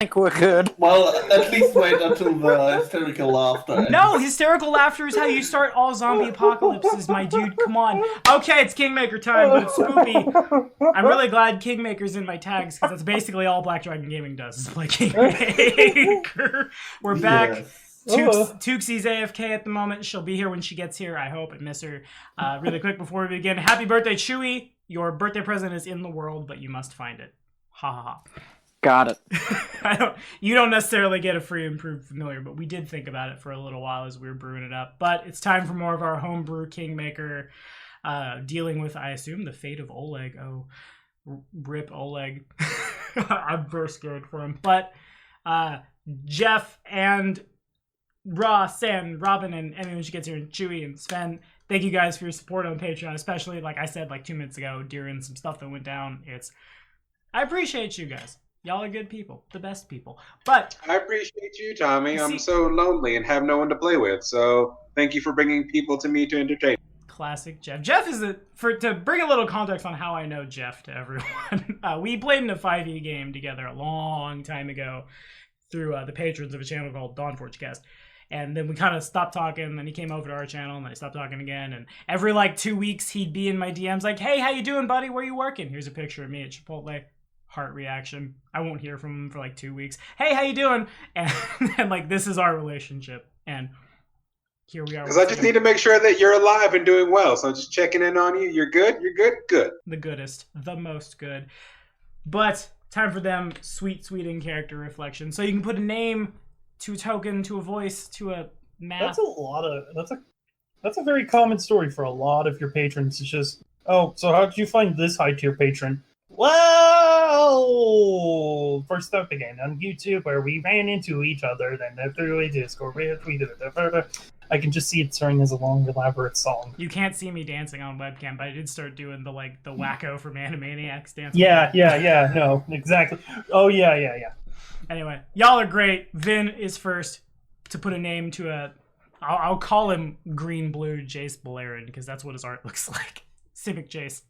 think we're good. Well, at least wait until the hysterical laughter. No, hysterical laughter is how you start all zombie apocalypses, my dude. Come on. Okay, it's Kingmaker time, but it's Spoopy. I'm really glad Kingmaker's in my tags, because that's basically all Black Dragon Gaming does, is play Kingmaker. We're back. Yes. Tuxie's AFK at the moment. She'll be here when she gets here, I hope. I miss her. Really quick before we begin, happy birthday, Chewy. Your birthday present is in the world, but you must find it. Ha ha ha. Got it. You don't necessarily get a free improved familiar, but we did think about it for a little while as we were brewing it up. But it's time for more of our homebrew Kingmaker, dealing with, I assume, the fate of Oleg. Oh, rip Oleg. I'm very scared for him. But Jeff and Ross and Robin and anyone when she gets here, and Chewy and Sven, thank you guys for your support on Patreon, especially, like I said, like 2 minutes ago, during some stuff that went down. I appreciate you guys. Y'all are good people, the best people. But I appreciate you, Tommy. I'm so lonely and have no one to play with. So thank you for bringing people to me to entertain. Classic Jeff. Jeff is to bring a little context on how I know Jeff to everyone. We played in a 5e game together a long time ago through the patrons of a channel called Dawnforge Cast. And then we kind of stopped talking, then he came over to our channel, and then I stopped talking again. And every, 2 weeks, he'd be in my DMs like, hey, how you doing, buddy? Where you working? Here's a picture of me at Chipotle. Heart reaction. I won't hear from him for 2 weeks. Hey, how you doing? And this is our relationship. And here we are. Because I just need to make sure that you're alive and doing well. So I'm just checking in on you. You're good? You're good? Good. The goodest. The most good. But time for them sweet in-character reflection. So you can put a name to a token, to a voice, to a map. That's a very common story for a lot of your patrons. It's just, oh, so how did you find this high tier patron? Well, first up again on YouTube where we ran into each other, then through a Discord, I can just see it starting as a long, elaborate song. You can't see me dancing on webcam, but I did start doing the wacko from Animaniacs dance. Yeah, no, exactly. Oh, yeah. Anyway, y'all are great. Vin is first to put a name to I'll call him Green Blue Jace Balerin, because that's what his art looks like. Civic Jace.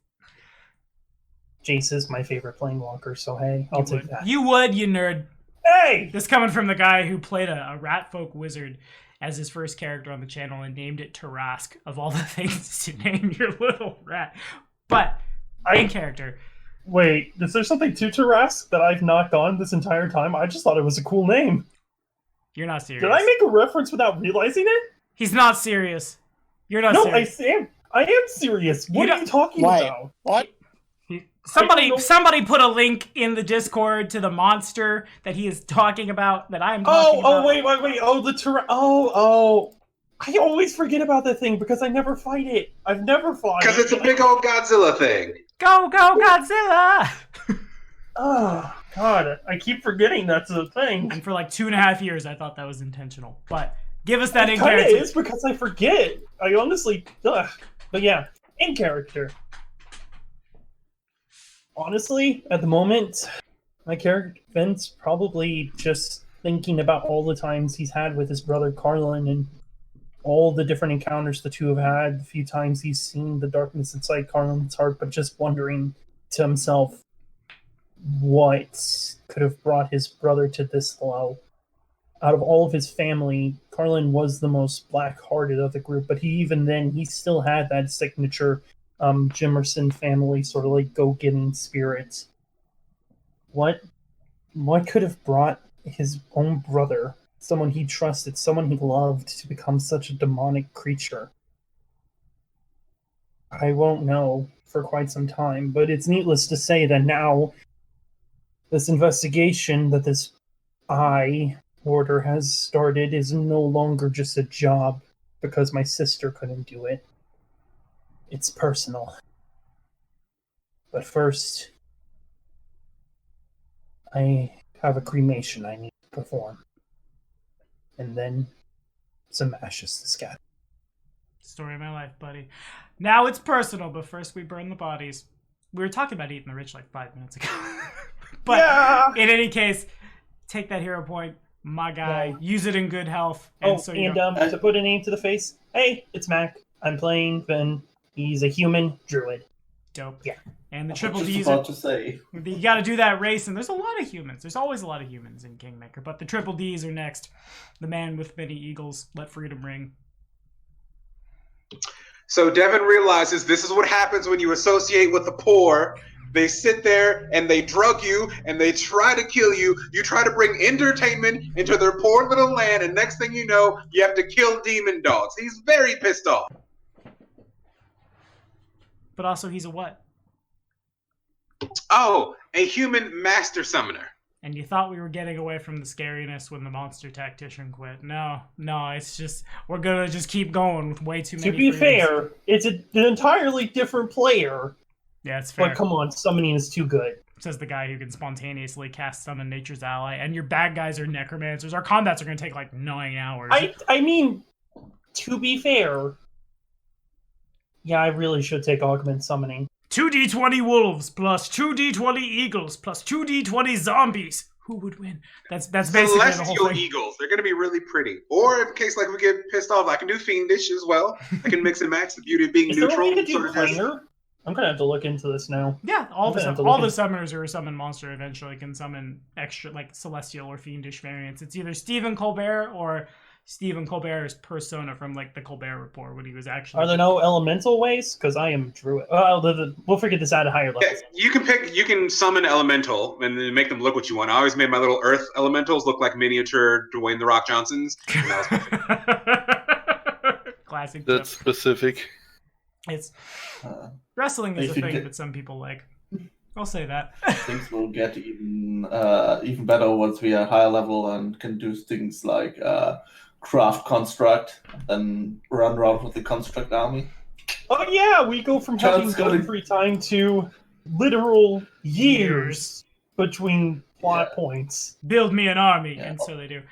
Jace is my favorite Planewalker, so hey, I'll take that. You would, you nerd. Hey! This coming from the guy who played a Ratfolk Wizard as his first character on the channel and named it Tarask, of all the things to name your little rat. But, main character. Wait, is there something to Tarask that I've knocked on this entire time? I just thought it was a cool name. You're not serious. Did I make a reference without realizing it? He's not serious. You're not serious. No, I am serious. What are you talking about? What? Somebody put a link in the Discord to the monster that he is talking about, that I am talking about. Wait. Oh, I always forget about that thing because I never fight it. I've never fought it. Because it's a big old Godzilla thing. Go, Godzilla! Oh, God, I keep forgetting that's a thing. And for 2.5 years, I thought that was intentional. But give us that in character. character. It is because I forget. I honestly, But yeah, in character. Honestly, at the moment, my character Vince probably just thinking about all the times he's had with his brother Carlin and all the different encounters the two have had, the few times he's seen the darkness inside Carlin's heart, but just wondering to himself what could have brought his brother to this low. Out of all of his family, Carlin was the most black-hearted of the group, but he still had that signature Jimerson family sort of go-getting spirit. What could have brought his own brother, someone he trusted, someone he loved, to become such a demonic creature? I won't know for quite some time, but it's needless to say that now this investigation that this order has started is no longer just a job because my sister couldn't do it. It's personal. But first, I have a cremation I need to perform. And then some ashes to scatter. Story of my life, buddy. Now it's personal, but first we burn the bodies. We were talking about eating the rich 5 minutes ago. But yeah! In any case, take that hero point, my guy. Use it in good health. And to put a name to the face, hey, it's Mac. I'm playing Ben. He's a human druid. Dope. Yeah. And the I triple was just Ds about to say. you got to do that race, and there's a lot of humans. There's always a lot of humans in Kingmaker, but the triple Ds are next. The man with many eagles, let freedom ring. So Devin realizes this is what happens when you associate with the poor. They sit there and they drug you and they try to kill you. You try to bring entertainment into their poor little land, and next thing you know, you have to kill demon dogs. He's very pissed off. But also, he's a what? Oh, a human master summoner. And you thought we were getting away from the scariness when the monster tactician quit. No, it's just, we're gonna just keep going with way too many. To be freedoms. fair, it's an entirely different player. Yeah, it's fair. But come on, summoning is too good. Says the guy who can spontaneously cast summon Nature's Ally, and your bad guys are necromancers. Our combats are gonna take like 9 hours. I mean, to be fair, yeah, I really should take augment summoning. 2d20 wolves plus 2d20 eagles plus 2d20 zombies. Who would win? That's basically the whole Celestial thing. eagles. They're going to be really pretty. Or in case like we get pissed off, I can do fiendish as well. I can mix and match. The beauty of being Is there a neutral. way to do sort of just- planar? I'm gonna have to look into this now. Yeah, all the I'm gonna have to all look the summoners who are summon monster eventually can summon extra like celestial or fiendish variants. It's either Stephen Colbert or Stephen Colbert's persona from like the Colbert Report when he was actually. Are there no elemental ways? Because I am druid. We'll figure this out at higher levels. Yeah, you can summon elemental and then make them look what you want. I always made my little earth elementals look like miniature Dwayne The Rock Johnsons. And that was perfect. Classic. That's stuff. specific. It's wrestling is a if you thing get- that some people like. I'll say that. Things will get even better once we are higher level and can do things like craft construct, then run around with the construct army. Oh yeah, we go from having John's gonna- free time to literal years between plot points. Build me an army, Yeah. and so they do.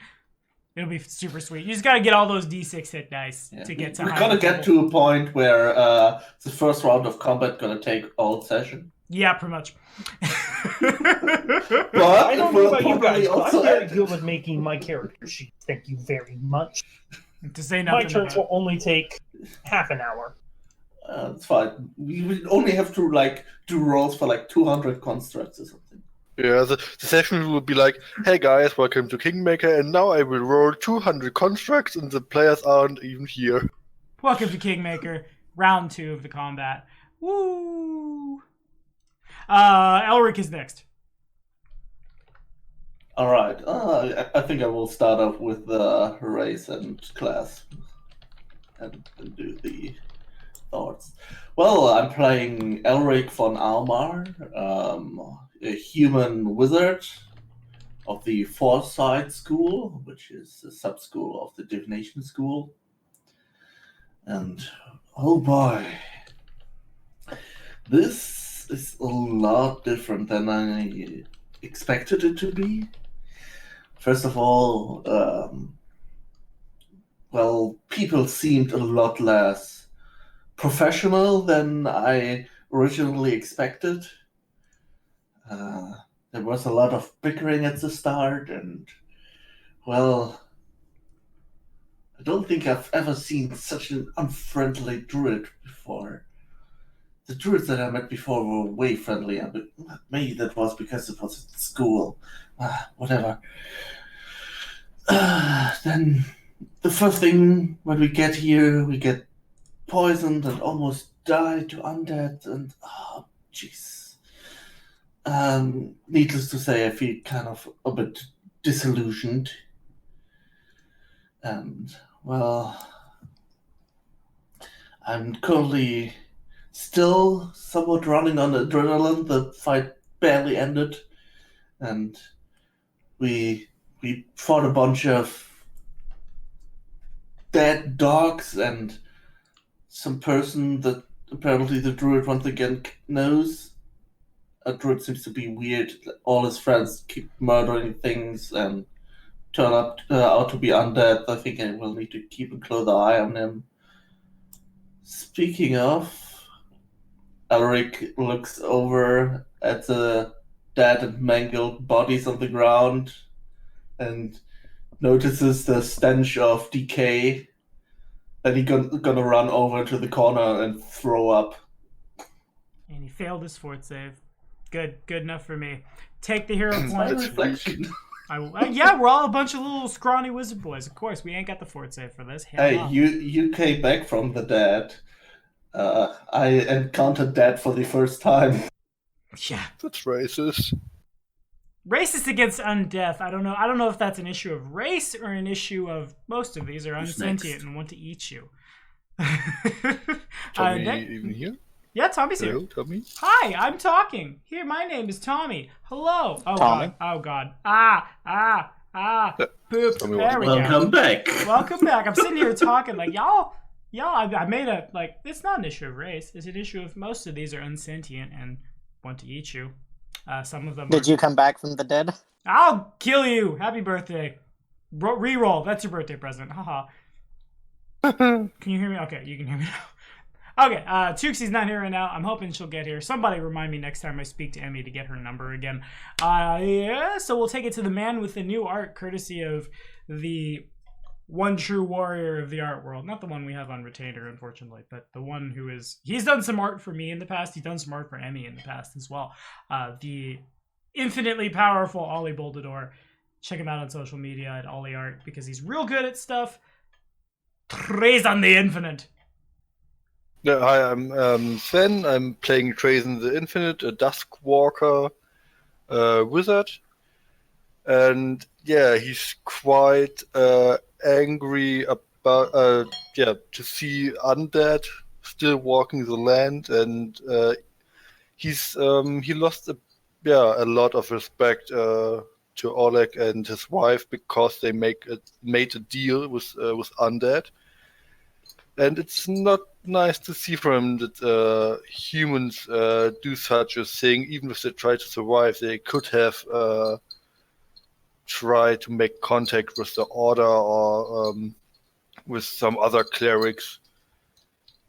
It'll be super sweet. You just gotta get all those D6 hit dice Yeah. to get to. We're high gonna get level. to a point where the first round of combat gonna take all session. Yeah, pretty much. But I don't it know will about you probably guys, but also I'm very end- good with making my character sheet. Thank you very much. To say My nothing turns about will only take half an hour. It's fine. We will only have to like do rolls for like 200 constructs or something. Yeah, the session will be like, hey guys, welcome to Kingmaker, and now I will roll 200 constructs, and the players aren't even here. Welcome to Kingmaker, round 2 of the combat. Woo! Elric is next. All right. I think I will start off with the race and class and do the thoughts. Well, I'm playing Elric von Almar, a human wizard of the Foresight School, which is a sub-school of the Divination School. And, oh boy, this is a lot different than I expected it to be. First of all, well, people seemed a lot less professional than I originally expected. There was a lot of bickering at the start, and, well, I don't think I've ever seen such an unfriendly druid before. The druids that I met before were way friendlier, but maybe that was because it was at school. Whatever. Then the first thing when we get here, we get poisoned and almost die to undead, and oh, jeez. Needless to say, I feel kind of a bit disillusioned. And, well, I'm currently still somewhat running on adrenaline. The fight barely ended, and we fought a bunch of dead dogs and some person that apparently the druid once again knows. A druid seems to be weird. All his friends keep murdering things and turn out to be undead. I think I will need to keep a closer eye on him. Speaking of, Elric looks over at the dead and mangled bodies on the ground and notices the stench of decay. Then he's gonna run over to the corner and throw up. And he failed his fort save. Good enough for me. Take the hero My point. reflection. I will, yeah, we're all a bunch of little scrawny wizard boys. Of course, we ain't got the fort save for this. Hell Hey, no. you came back from the dead. I encountered that for the first time. Yeah. That's racist. Racist against undeath. I don't know if that's an issue of race or an issue of most of these are Who's unsentient next? and want to eat you. Tommy Next- even here? yeah, Tommy's here. Hello, Tommy? Hi, I'm talking. Here, my name is Tommy. Hello. Oh Tommy. God. Oh God. Poop. Tommy, There we go. Welcome back. Welcome back. I'm sitting here talking like y'all. I made a like. It's not an issue of race. It's an issue of most of these are unsentient and want to eat you. Some of them. Did you come back from the dead? I'll kill you. Happy birthday. Reroll. That's your birthday present. Haha. Can you hear me? Okay, you can hear me now. Okay, Tuxie's not here right now. I'm hoping she'll get here. Somebody remind me next time I speak to Emmy to get her number again. Yeah, so we'll take it to the man with the new art, courtesy of the one true warrior of the art world. Not the one we have on retainer, unfortunately, but the one who is... He's done some art for me in the past. He's done some art for Emmy in the past as well. The infinitely powerful Ollie Boldador. Check him out on social media at Ollie Art because he's real good at stuff. Trace on the Infinite. Yeah, hi, I'm Sven. I'm playing Trazen the Infinite, a Duskwalker wizard. And yeah, he's quite angry about to see undead still walking the land, and he lost a lot of respect to Oleg and his wife because they made a deal with undead, and it's not nice to see from him that humans do such a thing. Even if they try to survive, they could have tried to make contact with the Order or with some other clerics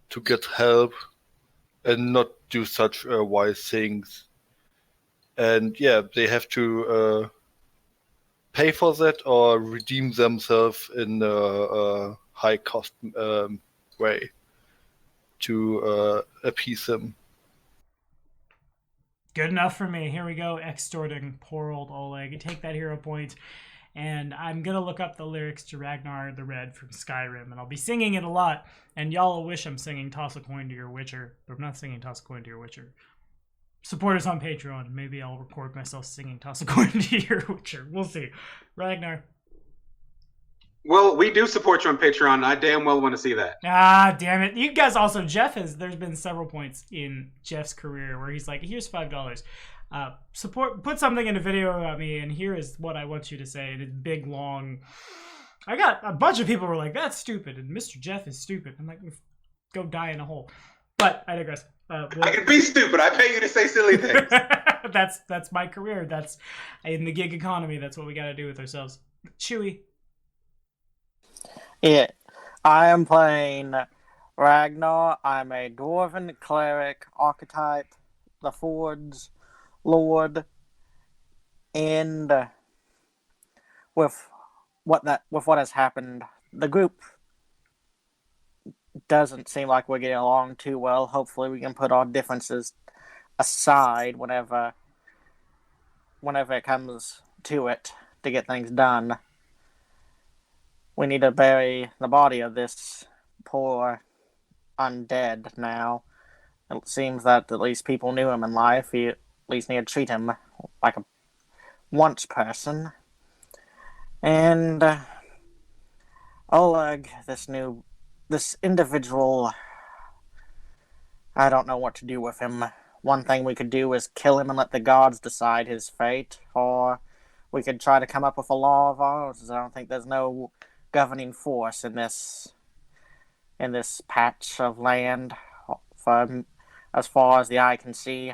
to get help and not do such wise things. And yeah, they have to pay for that or redeem themselves in a high cost way to appease them. Good enough for me. Here we go, extorting poor old Oleg. Take that hero point. And I'm going to look up the lyrics to Ragnar the Red from Skyrim, and I'll be singing it a lot. And y'all will wish I'm singing Toss a Coin to Your Witcher, but I'm not singing Toss a Coin to Your Witcher. Support us on Patreon. Maybe I'll record myself singing Toss a Coin to Your Witcher. We'll see. Ragnar. Well, we do support you on Patreon. I damn well want to see that. Ah, damn it. You guys also, there's been several points in Jeff's career where he's like, here's $5. Put something in a video about me, and here is what I want you to say. And it's big, long. I got a bunch of people were like, that's stupid, and Mr. Jeff is stupid. I'm like, go die in a hole. But I digress. I can be stupid. I pay you to say silly things. That's my career. That's in the gig economy. That's what we got to do with ourselves. Chewy. Yeah, I am playing Ragnar. I'm a dwarven cleric archetype, the Ford's Lord, and with what has happened, the group doesn't seem like we're getting along too well. Hopefully, we can put our differences aside whenever it comes to it to get things done. We need to bury the body of this poor undead now. It seems that at least people knew him in life. You at least need to treat him like a once person. And Oleg, this individual, I don't know what to do with him. One thing we could do is kill him and let the gods decide his fate, or we could try to come up with a law of ours. I don't think there's no governing force in this patch of land for as far as the eye can see.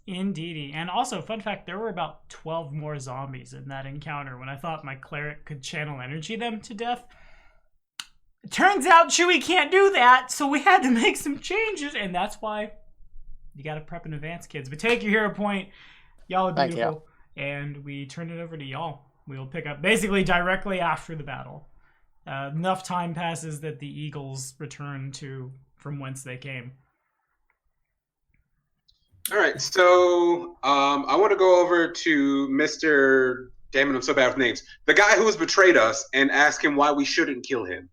Indeedy. And also, fun fact, there were about 12 more zombies in that encounter when I thought my cleric could channel energy them to death. It turns out Chewie can't do that, so we had to make some changes, and that's why you gotta prep in advance, kids. But take your hero point. Y'all are beautiful. And we turn it over to y'all. We'll pick up basically directly after the battle. Enough time passes that the eagles return to from whence they came. All right, so I want to go over to Mr. Damn it, I'm so bad with names. The guy who has betrayed us, and ask him why we shouldn't kill him.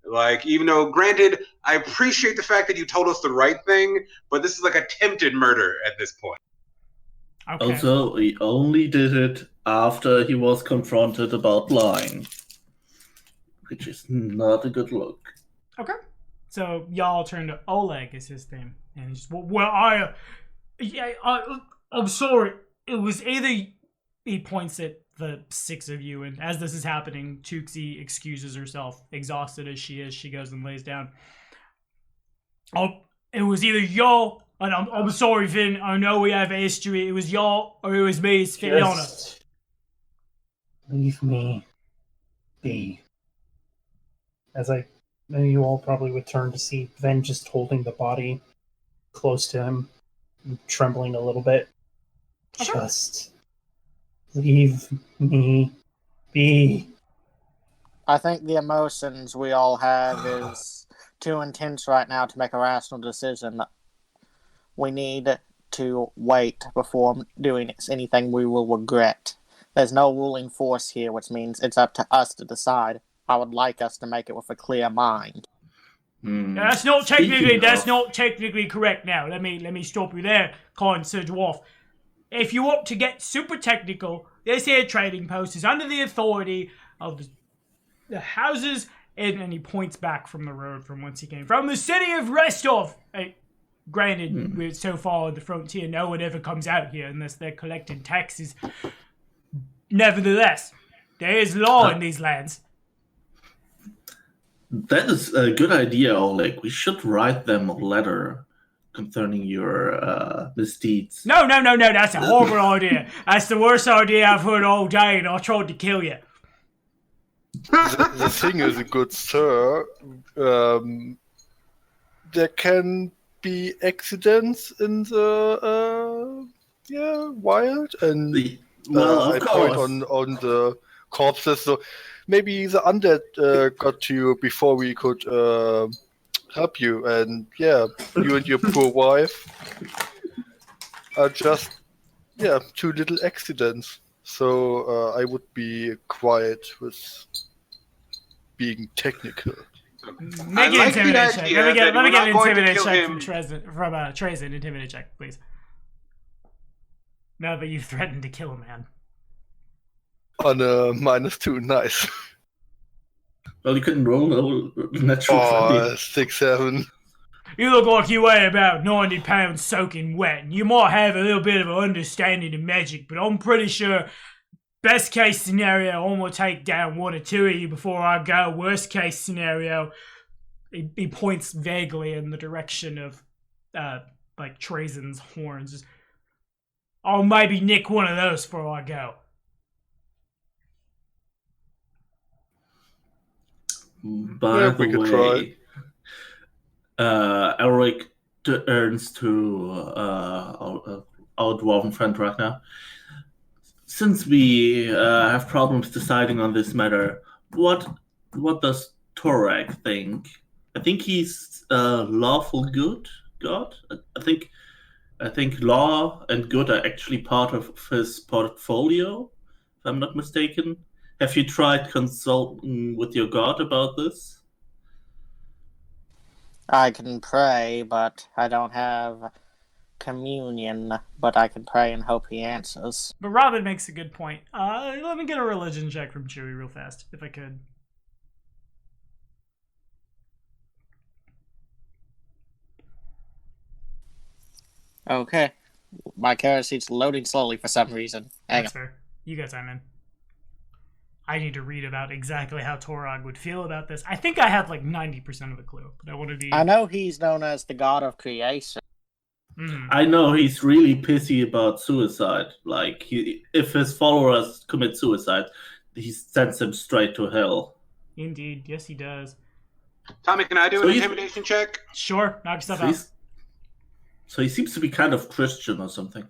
Like, even though, granted, I appreciate the fact that you told us the right thing, but this is like attempted murder at this point. Okay. Also, he only did it after he was confronted about lying, which is not a good look. Okay. So y'all turn to Oleg is his name, and he's I'm sorry. It was either he points at the six of you, and as this is happening, Tuxie excuses herself, exhausted as she is. She goes and lays down. It was either y'all, and I'm sorry, Vin. I know we have a history. It was y'all, or it was me, it's Fiona. Just leave me be. As you all probably would turn to see Ven just holding the body close to him, trembling a little bit. Okay. Just leave me be. I think the emotions we all have is too intense right now to make a rational decision. We need to wait before doing anything we will regret. There's no ruling force here, which means it's up to us to decide. I would like us to make it with a clear mind. That's not technically correct. Now, let me stop you there, kind Sir Dwarf. If you want to get super technical, this here trading post is under the authority of the houses, and he points back from the road from whence he came from, the city of Restov. Granted, we're so far on the frontier, no one ever comes out here unless they're collecting taxes. Nevertheless, there is law in these lands. That is a good idea, Oleg. We should write them a letter concerning your misdeeds. No, that's a horrible idea. That's the worst idea I've heard all day, and I tried to kill you. The thing is, good sir, there can be accidents in the wild, and I point on the corpses. So maybe the undead got to you before we could help you, and you and your poor wife are just two little accidents. So I would be quiet with being technical. Make an intimidate check. Let me get an intimidate check from Trazen. Intimidate check, please. Now that you've threatened to kill a man. On a -2, nice. Well, you couldn't roll natural 20. 6, 7. You look like you weigh about 90 pounds soaking wet. You might have a little bit of an understanding of magic, but I'm pretty sure best case scenario, I'm going to take down one or two of you before I go. Worst case scenario, he points vaguely in the direction of Trazen's horns. I'll maybe nick one of those before I go. By the way, Elric turns to our dwarven friend right now. Since we have problems deciding on this matter, what does Torag think? I think he's lawful good god. I think law and good are actually part of his portfolio, if I'm not mistaken. Have you tried consulting with your god about this? I can pray, but I don't have communion, but I can pray and hope he answers. But Robin makes a good point. Let me get a religion check from Chewie real fast, if I could. Okay. My character sheet's loading slowly for some reason. That's fair. You guys, I'm in. I need to read about exactly how Torag would feel about this. I think I have like 90% of a clue, but I want to be... I know he's known as the god of creation. I know he's really pissy about suicide. Like, if his followers commit suicide, he sends them straight to hell. Indeed. Yes, he does. Tommy, can I do an intimidation check? Sure. Knock yourself out. So he seems to be kind of Christian or something.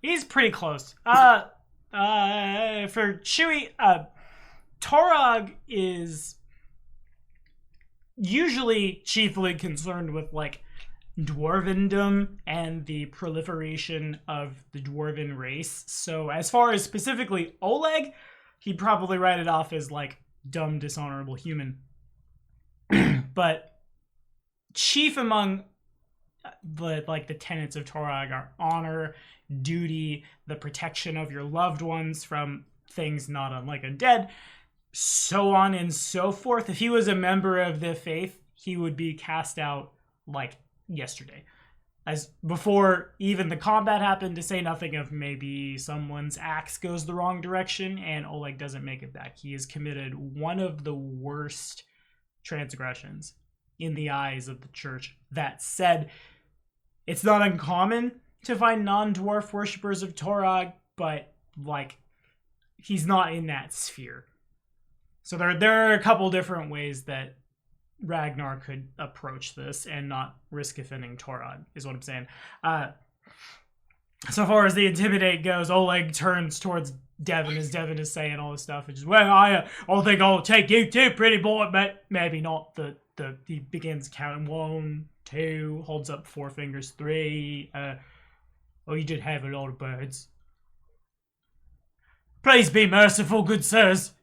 He's pretty close. For Chewie, Torag is usually chiefly concerned with, like, dwarvendom and the proliferation of the dwarven race. So as far as specifically Oleg, he'd probably write it off as like dumb, dishonorable human. But chief among the tenets of Torag are honor, duty, the protection of your loved ones from things not unlike undead, so on and so forth. If he was a member of the faith, he would be cast out like yesterday, as before even the combat happened, to say nothing of maybe someone's axe goes the wrong direction and Oleg doesn't make it back. He has committed one of the worst transgressions in the eyes of the church. That said, it's not uncommon to find non-dwarf worshippers of Torag, but like he's not in that sphere. So there are a couple different ways that Ragnar could approach this and not risk offending Torag, is what I'm saying. So far as the intimidate goes, Oleg turns towards Devin as Devin is saying all this stuff. And just, well, I think I'll take you too, pretty boy, but maybe not. He begins counting 1, 2, holds up 4 fingers, 3. You did have a lot of birds. Please be merciful, good sirs.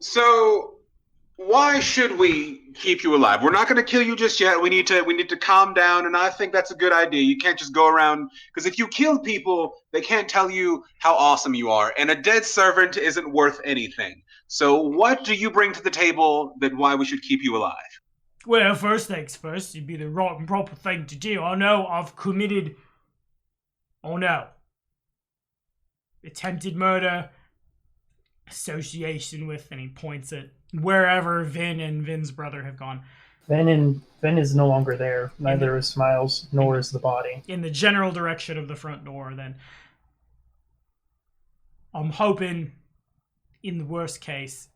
So, why should we keep you alive? We're not going to kill you just yet. We need to calm down, and I think that's a good idea. You can't just go around, because if you kill people, they can't tell you how awesome you are, and a dead servant isn't worth anything. So, what do you bring to the table that why we should keep you alive? Well, first things first, it'd be the right and proper thing to do. I know I've committed... attempted murder, association with, and he points at wherever Vin and Vin's brother have gone. Vin is no longer there. Neither is Smiles, nor is the body. In the general direction of the front door, then. I'm hoping, in the worst case,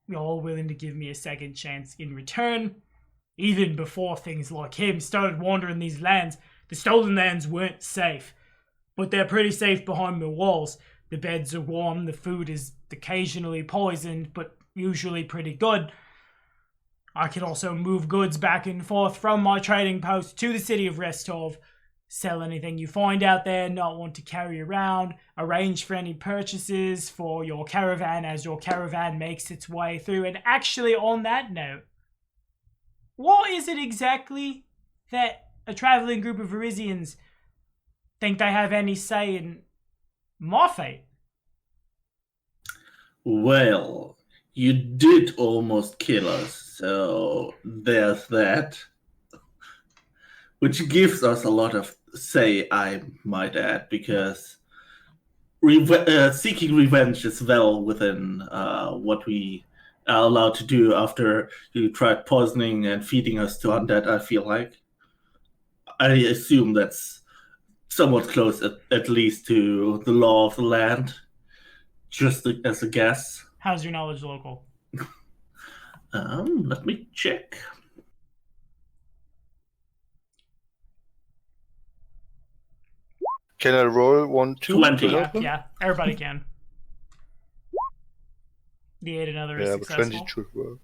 you're all willing to give me a second chance in return. Even before things like him started wandering these lands, the stolen lands weren't safe. But they're pretty safe behind the walls. The beds are warm, the food is occasionally poisoned, but usually pretty good. I can also move goods back and forth from my trading post to the city of Restov, sell anything you find out there, not want to carry around, arrange for any purchases for your caravan as your caravan makes its way through. And actually, on that note, what is it exactly that a traveling group of Varisians think they have any say in my fate? Well, you did almost kill us, so there's that. Which gives us a lot of say, I might add, because seeking revenge is well within what we are allowed to do after you tried poisoning and feeding us to undead, I feel like. I assume that's somewhat close, at least, to the law of the land, just as a guess. How's your knowledge local? Let me check. Can I roll 1, 2? 20. Yeah, everybody can. D8 another is Yeah, but successful. 20 should work.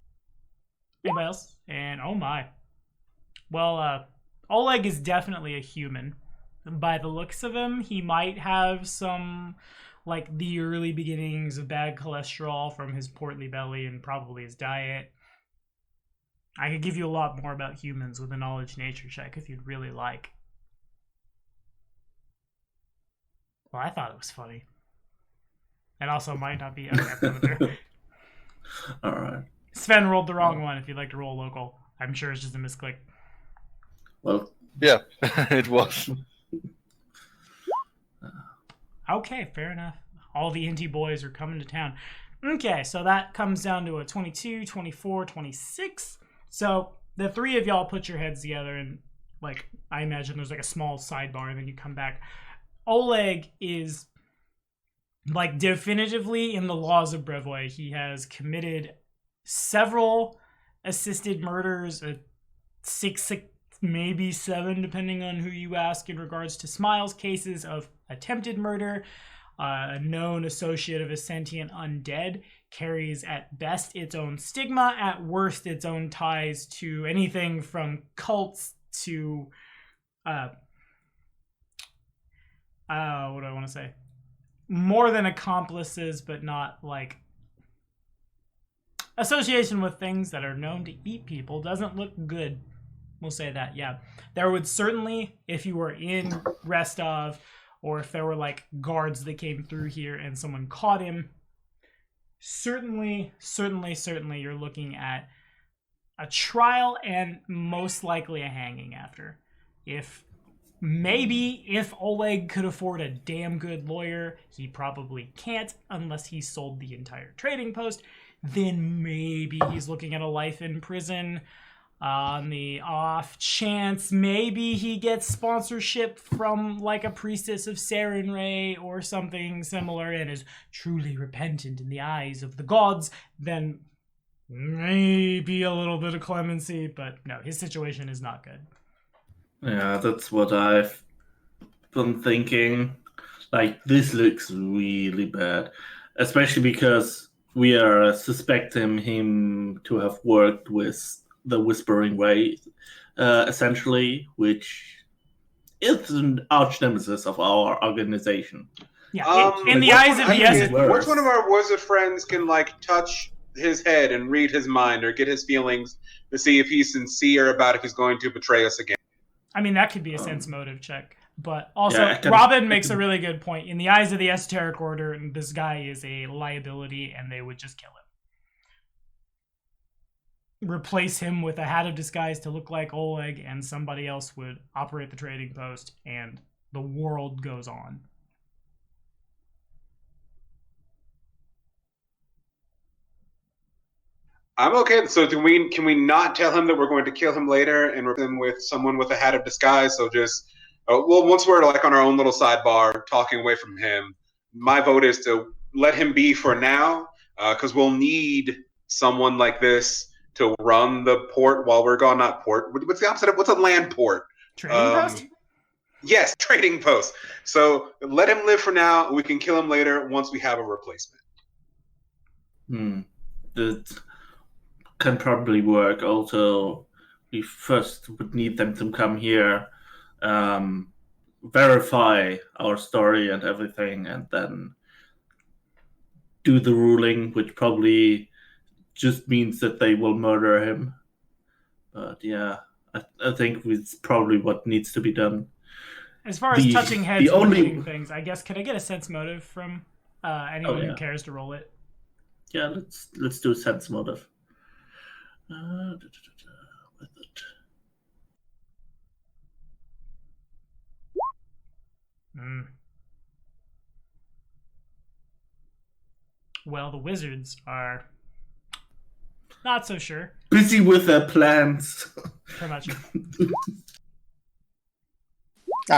Anybody else? And oh my. Well, Oleg is definitely a human. By the looks of him, he might have some, like, the early beginnings of bad cholesterol from his portly belly and probably his diet. I could give you a lot more about humans with a knowledge nature check if you'd really like. Well, I thought it was funny. And also might not be. Okay, Alright. Sven rolled the wrong one if you'd like to roll local. I'm sure it's just a misclick. Well, yeah, it was. Okay, fair enough. All the indie boys are coming to town. Okay, so that comes down to a 22, 24, 26. So the three of y'all put your heads together and, like, I imagine there's like a small sidebar and then you come back. Oleg is, like, definitively in the laws of Brevoy. He has committed several assisted murders, 6, maybe 7, depending on who you ask, in regards to Smiles' cases of attempted murder. A known associate of a sentient undead, carries at best its own stigma, at worst its own ties to anything from cults to what do I want to say? More than accomplices, but not like association with things that are known to eat people doesn't look good. We'll say that, yeah. There would certainly, if you were in Restov, or if there were like guards that came through here and someone caught him, certainly you're looking at a trial and most likely a hanging after. If Oleg could afford a damn good lawyer, he probably can't unless he sold the entire trading post, then maybe he's looking at a life in prison. On the off chance, maybe he gets sponsorship from like a priestess of Sarenrae or something similar and is truly repentant in the eyes of the gods, then maybe a little bit of clemency, but no, his situation is not good. Yeah, that's what I've been thinking. Like, this looks really bad, especially because we are suspecting him to have worked with the Whispering Way, essentially, which is an arch nemesis of our organization. Yeah, in the eyes of the which one of our wizard friends can like touch his head and read his mind or get his feelings to see if he's sincere about if he's going to betray us again? I mean, that could be a sense motive check. But also, Robin makes a really good point. In the eyes of the Esoteric Order, this guy is a liability and they would just kill him. Replace him with a hat of disguise to look like Oleg, and somebody else would operate the trading post, and the world goes on. I'm okay. So can we not tell him that we're going to kill him later and replace him with someone with a hat of disguise? So just once we're like on our own little sidebar talking away from him, my vote is to let him be for now, because we'll need someone like this to run the port while we're gone. Not port. What's the opposite of what's a land port? Trading post? Yes, trading post. So let him live for now. We can kill him later once we have a replacement. That can probably work. Also, we first would need them to come here, verify our story and everything, and then do the ruling, which probably just means that they will murder him. But yeah, I think it's probably what needs to be done. As far as touching heads and reading things, I guess, can I get a sense motive from anyone who cares to roll it? Yeah, let's do a sense motive. With it. Well, the wizards are not so sure. Busy with their plans. Pretty much.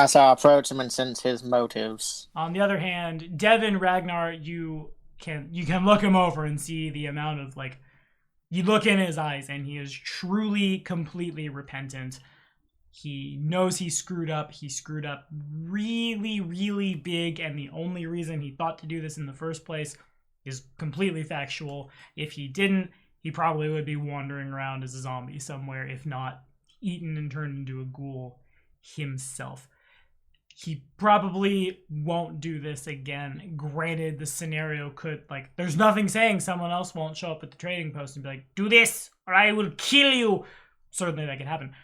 So I approach him and sense his motives. On the other hand, Devin, Ragnar, you can look him over and see the amount of like, you look in his eyes and he is truly, completely repentant. He knows he screwed up. He screwed up really, really big, and the only reason he thought to do this in the first place is completely factual. If he didn't, he probably would be wandering around as a zombie somewhere, if not eaten and turned into a ghoul himself. He probably won't do this again. Granted, the scenario could, like, there's nothing saying someone else won't show up at the trading post and be like, do this or I will kill you. Certainly that could happen.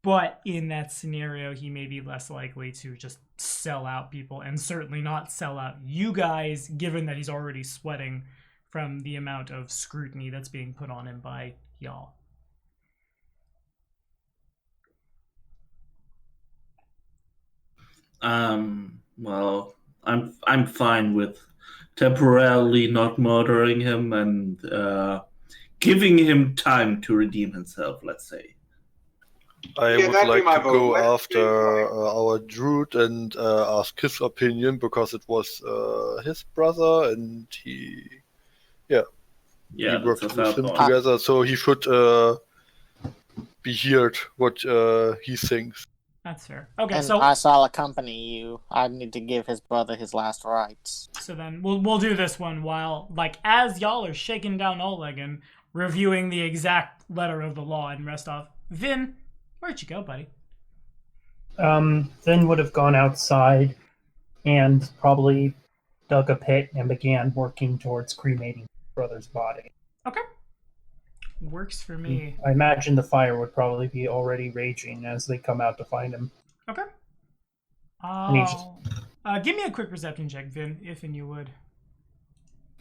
But in that scenario, he may be less likely to just sell out people, and certainly not sell out you guys, given that he's already sweating from the amount of scrutiny that's being put on him by y'all. Well, I'm fine with temporarily not murdering him and giving him time to redeem himself, let's say. I would like to go after our druid and ask his opinion, because it was his brother and we worked with him together, so he should be heard what he thinks. That's fair. Okay, and so I shall accompany you. I need to give his brother his last rites. So then we'll do this one while, like, as y'all are shaking down Oleg and reviewing the exact letter of the law in Restov, Vin, Where'd you go, buddy? Then would have gone outside and probably dug a pit and began working towards cremating his brother's body. Okay. Works for me. I imagine the fire would probably be already raging as they come out to find him. Okay. Give me a quick perception check, Vin, if and you would.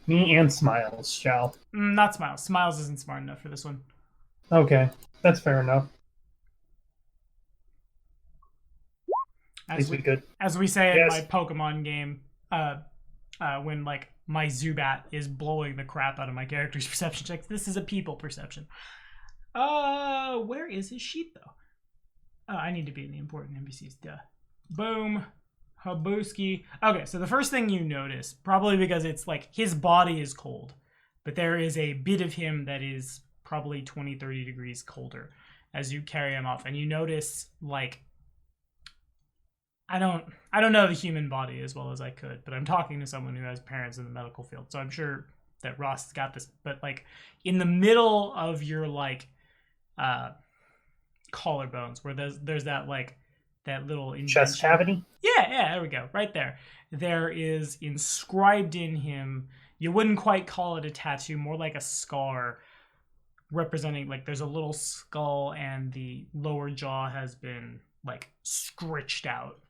Me and Smiles shall. Not Smiles. Smiles isn't smart enough for this one. Okay, that's fair enough. As we say in my Pokemon game, when like my Zubat is blowing the crap out of my character's perception checks, this is a people perception. Where is his sheet though? I need to be in the important NPCs. Duh. Boom. Habuski. Okay, so the first thing you notice, probably because it's like his body is cold, but there is a bit of him that is probably 20-30 degrees colder as you carry him off, and you notice like I don't know the human body as well as I could, but I'm talking to someone who has parents in the medical field, so I'm sure that Ross has got this. But like in the middle of your like collarbones, where there's that like that little chest cavity. Yeah, there we go. Right there. There is inscribed in him. You wouldn't quite call it a tattoo, more like a scar, representing like there's a little skull and the lower jaw has been like scritched out.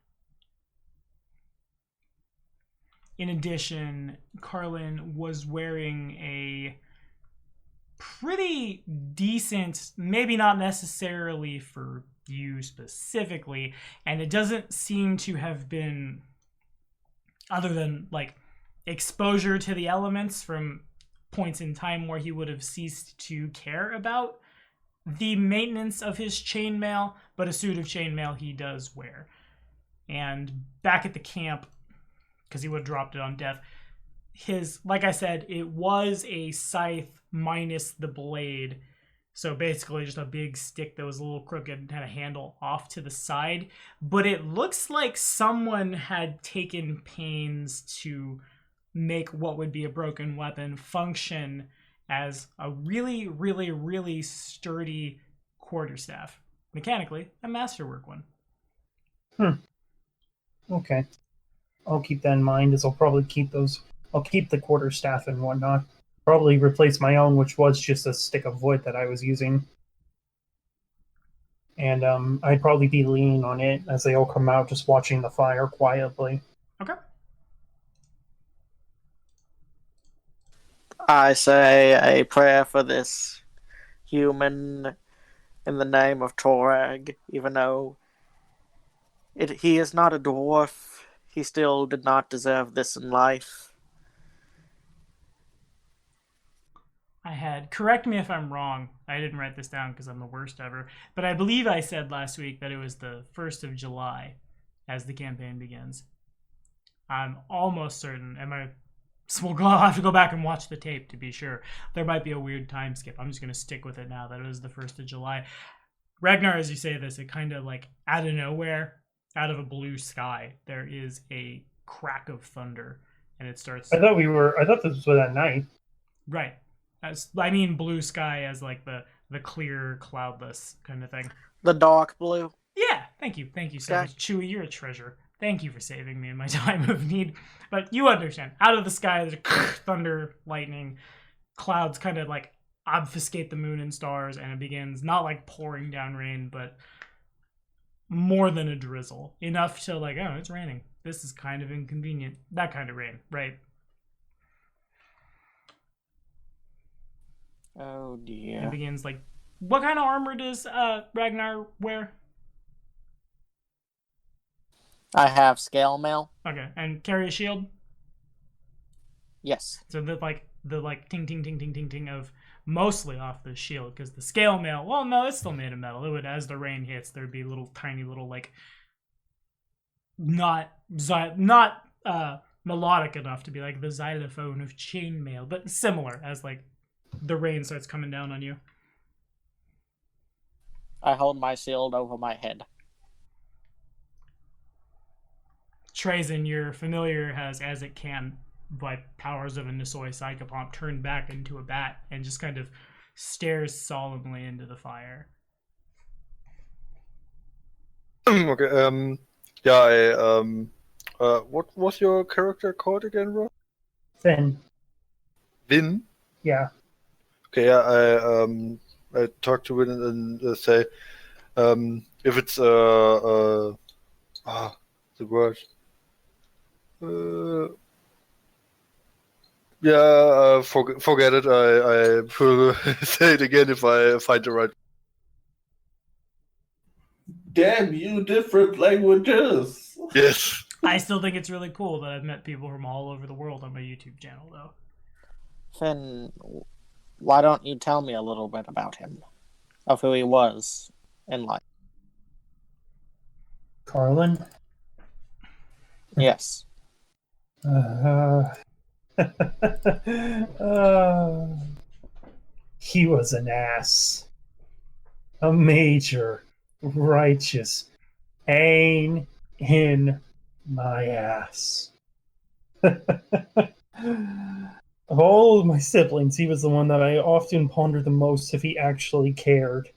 In addition, Carlin was wearing a pretty decent, maybe not necessarily for you specifically, and it doesn't seem to have been, other than like exposure to the elements from points in time where he would have ceased to care about the maintenance of his chainmail, but a suit of chainmail he does wear. And back at the camp, because he would have dropped it on death, his, like I said, it was a scythe minus the blade. So basically just a big stick that was a little crooked and had a handle off to the side. But it looks like someone had taken pains to make what would be a broken weapon function as a really, really, really sturdy quarterstaff. Mechanically, a masterwork one. Okay. I'll keep that in mind, as I'll probably keep those. I'll keep the quarterstaff and whatnot. Probably replace my own, which was just a stick of wood that I was using. And I'd probably be leaning on it as they all come out, just watching the fire quietly. Okay. I say a prayer for this human in the name of Torag, even though he is not a dwarf. He still did not deserve this in life. Correct me if I'm wrong, I didn't write this down because I'm the worst ever, but I believe I said last week that it was the 1st of July as the campaign begins. I'm almost certain, so I'll have to go back and watch the tape to be sure. There might be a weird time skip. I'm just going to stick with it now that it was the 1st of July. Ragnar, as you say this, it kind of like out of nowhere, out of a blue sky, there is a crack of thunder, and it starts. I thought this was at night. Right. I mean blue sky as like the clear, cloudless kind of thing. The dark blue. Yeah, thank you so much. Chewie, you're a treasure. Thank you for saving me in my time of need. But you understand. Out of the sky, there's a thunder, lightning, clouds kind of like obfuscate the moon and stars, and it begins not like pouring down rain, but more than a drizzle. Enough to like, oh, it's raining. This is kind of inconvenient. That kind of rain, right? Oh dear. And begins like, what kind of armor does Ragnar wear? I have scale mail. Okay, and carry a shield? Yes. So the ting ting ting ting ting ting of mostly off the shield, because the scale mail, well no, it's still made of metal. It would, as the rain hits, there'd be little tiny little like not melodic enough to be like the xylophone of chainmail, but similar as like the rain starts coming down on you. I hold my shield over my head. Trazen, your familiar has, as it can, by powers of a Nisoi Psychopomp, turned back into a bat and just kind of stares solemnly into the fire. Okay. Yeah. What was your character called again, Rob? Then, Vin. yeah. Okay. Yeah. I talk to Vin and say, if it's the word. Yeah. Forget it. I will say it again if I find the right. Damn you, different languages. Yes. I still think it's really cool that I've met people from all over the world on my YouTube channel, though. Finn, why don't you tell me a little bit about him? Of who he was in life? Carlin? Yes. He was an ass. A major, righteous pain in my ass. Of all of my siblings, he was the one that I often pondered the most if he actually cared.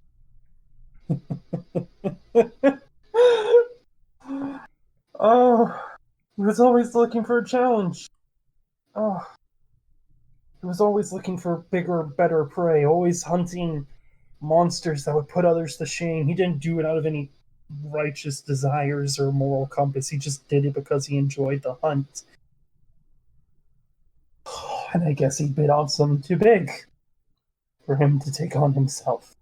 Oh, he was always looking for a challenge. Oh, he was always looking for bigger, better prey, always hunting monsters that would put others to shame. He didn't do it out of any righteous desires or moral compass. He just did it because he enjoyed the hunt. And I guess he bit off something too big for him to take on himself.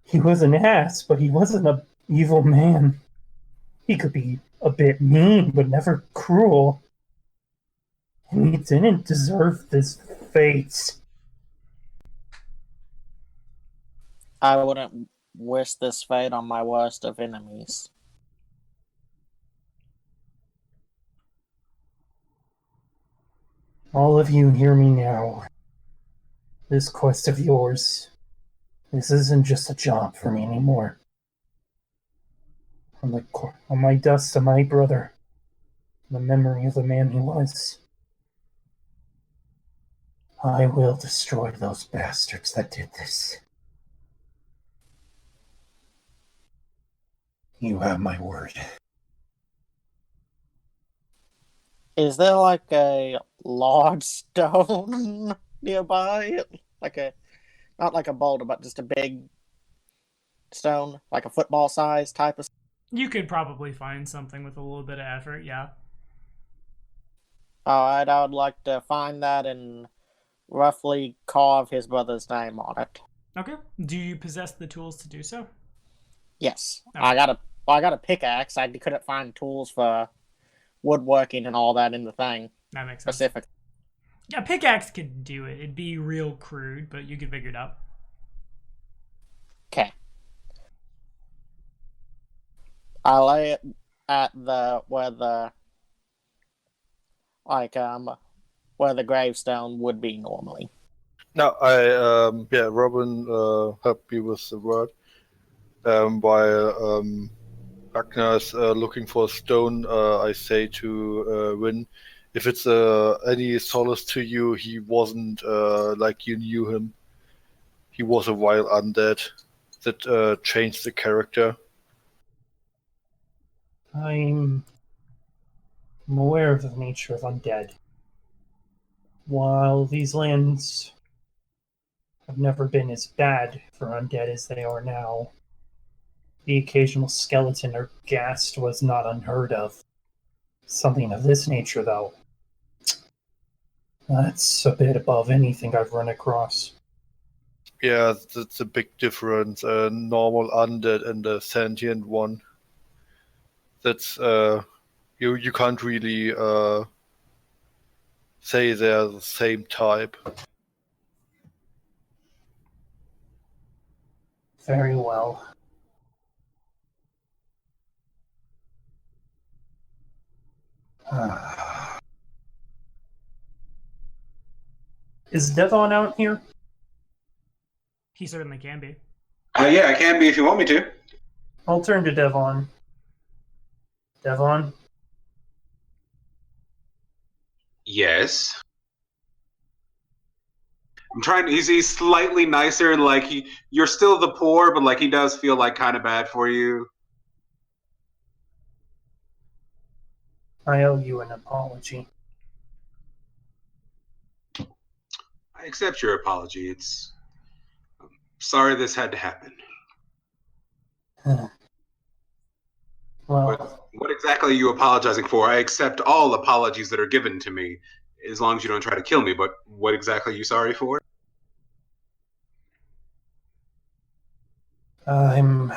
He was an ass, but he wasn't an evil man. He could be a bit mean, but never cruel. And he didn't deserve this fate. I wouldn't wish this fate on my worst of enemies. All of you hear me now. This quest of yours, this isn't just a job for me anymore. On my dust to my brother, the memory of the man he was. I will destroy those bastards that did this. You have my word. Is there like a large stone nearby? Not like a boulder, but just a big stone, like a football size type of. You could probably find something with a little bit of effort, yeah. Alright, I would like to find that and roughly carve his brother's name on it. Okay. Do you possess the tools to do so? Yes. Okay. I got a pickaxe. I couldn't find tools for woodworking and all that in the thing. That makes sense. Specific. Yeah, pickaxe could do it. It'd be real crude, but you could figure it out. Okay. I lay it at where the gravestone would be normally. Now, Robin helped me with the word. While Ragnar is looking for a stone, I say to Win, if it's any solace to you, he wasn't like you knew him. He was a wild undead that changed the character. I'm aware of the nature of undead. While these lands have never been as bad for undead as they are now, the occasional skeleton or ghast was not unheard of. Something of this nature, though, that's a bit above anything I've run across. Yeah, that's a big difference. A normal undead and a sentient one. That's you can't really say they're the same type. Very well. Is Devon out here? He certainly can be. Yeah, I can be if you want me to. I'll turn to Devon. Devon? Yes. I'm trying. He's slightly nicer, and like you're still the poor, but like he does feel like kind of bad for you. I owe you an apology. I accept your apology. I'm sorry this had to happen. Well, What exactly are you apologizing for? I accept all apologies that are given to me, as long as you don't try to kill me. But what exactly are you sorry for? I'm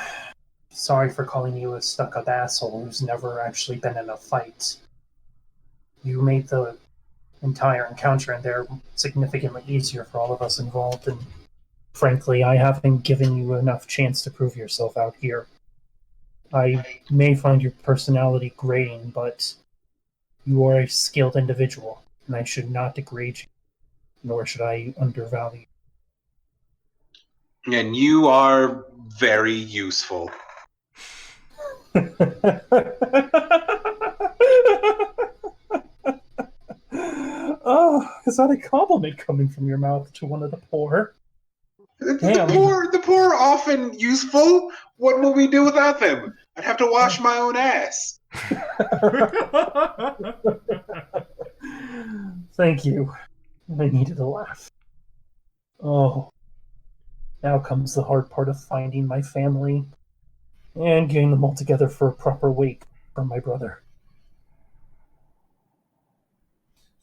sorry for calling you a stuck-up asshole who's never actually been in a fight. You made the entire encounter in there significantly easier for all of us involved, and frankly, I haven't given you enough chance to prove yourself out here. I may find your personality grating, but you are a skilled individual, and I should not degrade you, nor should I undervalue you. And you are very useful. Oh, is that a compliment coming from your mouth to one of the poor? The poor are often useful. What will we do without them? I'd have to wash my own ass. Thank you. I needed a laugh. Oh, now comes the hard part of finding my family and getting them all together for a proper wake for my brother.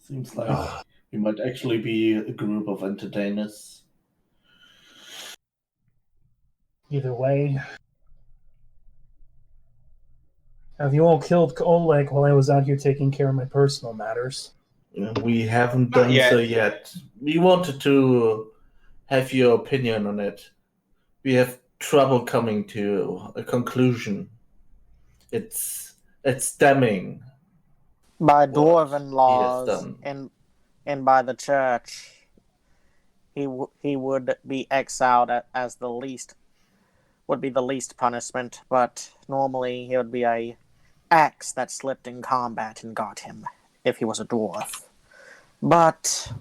Seems like we might actually be a group of entertainers. Either way, have you all killed Oleg while I was out here taking care of my personal matters? We haven't Not done yet. so yet. We wanted to have your opinion on it. We have trouble coming to a conclusion. It's stemming. By What dwarven he laws has done. and by the church, he would be exiled as the least punishment. But normally it would be a axe that slipped in combat and got him if he was a dwarf. But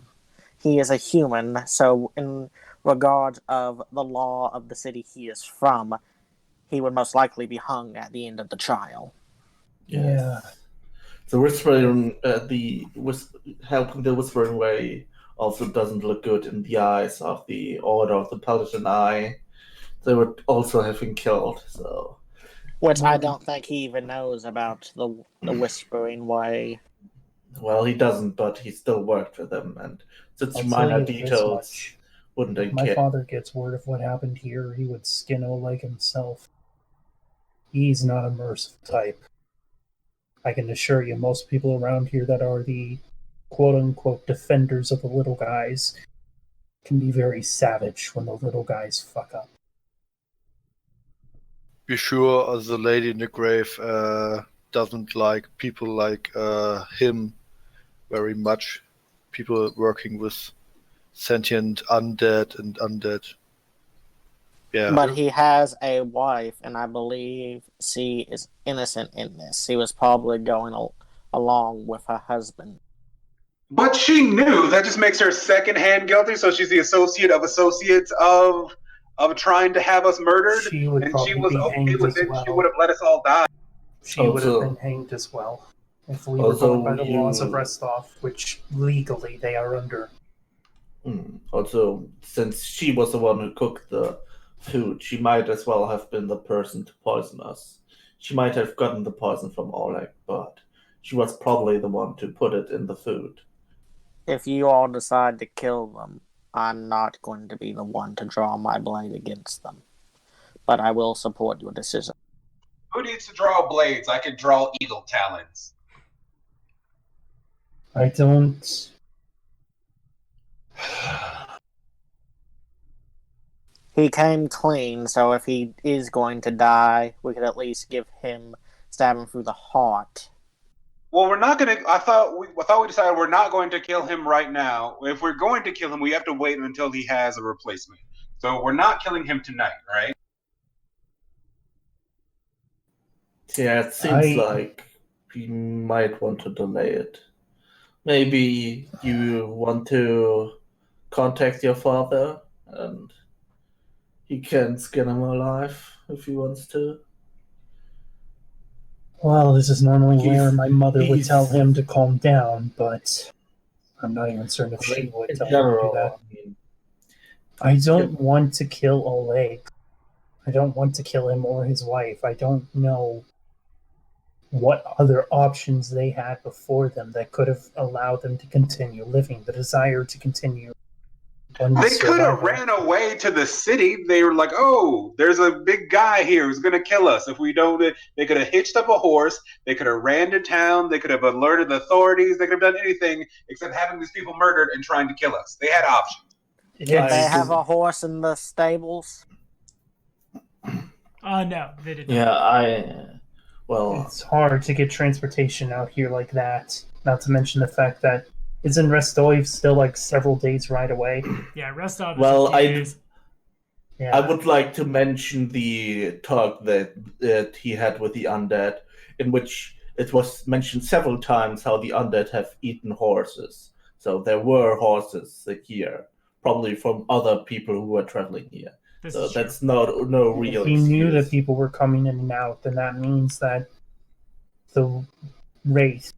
he is a human, so in regard of the law of the city he is from, he would most likely be hung at the end of the trial. Yes. Yeah. The whispering, helping the whispering way also doesn't look good in the eyes of the Order of the Paladin Eye. They would also have been killed. So, Which I don't think he even knows about the whispering way. well, he doesn't, but he still worked for them, and such I'll minor tell you this details much. wouldn't If my care. father gets word of what happened here, he would skin Oleg himself. He's not a merciful type. I can assure you, most people around here that are the quote-unquote defenders of the little guys can be very savage when the little guys fuck up. Be sure the lady in the grave doesn't like people like him very much. People working with sentient undead and undead. Yeah. But he has a wife, and I believe she is innocent in this. She was probably going along with her husband. But she knew. That just makes her secondhand guilty. So she's the associate of associates of trying to have us murdered. She would and probably she was be okay hanged with as it. well. She would have let us all die. She would have Also- been hanged as well if we were Also, going by the laws of you- Restov, which legally they are under. Also, since she was the one who cooked the food, she might as well have been the person to poison us. She might have gotten the poison from Oleg, but she was probably the one to put it in the food. If you all decide to kill them, I'm not going to be the one to draw my blade against them. But I will support your decision. Who needs to draw blades? I could draw eagle talons. I don't. He came clean, so if he is going to die, we could at least stab him through the heart. Well, we're not gonna. I thought we decided we're not going to kill him right now. If we're going to kill him, we have to wait until he has a replacement. So we're not killing him tonight, right? Yeah, it seems like we might want to delay it. Maybe you want to contact your father, and he can skin him alive if he wants to. Well, this is normally He's- where my mother would he's- tell him to calm down, but I'm not even certain if she would In tell him to do general, that. I mean, I don't want to kill Oleg. I don't want to kill him or his wife. I don't know what other options they had before them that could have allowed them to continue living, the desire to continue. They could have ran away to the city. They were like, "Oh, there's a big guy here who's gonna kill us if we don't." They could have hitched up a horse. They could have ran to town. They could have alerted the authorities. They could have done anything except having these people murdered and trying to kill us. They had options. Did they have a horse in the stables? No, they didn't. yeah, well, It's hard to get transportation out here like that. Not to mention the fact that it's in Rostov, still like several days ride away. Yeah, Rostov is Well, a few days. Yeah. I would like to mention the talk that he had with the undead, in which it was mentioned several times how the undead have eaten horses. So there were horses here, probably from other people who were traveling here. This So is true. that's no real If he knew that excuse. people were coming in and out, then that means that the wraith,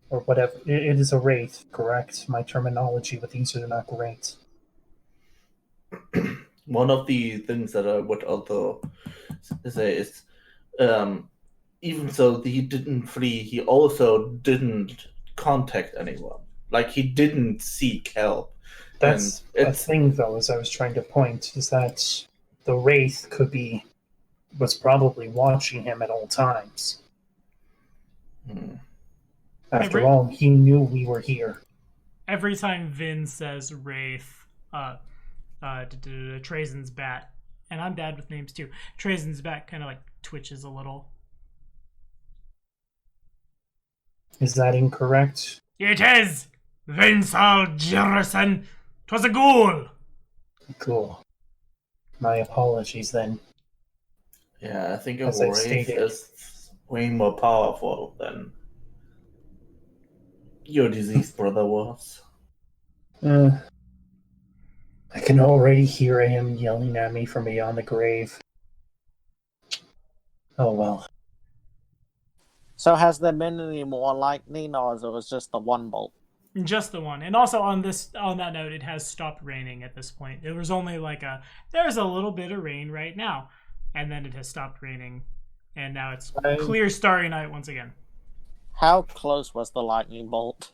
or whatever, it is a wraith, correct? My terminology with these are not great. One of the things that I would also say is, even though he didn't flee, he also didn't contact anyone. Like, he didn't seek help. That's And a thing, though, as I was trying to point, is that the wraith was probably watching him at all times. After all, he knew we were here. Every time Vin says Wraith, Trazen's bat, and I'm bad with names too. Trazen's bat kind of like twitches a little. Is that incorrect? It is Vinsal Jerison. 'Twas a ghoul. Cool. My apologies then. Yeah, I think a As I wraith stated. is way more powerful than your deceased brother was. I can already hear him yelling at me from beyond the grave. Oh well. So has there been any more lightning, or is it was just the one bolt? Just the one. And also on that note, it has stopped raining at this point. There was only there's a little bit of rain right now, and then it has stopped raining, and now it's clear starry night once again. How close was the lightning bolt?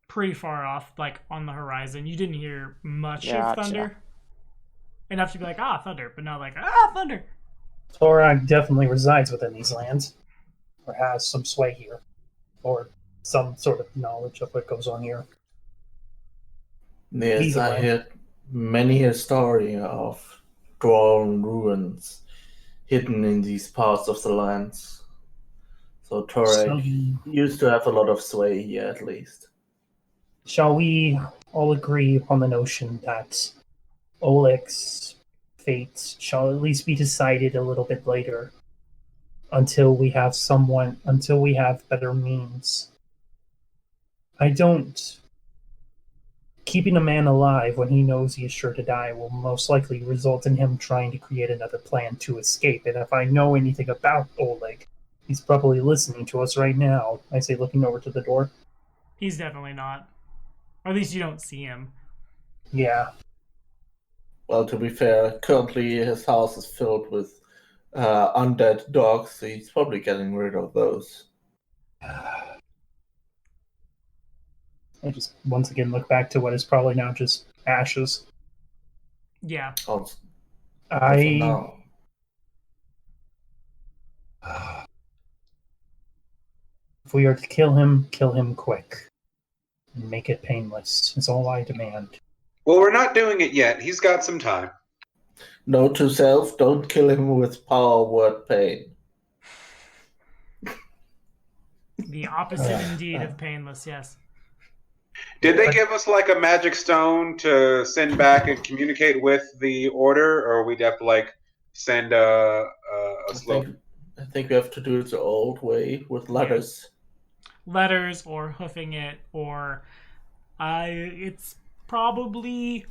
Pretty far off, like on the horizon. You didn't hear much Gotcha. of thunder. Enough to be like, thunder, but not like, thunder. Thorak definitely resides within these lands, or has some sway here, or some sort of knowledge of what goes on here. Yes, Either I way. heard many a story of drawn ruins hidden in these parts of the lands. So Torek used to have a lot of sway here, at least. Shall we all agree upon the notion that Oleg's fate shall at least be decided a little bit later, until we have better means? Keeping a man alive when he knows he is sure to die will most likely result in him trying to create another plan to escape. And if I know anything about Oleg, he's probably listening to us right now. I say, looking over to the door. He's definitely not. Or at least you don't see him. Yeah. Well, to be fair, currently his house is filled with undead dogs, so he's probably getting rid of those. I just once again look back to what is probably now just ashes. Yeah. Also, If we are to kill him quick. And make it painless, is all I demand. Well, we're not doing it yet. He's got some time. Note to self, don't kill him with power word pain. The opposite indeed of painless, yes. Did they give us like a magic stone to send back and communicate with the order, or we'd have to send a slow? I think we have to do it the old way with letters. Letters or hoofing it or It's probably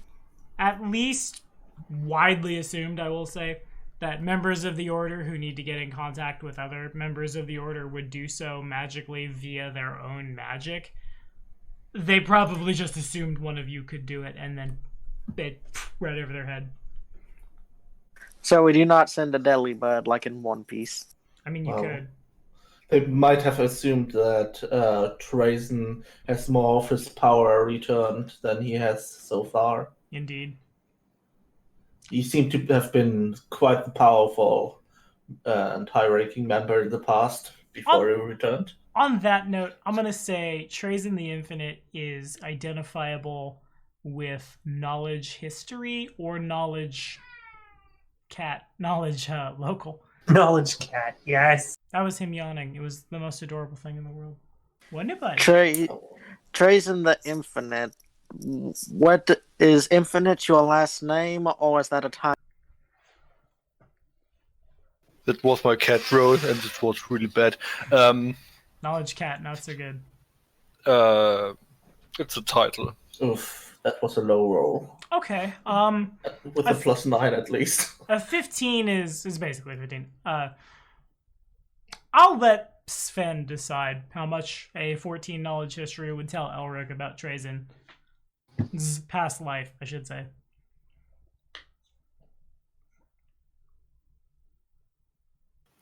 at least widely assumed, I will say, that members of the Order who need to get in contact with other members of the Order would do so magically via their own magic. They probably just assumed one of you could do it, and then they right over their head. So we do not send a Delibird like in One Piece. I mean, you could. They might have assumed that Trazen has more of his power returned than he has so far. Indeed. He seemed to have been quite the powerful and high-ranking member in the past before he returned. On that note, I'm going to say Trazen the Infinite is identifiable with knowledge history or knowledge local. Knowledge cat, yes. That was him yawning. It was the most adorable thing in the world. Wasn't it, bud? Trazen the Infinite. What is Infinite your last name, or is that a time? That was my cat role, and it was really bad. Knowledge cat, not so good. It's a title. Oof, that was a low roll. Okay. With a +9 at least. A 15 is basically 15. I'll let Sven decide how much a 14 knowledge history would tell Elric about Trazen's past life, I should say.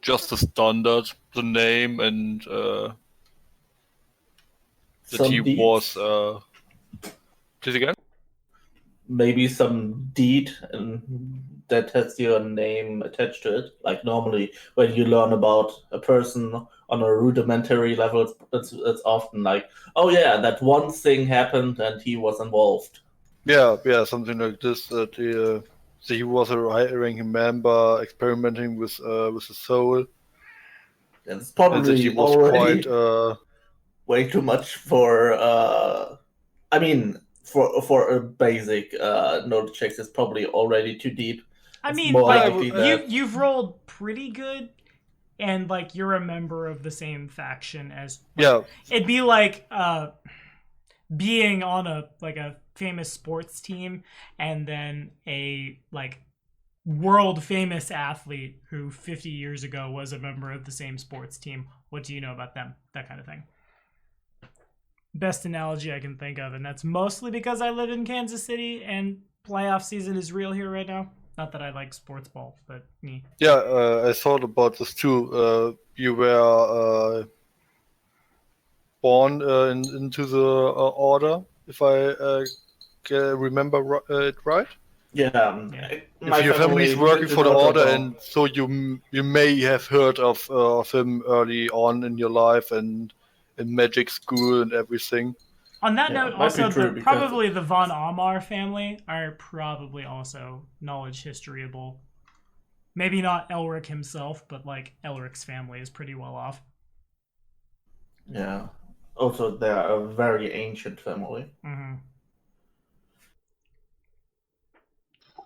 Just the standard, the name, and that he was. Please again? Maybe some deed and that has your name attached to it. Like normally, when you learn about a person on a rudimentary level, it's often like, oh yeah, that one thing happened and he was involved. Yeah, something like this. That he was a high-ranking member, experimenting with the soul. And it's probably and that he was already quite way too much for. I mean, for a basic knowledge check, it's probably already too deep. I mean, more like, likely that- you've rolled pretty good, and like you're a member of the same faction as. Like, Yeah. It'd be like being on a famous sports team, and then a like world famous athlete who 50 years ago was a member of the same sports team. What do you know about them? That kind of thing. Best analogy I can think of, and that's mostly because I live in Kansas City and playoff season is real here right now. Not that I like sports ball, but me. Yeah, I thought about this too. You were born into the order, if I remember it right. Yeah. If your family is working for the order, and so you may have heard of him early on in your life and in magic school and everything. On that Yeah, note, might be also true because- probably the Von Amar family are probably also knowledge historyable. Maybe not Elric himself, but like Elric's family is pretty well off. Yeah. Also, they're a very ancient family. Mm-hmm.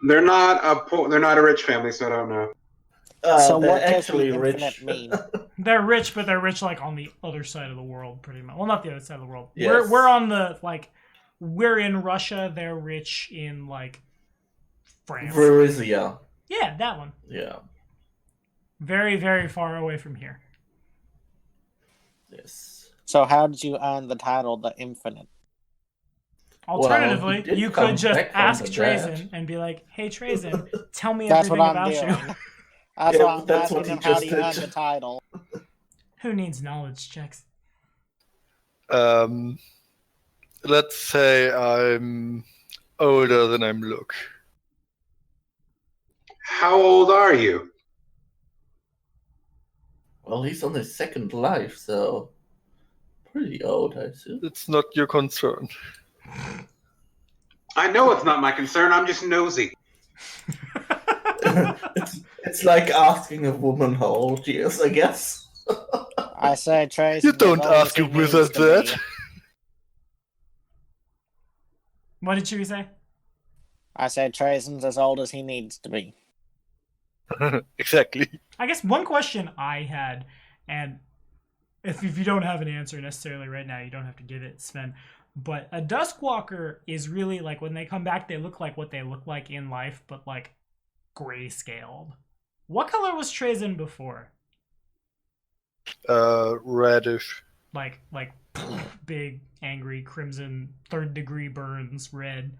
They're not a rich family, so I don't know. So they're what does actually the rich. Infinite mean? They're rich, but they're rich like on the other side of the world, pretty much. Well, not the other side of the world. Yes. We're on the we're in Russia. They're rich in like France. Varizia. Yeah, that one. Yeah. Very, very far away from here. Yes. So how did you earn the title The Infinite? Alternatively, he did you come could just back from ask the dead. Trazen and be like, "Hey, Trazen, tell me That's everything what I'm about doing. you." That's Yeah, why I'm that's what asking he him how just do you earn did. the title. Who needs knowledge checks? Let's say I'm older than I look. How old are you? Well, he's on his second life, so pretty old, I assume. It's not your concern. I know it's not my concern. I'm just nosy. it's like asking a woman how old she is, I guess. I say Trace. You don't ask a wizard that. What did you say? I say Trazen's as old as he needs to be. Exactly. I guess one question I had, and if you don't have an answer necessarily right now, you don't have to give it, Sven. But a Duskwalker is really like when they come back, they look like what they look like in life, but like grayscaled. What color was Trazen before? Reddish. Like big, angry, crimson, third-degree burns, red.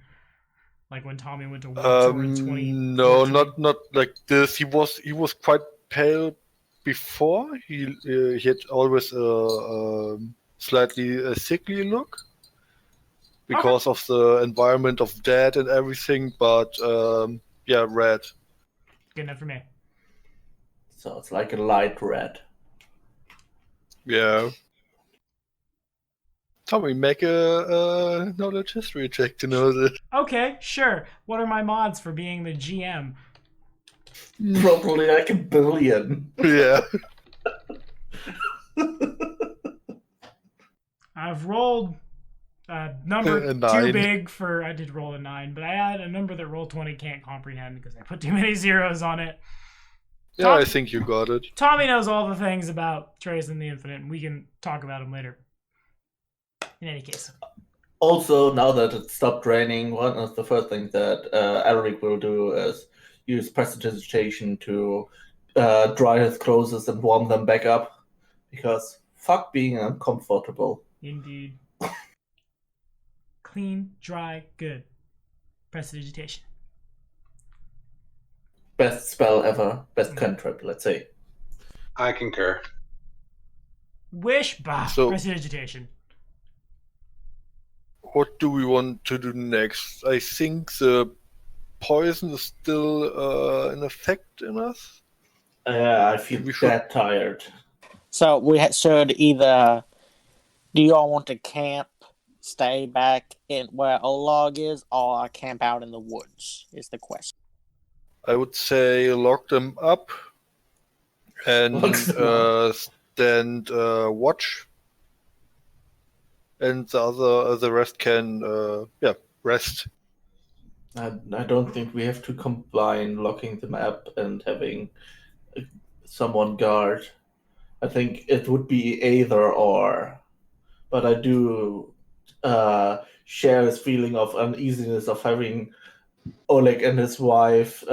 Like when Tommy went to World Tour in 20. No, not like this. He was quite pale before. He had always a slightly sickly look because of the environment of dead and everything. But yeah, red. Good enough for me. So it's like a light red. Yeah. Tommy, make a knowledge history check to know that. Okay, sure. What are my mods for being the GM? Probably like 1 billion. Yeah. I've rolled a number A too 9. big for. I did roll a 9, but I had a number that Roll20 can't comprehend because I put too many zeros on it. Yeah, I think you got it. Tommy knows all the things about Trace and the Infinite, and we can talk about them later. In any case. Also, now that it stopped raining, one of the first things that Alaric will do is use prestidigitation to dry his clothes and warm them back up. Because fuck being uncomfortable. Indeed. Clean, dry, good. Prestidigitation. Best spell ever. Best cantrip, let's say. I concur. Wish, bah, So- prestidigitation. What do we want to do next? I think the poison is still in effect in us. I feel We should- that tired. So we should either. Do you all want to camp, stay back in where Olag is, or camp out in the woods? Is the question. I would say lock them up and Lock them stand watch, and the rest can rest. I don't think we have to combine locking them up and having someone guard. I think it would be either or. But I do share this feeling of uneasiness of having Oleg and his wife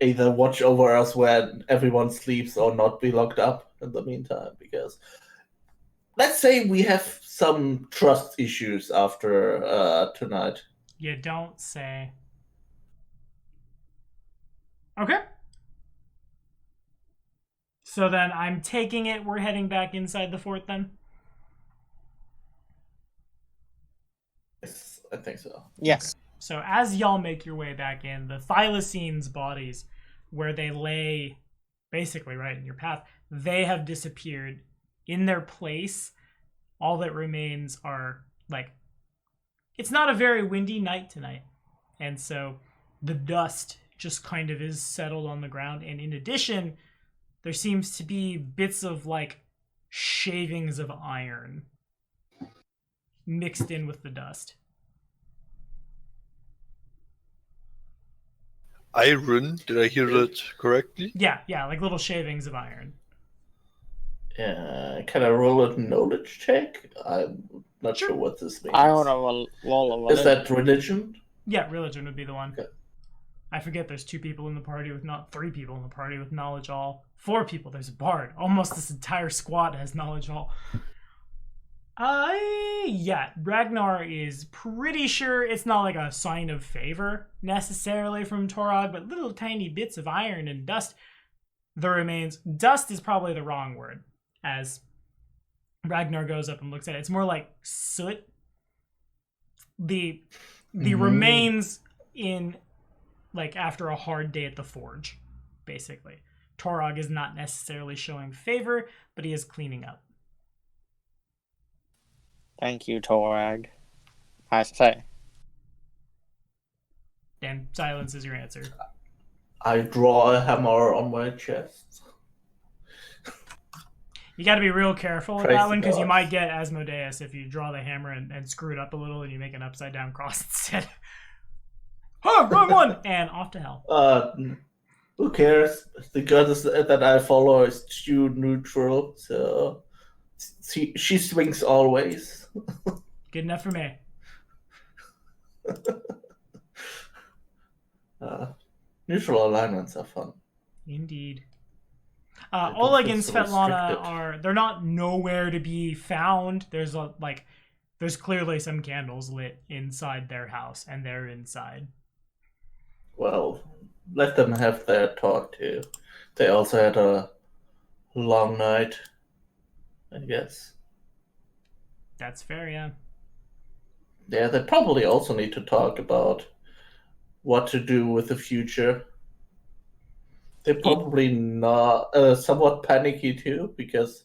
either watch over us when everyone sleeps or not be locked up in the meantime. Because let's say we have some trust issues after tonight. You don't say. Okay. So then I'm taking it we're heading back inside the fort then? Yes, I think so. Yes. So as y'all make your way back in, the thylacines bodies, where they lay basically right in your path, they have disappeared. In their place, all that remains are, like, it's not a very windy night tonight. And so the dust just kind of is settled on the ground. And in addition, there seems to be bits of, like, shavings of iron mixed in with the dust. Iron? Did I hear that correctly? Yeah, like little shavings of iron. Can I roll a knowledge check? I'm not sure what this means. I want to roll a Is that religion? Yeah, religion would be the one. Okay. I forget there's 2 people in the party with not 3 people in the party with knowledge all. 4 people. There's a bard. Almost this entire squad has knowledge all. Yeah, Ragnar is pretty sure it's not like a sign of favor necessarily from Torog, but little tiny bits of iron and dust. The remains. Dust is probably the wrong word. As Ragnar goes up and looks at it, it's more like soot. The remains in, like, after a hard day at the forge, basically. Torog is not necessarily showing favor, but he is cleaning up. Thank you, Torag. I say. And silence is your answer. I draw a hammer on my chest. You got to be real careful with Praise that one because the you gods. might get Asmodeus if you draw the hammer and screw it up a little and you make an upside down cross instead. Oh, wrong one! And off to hell. Who cares? The goddess that I follow is too neutral, so She swings always. Good enough for me. Neutral alignments are fun. Indeed. don't Oleg feel and so Svetlana restricted. they're not nowhere to be found. There's clearly some candles lit inside their house, and they're inside. Well, let them have their talk too. They also had a long night, I guess. That's fair, yeah. Yeah, they probably also need to talk about what to do with the future. They're probably not somewhat panicky too, because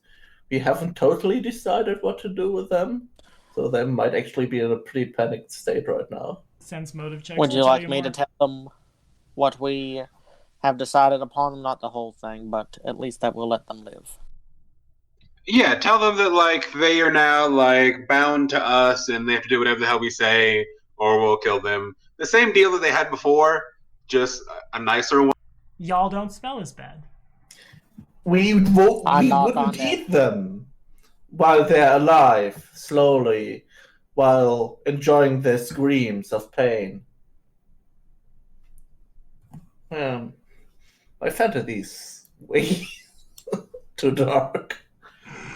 we haven't totally decided what to do with them. So they might actually be in a pretty panicked state right now. Sense motive checks. Would to you tell like me to more. tell them what we have decided upon? Not the whole thing, but at least that we'll let them live. Yeah, tell them that like they are now like bound to us and they have to do whatever the hell we say or we'll kill them. The same deal that they had before, just a nicer one. Y'all don't smell as bad. We knock wouldn't on eat them while they're alive, slowly, while enjoying their screams of pain. My fantasies way too dark.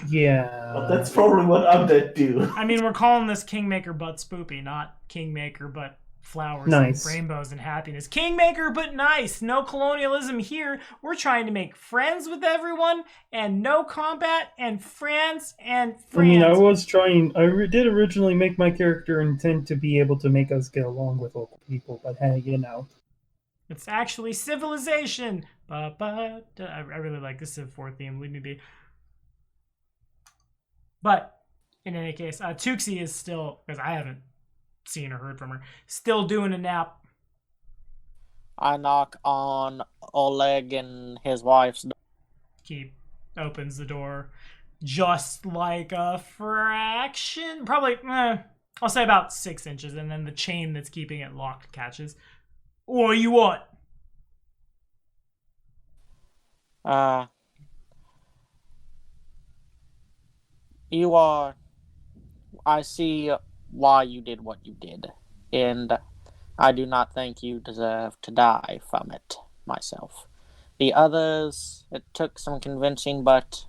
Yeah. But that's probably what undead do. I mean, we're calling this Kingmaker but Spoopy, not Kingmaker but flowers Nice. and rainbows and happiness. Kingmaker but nice. No colonialism here. We're trying to make friends with everyone and no combat and France and France. I mean, I was trying. Did originally make my character intent to be able to make us get along with local people, but hey, you know. It's actually civilization. I really like the Civ 4 theme. Leave me be. But in any case, Tuxie is still, because I haven't seen or heard from her, still doing a nap. I knock on Oleg and his wife's door. He opens the door just like a fraction, probably, I'll say about 6 inches, and then the chain that's keeping it locked catches. What you want? You are... I see why you did what you did, and I do not think you deserve to die from it myself. The others, it took some convincing, but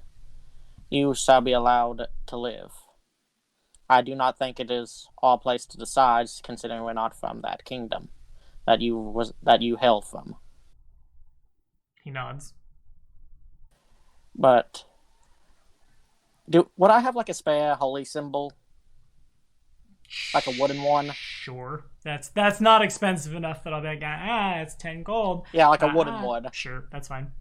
you shall be allowed to live. I do not think it is our place to decide, considering we're not from that kingdom that you hail from. He nods. But would I have like a spare holy symbol? Like a wooden one? Sure. That's not expensive enough that I'll be like, it's 10 gold. Yeah, like a wooden one. Sure, that's fine.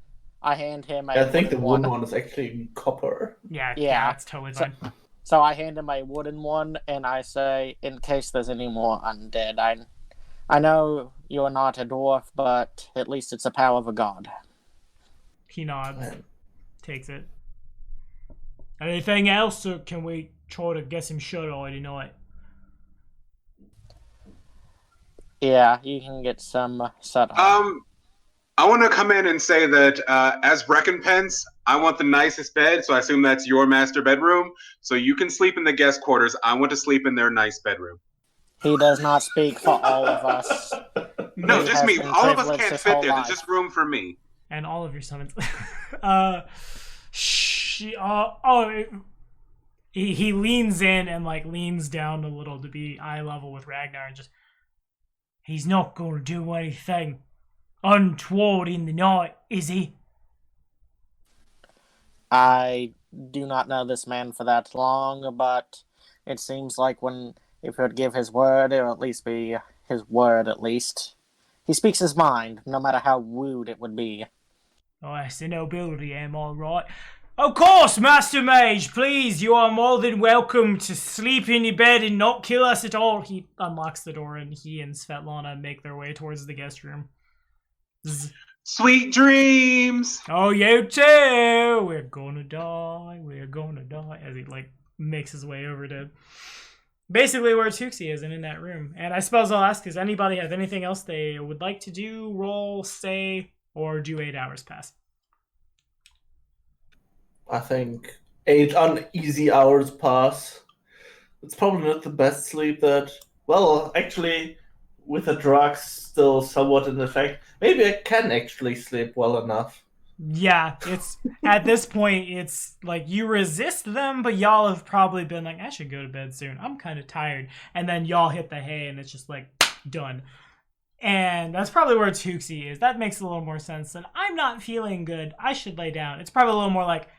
I hand him a I think the wooden wooden one is actually copper. Yeah, Yeah. that's totally fine. So I hand him a wooden one, and I say, in case there's any more undead, I know you are not a dwarf, but at least it's the power of a god. He nods, takes it. Anything else, or can we try to get some shut already night? Yeah, you can get some set up. I want to come in and say that as recompense, I want the nicest bed, so I assume that's your master bedroom. So you can sleep in the guest quarters. I want to sleep in their nice bedroom. He does not speak for all of us. No, He just has me. been All of us privileged can't his fit whole there. life. There's just room for me. And all of your summons. He leans in and like leans down a little to be eye level with Ragnar and just, he's not going to do anything untoward in the night, is he? I do not know this man for that long, but it seems like if he would give his word, it will at least be his word at least. He speaks his mind, no matter how rude it would be. Oh, that's the nobility, am I right? Of course, Master Mage, please, you are more than welcome to sleep in your bed and not kill us at all. He unlocks the door and he and Svetlana make their way towards the guest room. Sweet dreams! Oh, you too! We're gonna die, as he, like, makes his way over to basically where Tuxie is and in that room. And I suppose I'll ask, does anybody have anything else they would like to do, roll, say, or do 8 hours pass? I think 8 uneasy hours pass. It's probably not the best sleep that... Well, actually, with the drugs still somewhat in effect, maybe I can actually sleep well enough. Yeah, it's at this point, it's like you resist them, but y'all have probably been like, I should go to bed soon. I'm kind of tired. And then y'all hit the hay and it's just like, done. And that's probably where Tuxie is. That makes a little more sense than I'm not feeling good. I should lay down. It's probably a little more like,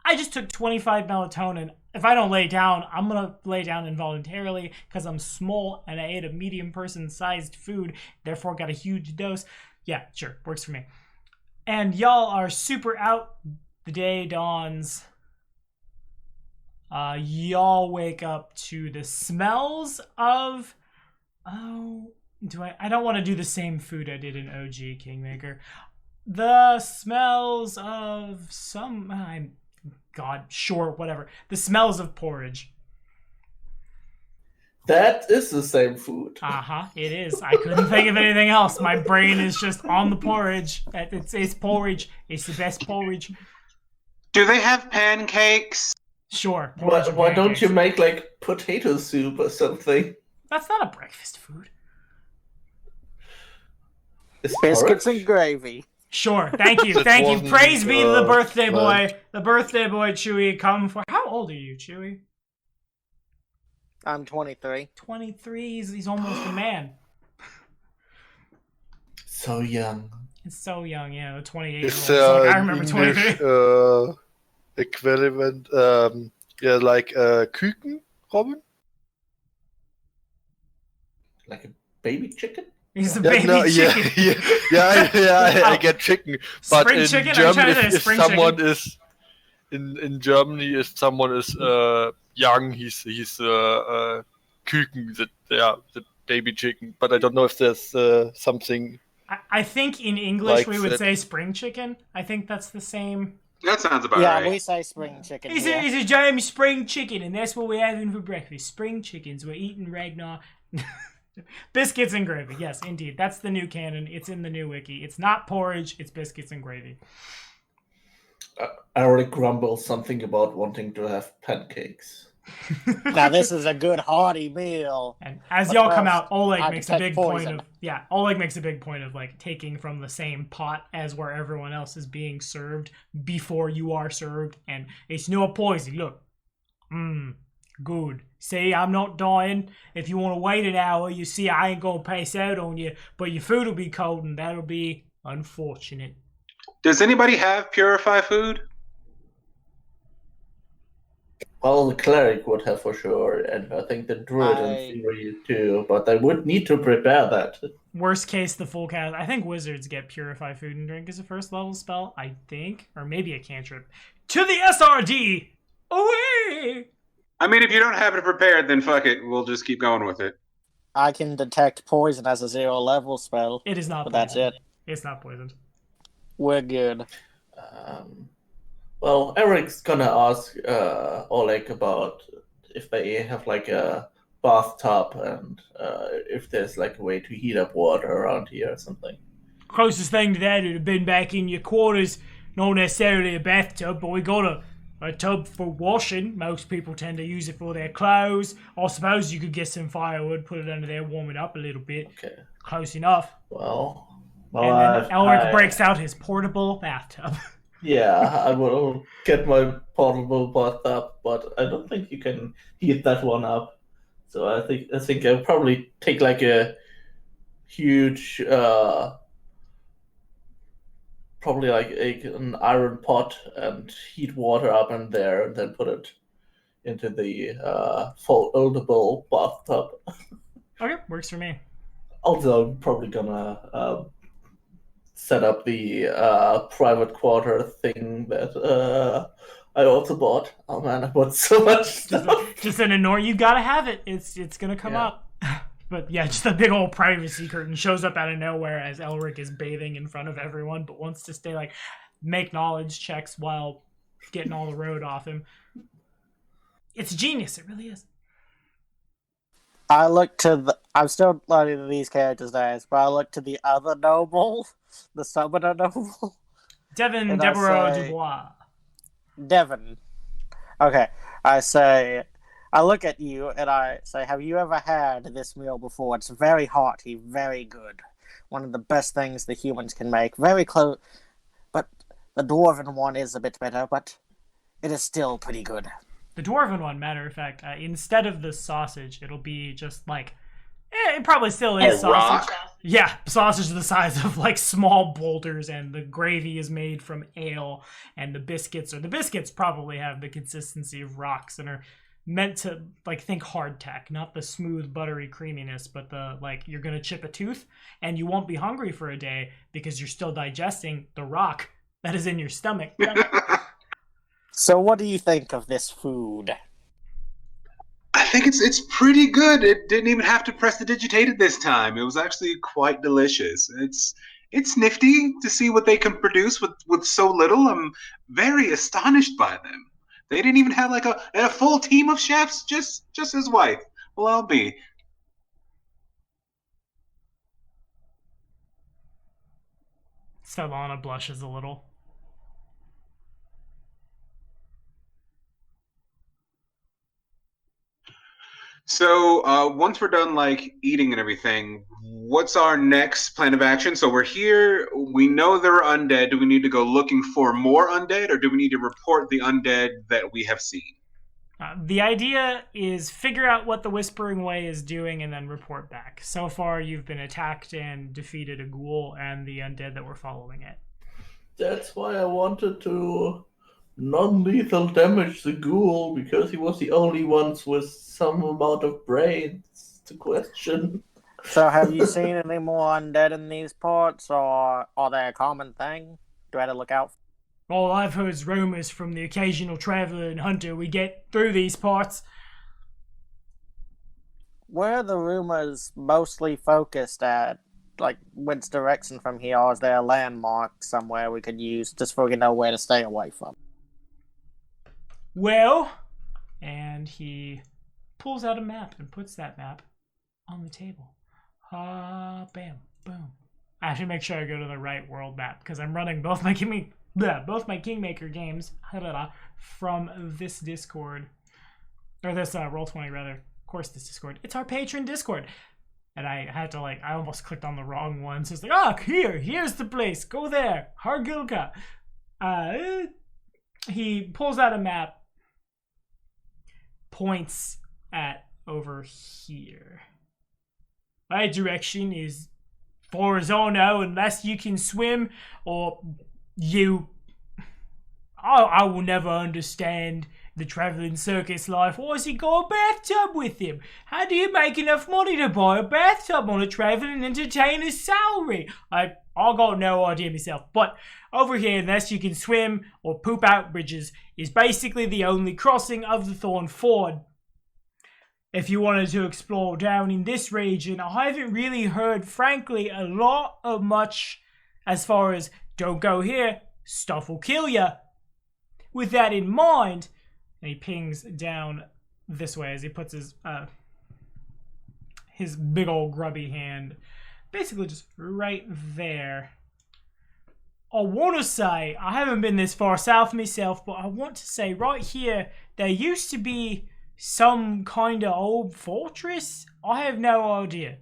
I just took 25 melatonin. If I don't lay down, I'm going to lay down involuntarily because I'm small and I ate a medium person-sized food, therefore got a huge dose. Yeah, sure, works for me. And y'all are super out. The day dawns. Y'all wake up to the smells of... Oh, I don't want to do the same food I did in OG Kingmaker. The smells of some... God, sure, whatever. The smells of porridge. That is the same food. It is. I couldn't think of anything else. My brain is just on the porridge. It's porridge. It's the best porridge. Do they have pancakes? Sure. Why don't you make like potato soup or something? That's not a breakfast food. It's Biscuits porridge? and gravy. Sure. Thank you. That Thank you. wasn't, Praise be to the birthday boy. planned. The birthday boy, Chewy, come for... How old are you, Chewy? I'm 23. 23. He's almost a man. So young. It's so young, yeah. The 28 Is year old. I an remember English 23. equivalent, like Küken, Robin? Like a baby chicken? He's a baby chicken. I get chicken. But Spring in chicken? I'm Germany, trying to say if spring someone chicken. is in Germany, if someone is young, he's Küken, the baby chicken. But I don't know if there's something. I think in English Like we would that. say spring chicken. I think that's the same. That sounds about Yeah, right. we say spring chicken. It's here. a giant spring chicken, and that's what we're having for breakfast. Spring chickens. We're eating Ragnar. Biscuits and gravy. Yes, indeed. That's the new canon. It's in the new wiki. It's not porridge. It's biscuits and gravy. I already grumbled something about wanting to have pancakes. Now this is a good hearty meal. And as y'all come out, I Oleg makes a detect big point poison. of Oleg makes a big point of like taking from the same pot as where everyone else is being served before you are served, and it's no poison. Look, good. See, I'm not dying. If you want to wait an hour, you see, I ain't gonna pass out on you, but your food will be cold, and that'll be unfortunate. Does anybody have purify food? Well, the cleric would have for sure, and I think the druid in theory too, but they would need to prepare that. Worst case, the full cast. I think wizards get purify food and drink as a first level spell. I think, or maybe a cantrip. To the SRD, away. I mean, if you don't have it prepared, then fuck it. We'll just keep going with it. I can detect poison as a 0 level spell. It is not. But that's poisoned. it. It's not poisoned. We're good. Well, Eric's gonna ask Oleg about if they have like a bathtub and if there's like a way to heat up water around here or something. Closest thing to that would have been back in your quarters. Not necessarily a bathtub, but we got a tub for washing. Most people tend to use it for their clothes. I suppose you could get some firewood, put it under there, warm it up a little bit. Okay. Close enough. Well, And then Elric breaks out his portable bathtub. Yeah, I will get my portable bathtub, but I don't think you can heat that one up. So I think I'll probably take like a huge, probably like an iron pot and heat water up in there, and then put it into the foldable bathtub. Okay, works for me. Also, I'm probably gonna set up the private quarter thing that I also bought. Oh man, I bought so much stuff. Just an annoying. You gotta have it. It's gonna come Yeah. up. But yeah, just a big old privacy curtain shows up out of nowhere as Elric is bathing in front of everyone, but wants to stay like make knowledge checks while getting all the road off him. It's genius. It really is. I look to the... I'm still learning these characters' names, but I look to the other noble, the summoner noble, Devin And I Devereaux say- Dubois. Devon. Okay, I look at you and I say, have you ever had this meal before? It's very hearty, very good. One of the best things the humans can make. Very close, but the dwarven one is a bit better, but it is still pretty good. The dwarven one, matter of fact, instead of the sausage, it'll be just like, it probably still is A sausage. rock? Yeah, sausage the size of like small boulders, and the gravy is made from ale, and the biscuits probably have the consistency of rocks and are meant to, like, think hardtack, not the smooth buttery creaminess, but the, like, you're gonna chip a tooth and you won't be hungry for a day because you're still digesting the rock that is in your stomach. So what do you think of this food? I think it's pretty good. It didn't even have to press the digitated this time. It was actually quite delicious. It's nifty to see what they can produce with so little. I'm very astonished by them. They didn't even have like a full team of chefs, just his wife. Well, I'll be. Stellana blushes a little. So once we're done like eating and everything, what's our next plan of action? So we're here. We know there are undead. Do we need to go looking for more undead, or do we need to report the undead that we have seen? The idea is figure out what the Whispering Way is doing and then report back. So far, you've been attacked and defeated a ghoul and the undead that were following it. That's why I wanted to non-lethal damage the ghoul, because he was the only one with some amount of brains to question. So have you seen any more undead in these parts, or are they a common thing? Do I have to look out? All I've heard is rumors from the occasional traveler and hunter we get through these parts. Where are the rumors mostly focused at? Like, which direction from here? Or is there a landmark somewhere we could use just so we can know where to stay away from? Well, and he pulls out a map and puts that map on the table. Bam, boom. I should make sure I go to the right world map because I'm running both my Kingmaker games from this Discord, or this Roll20 rather. Of course, this Discord. It's our patron Discord, and I had to I almost clicked on the wrong one. So it's like, here's the place. Go there, Hargilka. He pulls out a map, points at over here. My direction is Forizono, unless you can swim, or I will never understand the traveling circus life. Why has he got a bathtub with him? How do you make enough money to buy a bathtub on a traveling entertainer's salary? I got no idea myself. But over here, unless you can swim or poop out bridges, is basically the only crossing of the Thorn Ford. If you wanted to explore down in this region, I haven't really heard, frankly, a lot of much as far as don't go here, stuff will kill ya. With that in mind, and he pings down this way as he puts his big old grubby hand basically just right there. I want to say, I haven't been this far south myself, but I want to say right here, there used to be some kind of old fortress? I have no idea.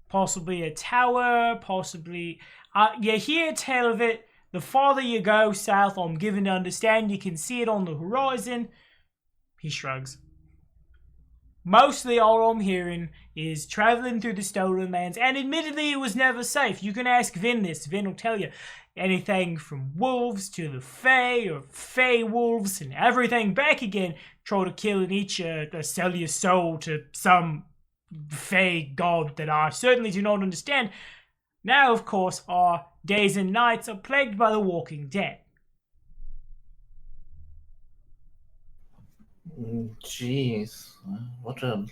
Possibly a tower, possibly... you hear a tale of it. The farther you go south, I'm given to understand you can see it on the horizon. He shrugs. Mostly all I'm hearing is traveling through the stolen lands, and admittedly it was never safe. You can ask Vin this. Vin will tell you. Anything from wolves to the Fae, or Fae wolves, and everything back again. Try to kill and eat you, sell your soul to some Fae god that I certainly do not understand. Now, of course, our days and nights are plagued by the walking dead. Jeez, what a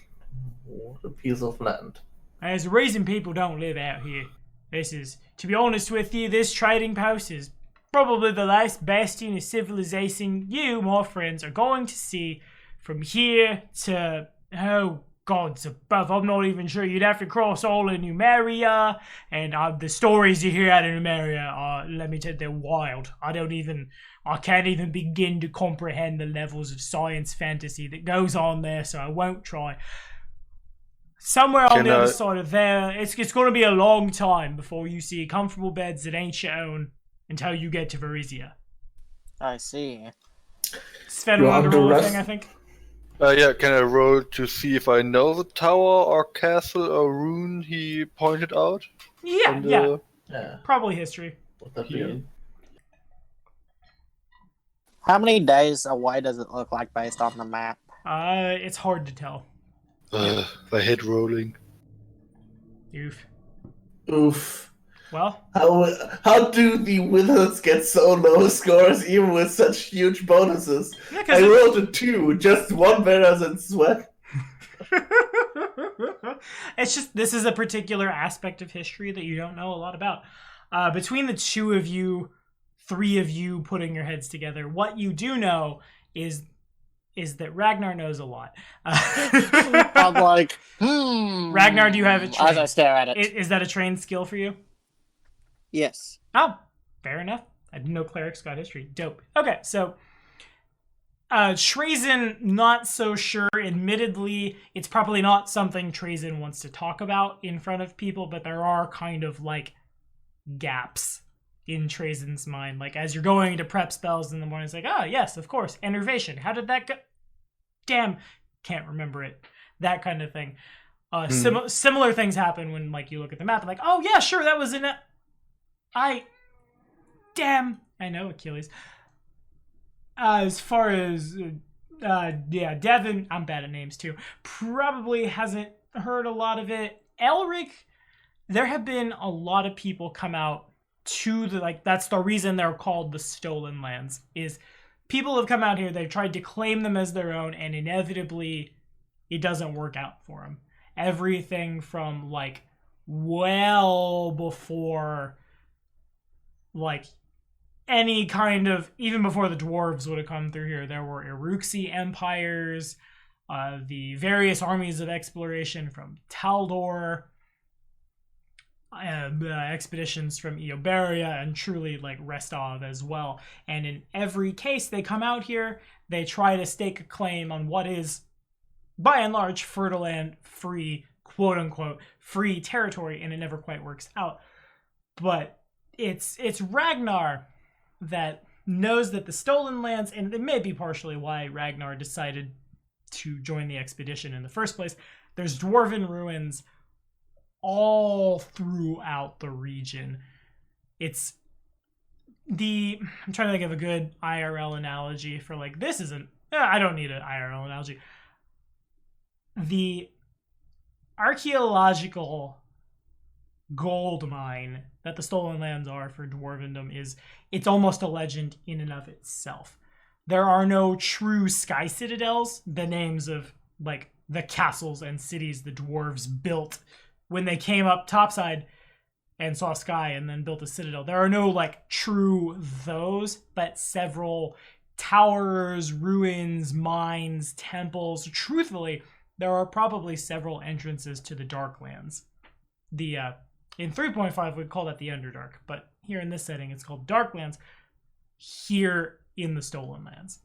piece of land. There's a reason people don't live out here. This is, to be honest with you, this trading post is probably the last bastion of civilization you, my friends, are going to see from here to, gods above, I'm not even sure. You'd have to cross all of Numeria, and the stories you hear out of Numeria are, let me tell you, they're wild. I can't even begin to comprehend the levels of science fantasy that goes on there, so I won't try. Somewhere on the other side of there, it's going to be a long time before you see comfortable beds that ain't your own until you get to Varisia. I see. Sven wanted to roll a thing, I think. Yeah, can I roll to see if I know the tower or castle or ruin he pointed out? Yeah. Yeah. Probably history. What that be? How many days away does it look like based on the map? It's hard to tell. I hate rolling. Oof. Well, how do the wizards get so low scores even with such huge bonuses? Yeah, I rolled a 2, just one better than Sweat. It's just, this is a particular aspect of history that you don't know a lot about. Between the two of you, 3 of you putting your heads together, what you do know is that Ragnar knows a lot. I'm like, Ragnar, do you have it trained? As I stare at it. Is that a trained skill for you? Yes. Oh, fair enough. I didn't know clerics got history. Dope. Okay, so Trazen, not so sure. Admittedly, it's probably not something Trazen wants to talk about in front of people, but there are kind of like gaps in Trazen's mind. Like as you're going to prep spells in the morning, it's like, oh yes, of course, enervation. How did that go? Damn, can't remember it. That kind of thing. Similar things happen when like you look at the map and like, oh yeah, sure, that was in it. I know Achilles. As far as Devin, I'm bad at names too. Probably hasn't heard a lot of it. Elric, there have been a lot of people come out to that's the reason they're called the Stolen Lands, is people have come out here, they've tried to claim them as their own, and inevitably it doesn't work out for them. Everything from like well before like any kind of, even before the dwarves would have come through here, there were Iruxi empires, the various armies of exploration from Taldor, expeditions from Eobaria, and truly like Restov as well. And in every case, they come out here, they try to stake a claim on what is, by and large, fertile and free, quote unquote, free territory, and it never quite works out. But it's Ragnar that knows that the Stolen Lands, and it may be partially why Ragnar decided to join the expedition in the first place, there's dwarven ruins all throughout the region. I'm trying to think of a good IRL analogy for like, this isn't, I don't need an IRL analogy. The archaeological gold mine that the Stolen Lands are for dwarvendom it's almost a legend in and of itself. There are no true sky citadels, the names of like the castles and cities the dwarves built when they came up topside and saw sky and then built a citadel. There are no like true those, but several towers, ruins, mines, temples. Truthfully, there are probably several entrances to the Darklands. In 3.5, we'd call that the Underdark, but here in this setting, it's called Darklands, here in the Stolen Lands.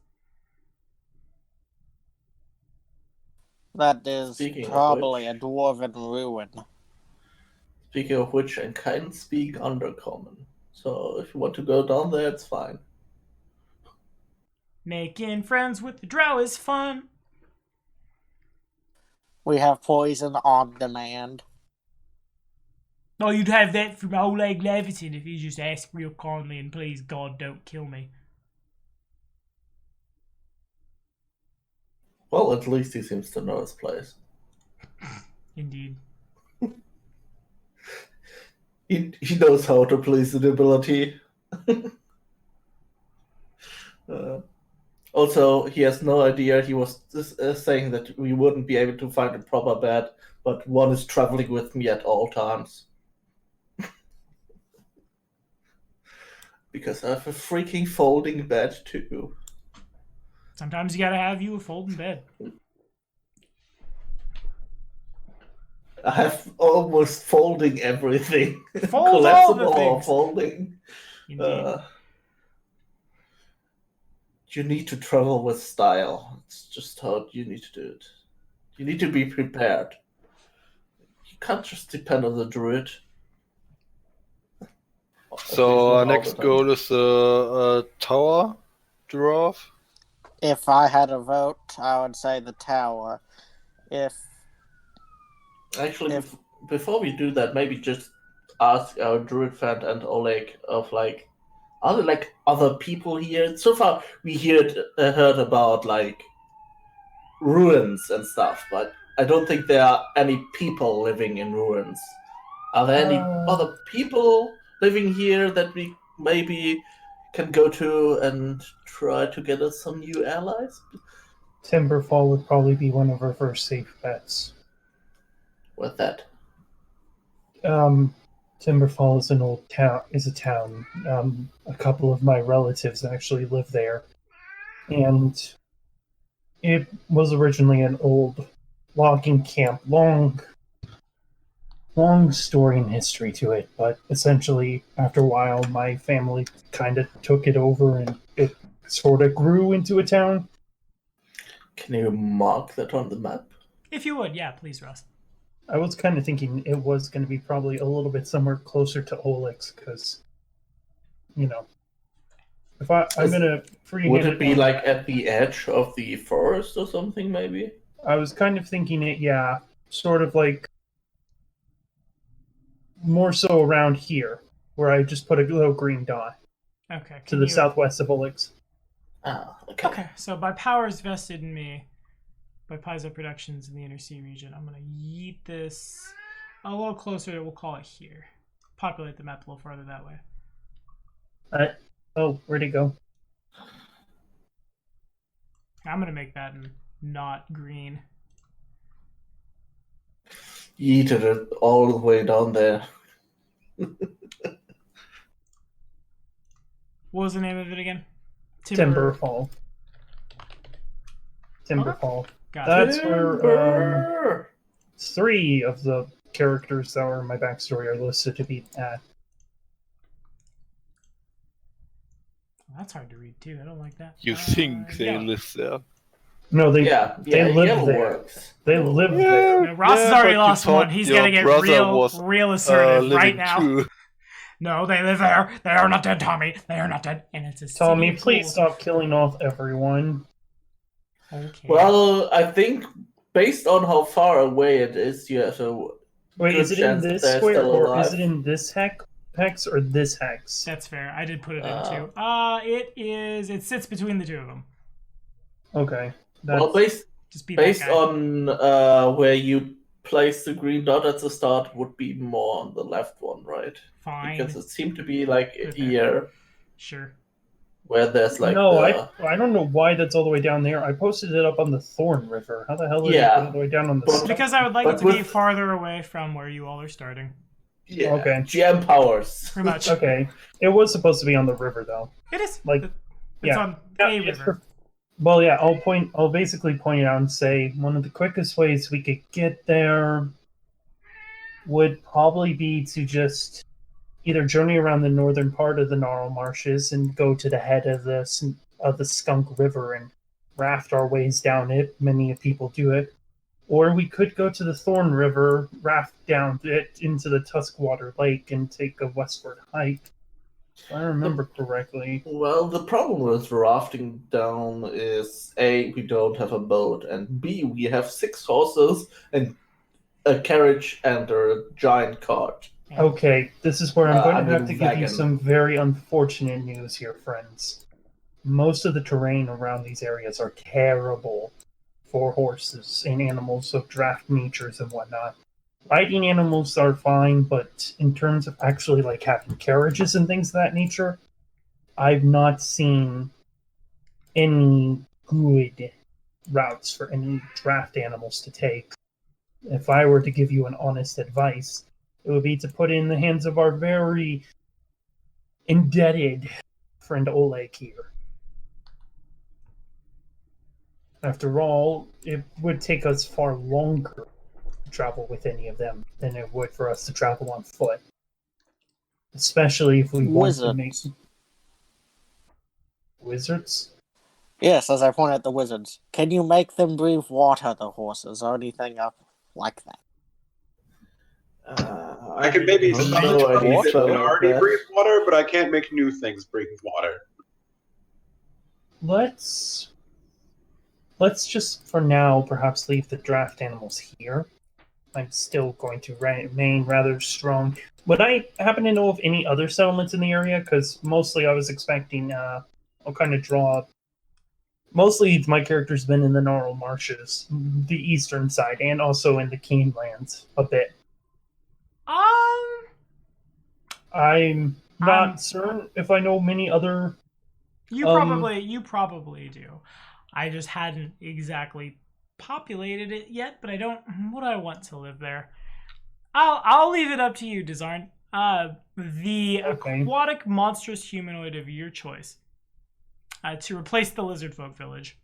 That is probably a dwarven ruin. Speaking of which, I can't speak Undercommon. So if you want to go down there, it's fine. Making friends with the drow is fun. We have poison on demand. Oh, you'd have that from Oleg Levitin if you just ask real kindly and please God don't kill me. Well, at least he seems to know his place. Indeed. He knows how to please the nobility. Also, he has no idea. He was saying that we wouldn't be able to find a proper bed, but one is traveling with me at all times. Because I have a freaking folding bed too. Sometimes you gotta have you a folding bed. I have almost folding everything. Fold all the Collapsible or things. folding. Indeed. You need to travel with style. It's just how you need to do it. You need to be prepared. You can't just depend on the druid. So our next goal is the tower dwarf. If I had a vote, I would say the tower. Actually, before we do that, maybe just ask our druid friend and Oleg of like, are there like other people here? So far, we heard about like ruins and stuff, but I don't think there are any people living in ruins. Are there any other people living here that we maybe can go to and try to get us some new allies? Timberfall would probably be one of our first safe bets. What's that? Timberfall is an old town. Is a town. A couple of my relatives actually live there, and it was originally an old logging camp. Long story and history to it, but essentially, after a while, my family kind of took it over, and it sort of grew into a town. Can you mark that on the map? If you would, yeah, please, Ross. I was kind of thinking it was going to be probably a little bit somewhere closer to Oleg's, because, you know, if I'm going to would it be like at the edge of the forest or something, maybe? I was kind of thinking it, yeah, sort of like more so around here, where I just put a little green dot. Okay. To the southwest of Oleg's. Ah, okay. Okay, so by powers vested in me, by Paizo Productions in the Inner Sea region, I'm going to yeet this a little closer. We'll call it here. Populate the map a little farther that way. Oh, where'd it go? I'm going to make that not green. Yeeted it all the way down there. What was the name of it again? Timberfall. Timberfall. Gotcha. That's where 3 of the characters that were in my backstory are listed to be at. That's hard to read too. I don't like that. You think they live there? No, they live there. Works. They live there. No, Ross has already lost one. He's gonna get real assertive right now. Too. No, they live there. They are not dead, Tommy. They are not dead. And it's a Tommy, please stop killing off everyone. Okay. Well, I think based on how far away it is, you have a Wait, is it in this square or is it in this hex or this hex? That's fair. I did put it in too. It sits between the two of them. Okay. Well, based on where you place the green dot at the start would be more on the left one, right? Fine. Because it seemed to be like here. Sure. Where there's like I don't know why that's all the way down there. I posted it up on the Thorn River. How the hell is it all the way down on the Because I would like it to be farther away from where you all are starting. Yeah. Okay. GM powers. Pretty much. Okay. It was supposed to be on the river though. It is. It's on a river. Well, yeah, I'll basically point it out and say one of the quickest ways we could get there would probably be to just either journey around the northern part of the Gnarl Marshes and go to the head of the Skunk River and raft our ways down it. Many people do it. Or we could go to the Thorn River, raft down it into the Tuskwater Lake, and take a westward hike. If I remember correctly. Well, the problem with rafting down is A, we don't have a boat, and B, we have 6 horses and a carriage and a giant cart. Okay, this is where I'm going to have to give you some very unfortunate news here, friends. Most of the terrain around these areas are terrible for horses and animals of draft natures and whatnot. Riding animals are fine, but in terms of actually like having carriages and things of that nature, I've not seen any good routes for any draft animals to take. If I were to give you an honest advice, it would be to put in the hands of our very indebted friend Oleg here. After all, it would take us far longer to travel with any of them than it would for us to travel on foot. Especially if we want to make wizards. Yes, as I point at the wizards. Can you make them breathe water, the horses, or anything up like that? I can maybe have summon no things idea that about already that. breathe water, but I can't make new things breathe water. Let's just, for now, perhaps leave the draft animals here. I'm still going to remain rather strong. Would I happen to know of any other settlements in the area? Because mostly I was expecting, I'll kind of draw... Mostly my character's been in the Normal Marshes, the eastern side, and also in the Keen Lands a bit. I'm not certain if I know many other... You probably do. I just hadn't exactly populated it yet, but I don't... Would I want to live there? I'll leave it up to you, Dizarn. The aquatic monstrous humanoid of your choice. To replace the lizard folk village.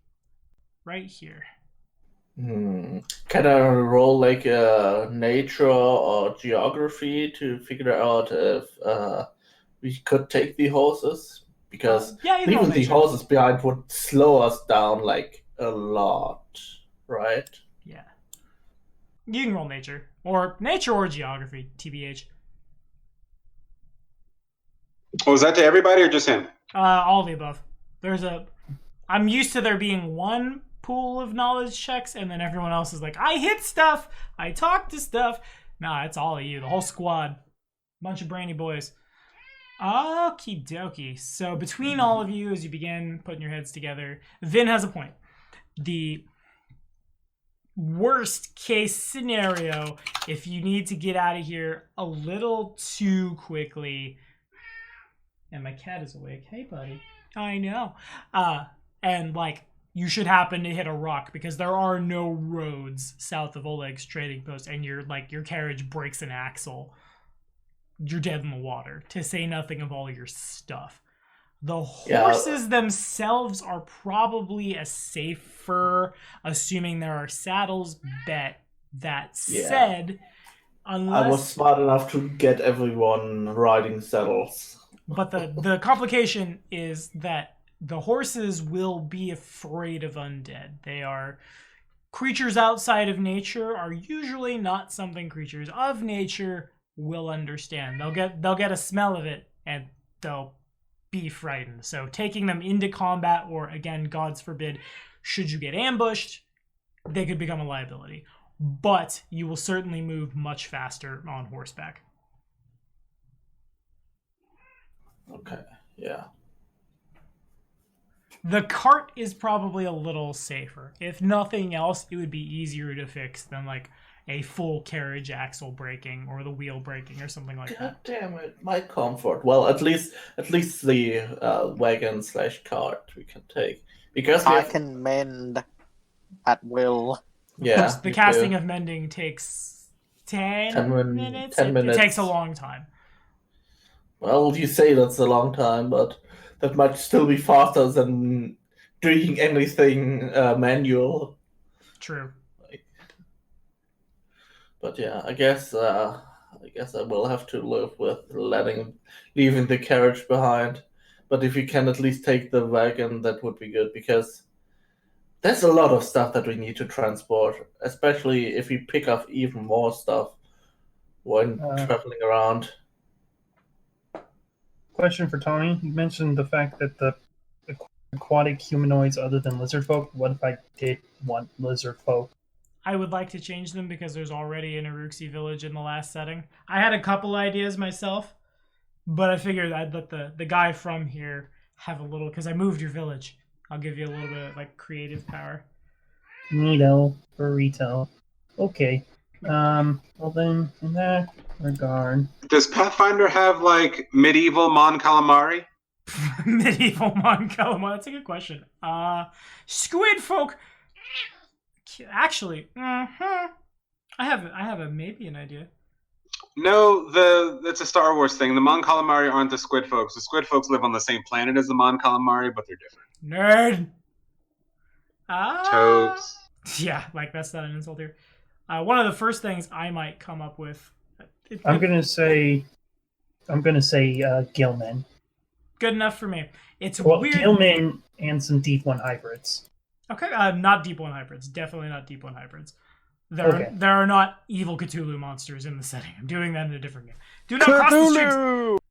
Right here. Can I roll like nature or geography to figure out if we could take the horses? Because leaving the horses behind would slow us down like a lot, right? Yeah. You can roll nature or geography, TBH. Oh, was that to everybody or just him? All of the above. I'm used to there being one pool of knowledge checks, and then everyone else is like, I hit stuff, I talk to stuff. Nah, it's all of you, the whole squad. Bunch of brainy boys. Okie dokie. So between all of you, as you begin putting your heads together, Vin has a point. The worst case scenario, if you need to get out of here a little too quickly, and my cat is awake. Hey, buddy. I know. And like, you should happen to hit a rock because there are no roads south of Oleg's trading post, and your carriage breaks an axle. You're dead in the water, to say nothing of all your stuff. The horses themselves are probably a safer, assuming there are saddles, bet. That said, unless... I was smart enough to get everyone riding saddles. But the complication is that the horses will be afraid of undead. They are creatures outside of nature, are usually not something creatures of nature will understand. They'll get a smell of it and they'll be frightened. So taking them into combat, or again, gods forbid, should you get ambushed, they could become a liability. But you will certainly move much faster on horseback. Okay, yeah. The cart is probably a little safer. If nothing else, it would be easier to fix than like a full carriage axle breaking or the wheel breaking or something like that. God damn it, my comfort. Well, at least the wagon / cart we can take, because I can mend at will. Yeah, the casting of mending takes 10 minutes. 10 minutes. It takes a long time. Well, you say that's a long time, but that might still be faster than doing anything manual. True. But yeah, I guess I will have to live with leaving the carriage behind. But if we can at least take the wagon, that would be good, because there's a lot of stuff that we need to transport, especially if we pick up even more stuff when traveling around. Question for Tommy. You mentioned the fact that the aquatic humanoids other than lizard folk. What if I did want lizard folk? I would like to change them because there's already an Uruxi village in the last setting. I had a couple ideas myself, but I figured I'd let the guy from here have a little, because I moved your village. I'll give you a little bit of like creative power. Neato for retail. Okay. Well then, in that regard, does Pathfinder have like medieval Mon Calamari? Medieval Mon Calamari. That's a good question. Squid folk. Actually, I have a maybe an idea. No, that's a Star Wars thing. The Mon Calamari aren't the squid folks. The squid folks live on the same planet as the Mon Calamari, but they're different. Nerd. Toads. Yeah, like that's not an insult here. One of the first things I might come up with. I'm gonna say Gilman. Good enough for me. It's Well, weird. Gilman and some Deep One hybrids. Okay, not Deep One hybrids. Definitely not Deep One hybrids. Okay. There are not evil Cthulhu monsters in the setting. I'm doing that in a different game. Do not cross the streets.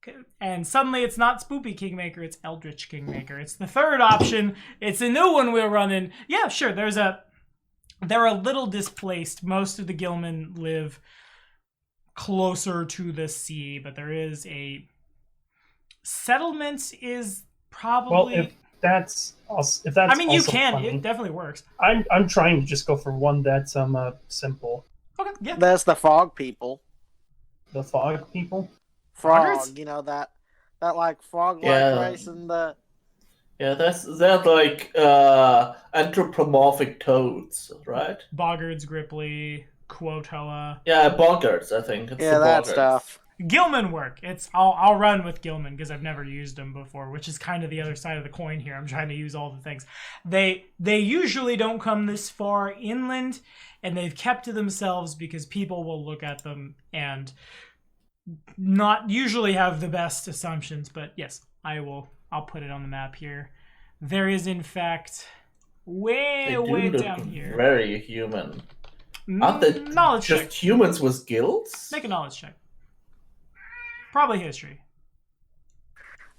Okay. And suddenly it's not Spoopy Kingmaker, it's Eldritch Kingmaker. It's the third option. It's a new one we're running. Yeah, sure. They're a little displaced. Most of the Gilman live closer to the sea, but there is a settlement is probably. Well, if that's I mean, you also can. funny, It definitely works. I'm trying to just go for one that's simple. Okay, yeah. There's the fog people. The fog people. Frog, Foggers? you know that like frog-like Yeah. race in the. Yeah, they're like anthropomorphic toads, right? Boggards, Gripply, Quotoa. Yeah, boggards, I think. It's Yeah, the that boggards. stuff. Gilman work. I'll run with Gilman because I've never used them before, which is kind of the other side of the coin here. I'm trying to use all the things. They usually don't come this far inland, and they've kept to themselves because people will look at them and not usually have the best assumptions. But yes, I'll put it on the map here. There is in fact They do way look down here. very human. Aren't they Knowledge just check. humans with gills? Make a knowledge check. Probably history.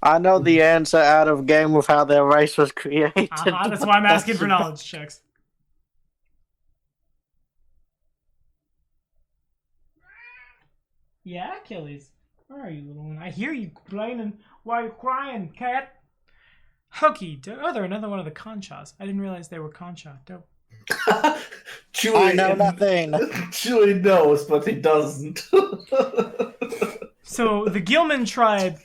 I know the answer out of game with how their race was created. That's why I'm asking for knowledge checks. Yeah, Achilles. Where are you, little one? I hear you complaining. Why are you crying, cat? Hooky. Oh, they're another one of the Conchas. I didn't realize they were Concha. Dope. Chewie, I know nothing. Chewie knows, but he doesn't. So the Gilman tribe.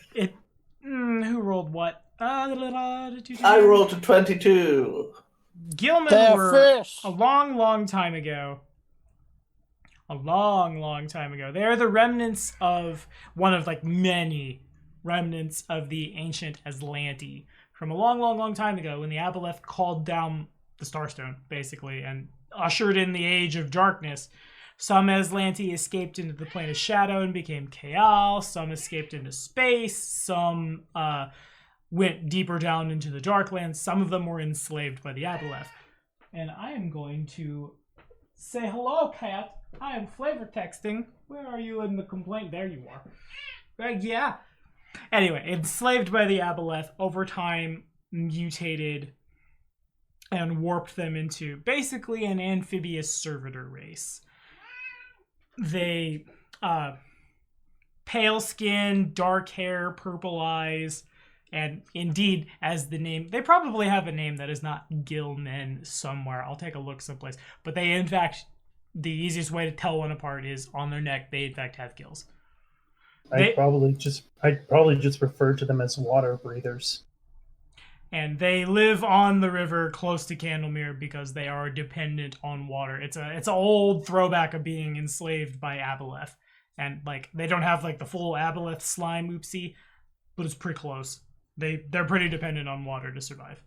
Who rolled what? I rolled a 22. Gilman They're were fish. a long time ago. A long time ago. They're the remnants of one of like many remnants of the ancient Aslanti from a long time ago when the Aboleth called down the Starstone, basically, and ushered in the Age of Darkness. Some Aslanti escaped into the Plane of Shadow and became Kaal. Some escaped into space. Some went deeper down into the Darklands. Some of them were enslaved by the Aboleth. And I am going to say hello, cat. I am flavor texting. Where are you in the complaint? There you are. Yeah. Anyway, enslaved by the Aboleth, over time mutated and warped them into basically an amphibious servitor race. They, pale skin, dark hair, purple eyes, and indeed, as the name, they probably have a name that is not Gilmen somewhere. I'll take a look someplace. But they, in fact, the easiest way to tell one apart is on their neck, they in fact have gills. I'd probably just refer to them as water breathers. And they live on the river close to Candlemere because they are dependent on water. It's an old throwback of being enslaved by Aboleth. And like they don't have like the full Aboleth slime oopsie, but it's pretty close. They're pretty dependent on water to survive.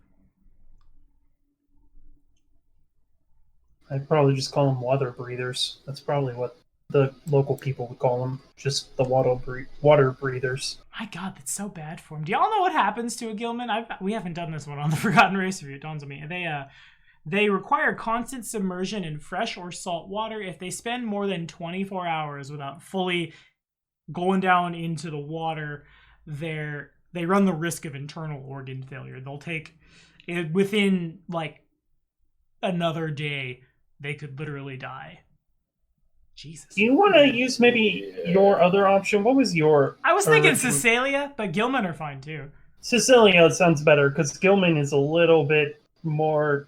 I'd probably just call them water breathers. That's probably what the local people would call them. Just the water breathers. My God, that's so bad for them. Do y'all know what happens to a Gilman? We haven't done this one on the Forgotten Race review. It dawns on me. They require constant submersion in fresh or salt water. If they spend more than 24 hours without fully going down into the water, they run the risk of internal organ failure. They'll take within like another day, they could literally die. Jesus. Do you want to use maybe your other option? What was your... I was thinking original- Cecilia, but Gilman are fine too. Cecilia sounds better, because Gilman is a little bit more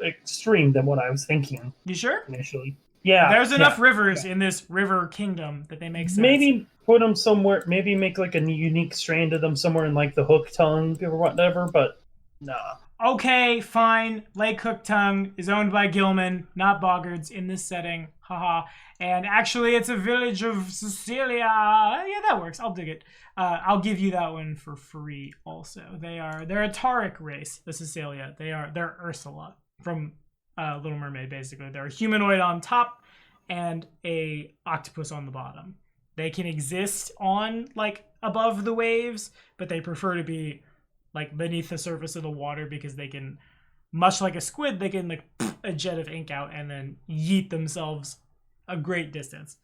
extreme than what I was thinking You sure? initially. Yeah. There's enough yeah. rivers in this river kingdom that they make sense. Maybe put them somewhere, maybe make like a unique strand of them somewhere in like the hook tongue or whatever, but nah. Okay, fine. Lake Hook Tongue is owned by Gilman, not Boggards in this setting. Haha. And actually, it's a village of Cecilia. Yeah, that works. I'll dig it. I'll give you that one for free also. They're a Taric race, the Cecilia. They're Ursula from Little Mermaid, basically. They're a humanoid on top, and a octopus on the bottom. They can exist on like above the waves, but they prefer to be like beneath the surface of the water because they can, much like a squid, they can like a jet of ink out and then yeet themselves a great distance.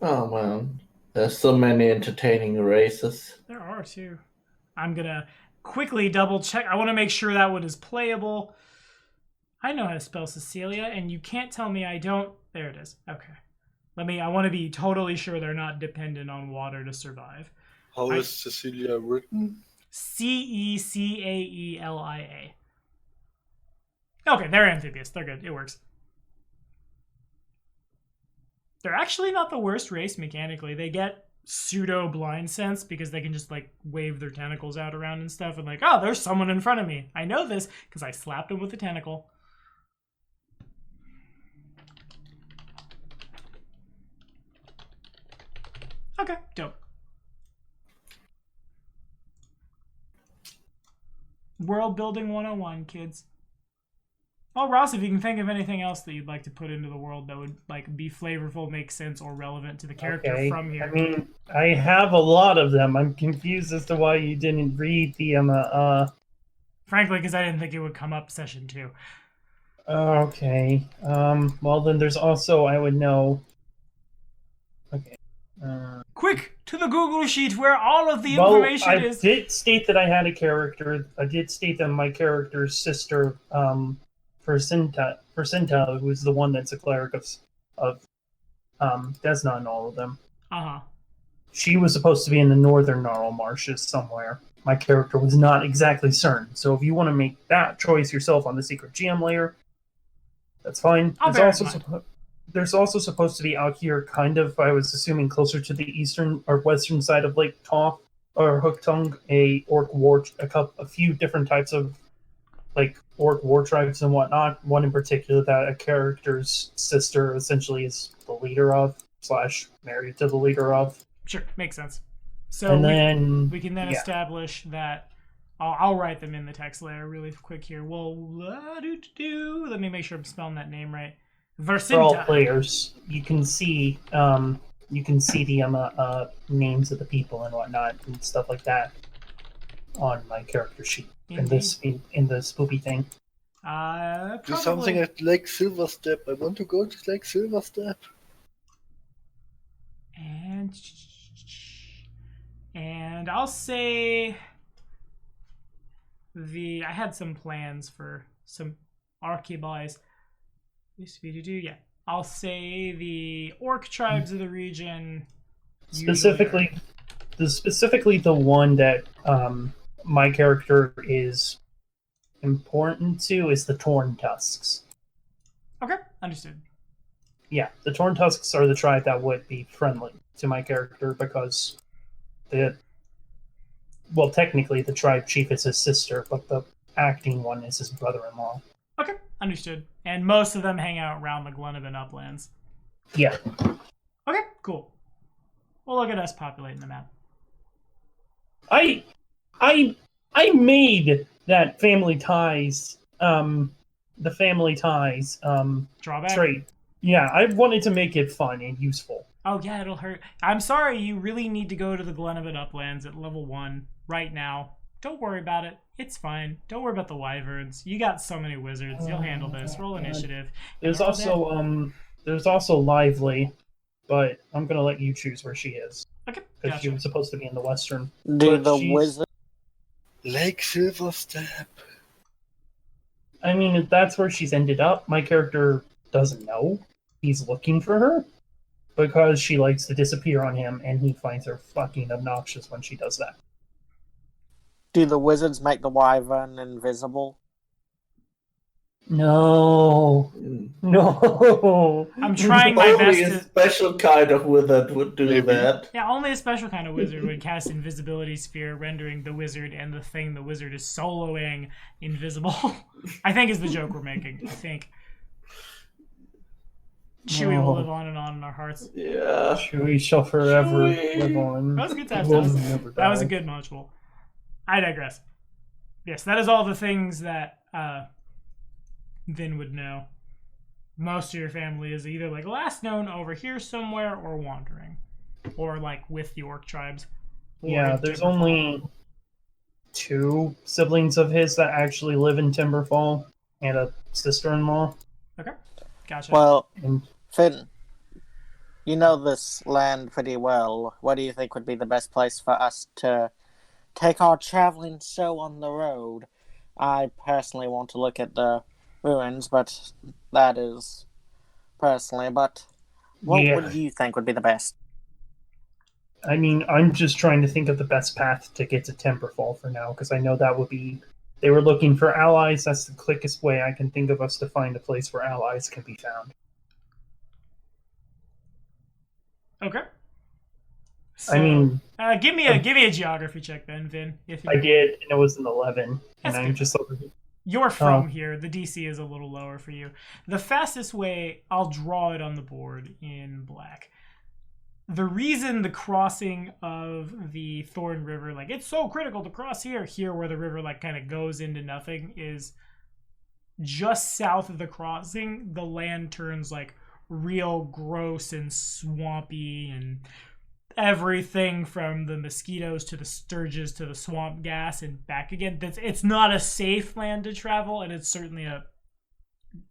Oh man, there's so many entertaining races. There are too. I'm gonna quickly double check. I want to make sure that one is playable. I know how to spell Cecilia, and you can't tell me I don't. There it is. Okay. I want to be totally sure they're not dependent on water to survive. How is Cecilia written? Cecaelia. Okay, they're amphibious. They're good. It works. They're actually not the worst race mechanically. They get pseudo blind sense because they can just like wave their tentacles out around and stuff and like, oh, there's someone in front of me. I know this because I slapped him with a tentacle. Okay, dope. World building 101, kids. Oh, Ross, if you can think of anything else that you'd like to put into the world that would like be flavorful, make sense, or relevant to the character from here. I mean, I have a lot of them. I'm confused as to why you didn't read the Frankly, because I didn't think it would come up session 2. Okay. Well, then there's also I would know. Okay. Quick to the Google sheet where all of the information is. I did state that I had a character. I did state that my character's sister, Percinta, who is the one that's a cleric of Desna and all of them. Uh-huh. She was supposed to be in the northern Gnarl Marshes somewhere. My character was not exactly certain. So if you want to make that choice yourself on the secret GM layer, that's fine. There's also supposed to be out here, kind of, I was assuming, closer to the eastern or western side of Lake Toth or Hooktongue, a few different types of like orc war tribes and whatnot. One in particular that a character's sister essentially is the leader of / married to the leader of. Sure, makes sense. So and then we can then establish that. I'll write them in the text layer really quick here. Well, let me make sure I'm spelling that name right. Vercinta. For all players, you can see the names of the people and whatnot and stuff like that on my character sheet in the Spoopy thing. Do something at Lake Silverstep. I want to go to Lake Silverstep. And I'll say I had some plans for some Arcane. Yeah, I'll say the orc tribes of the region. Specifically the one that my character is important to is the Torn Tusks. Okay, understood. Yeah, the Torn Tusks are the tribe that would be friendly to my character because technically the tribe chief is his sister, but the acting one is his brother-in-law. Okay, understood. And most of them hang out around the Glenavon Uplands. Yeah. Okay, cool. Well, look at us populating the map. I made that family ties drawback trait. Yeah, I wanted to make it fun and useful. Oh yeah, it'll hurt. I'm sorry, you really need to go to the Glenavon Uplands at level 1 right now. Don't worry about it. It's fine. Don't worry about the wyverns. You got so many wizards. You'll handle this. Roll initiative. There's also Lively, but I'm gonna let you choose where she is. Okay, because she was supposed to be in the western. Do the wizard Lake Silverstep? I mean, if that's where she's ended up, my character doesn't know. He's looking for her because she likes to disappear on him, and he finds her fucking obnoxious when she does that. Do the wizards make the wyvern invisible? No. I'm trying my best Only a special kind of wizard would do that. Yeah, only a special kind of wizard would cast Invisibility Sphere, rendering the wizard and the thing the wizard is soloing invisible. I think is the joke we're making. I think. Chewie will live on in our hearts. Yeah. Chewie shall forever live on. That was a good time. That was a good module. I digress. Yes, that is all the things that Vin would know. most of your family is either like last known over here somewhere or wandering, or like with the orc tribes. Yeah, there's only 2 siblings of his that actually live in Timberfall, and a sister-in-law. Okay, gotcha. Well, And Finn, you know this land pretty well. What do you think would be the best place for us to take our traveling show on the road? I personally want to look at the ruins, but that is personally. But what Yeah. would you think would be the best? I mean, I'm just trying to think of the best path to get to Timberfall for now, because I know that would be... They were looking for allies. That's the quickest way I can think of us to find a place where allies can be found. Okay. I mean, give me a geography check then, Vin. If you I did, and it was an 11. That's And I'm good. just like, You're from here. The DC is a little lower for you. The fastest way, I'll draw it on the board in black. The reason the crossing of the Thorn River, like it's so critical to cross here where the river like kind of goes into nothing, is just south of the crossing, the land turns like real gross and swampy, and everything from the mosquitoes to the sturges to the swamp gas and back again. It's not a safe land to travel, and it's certainly a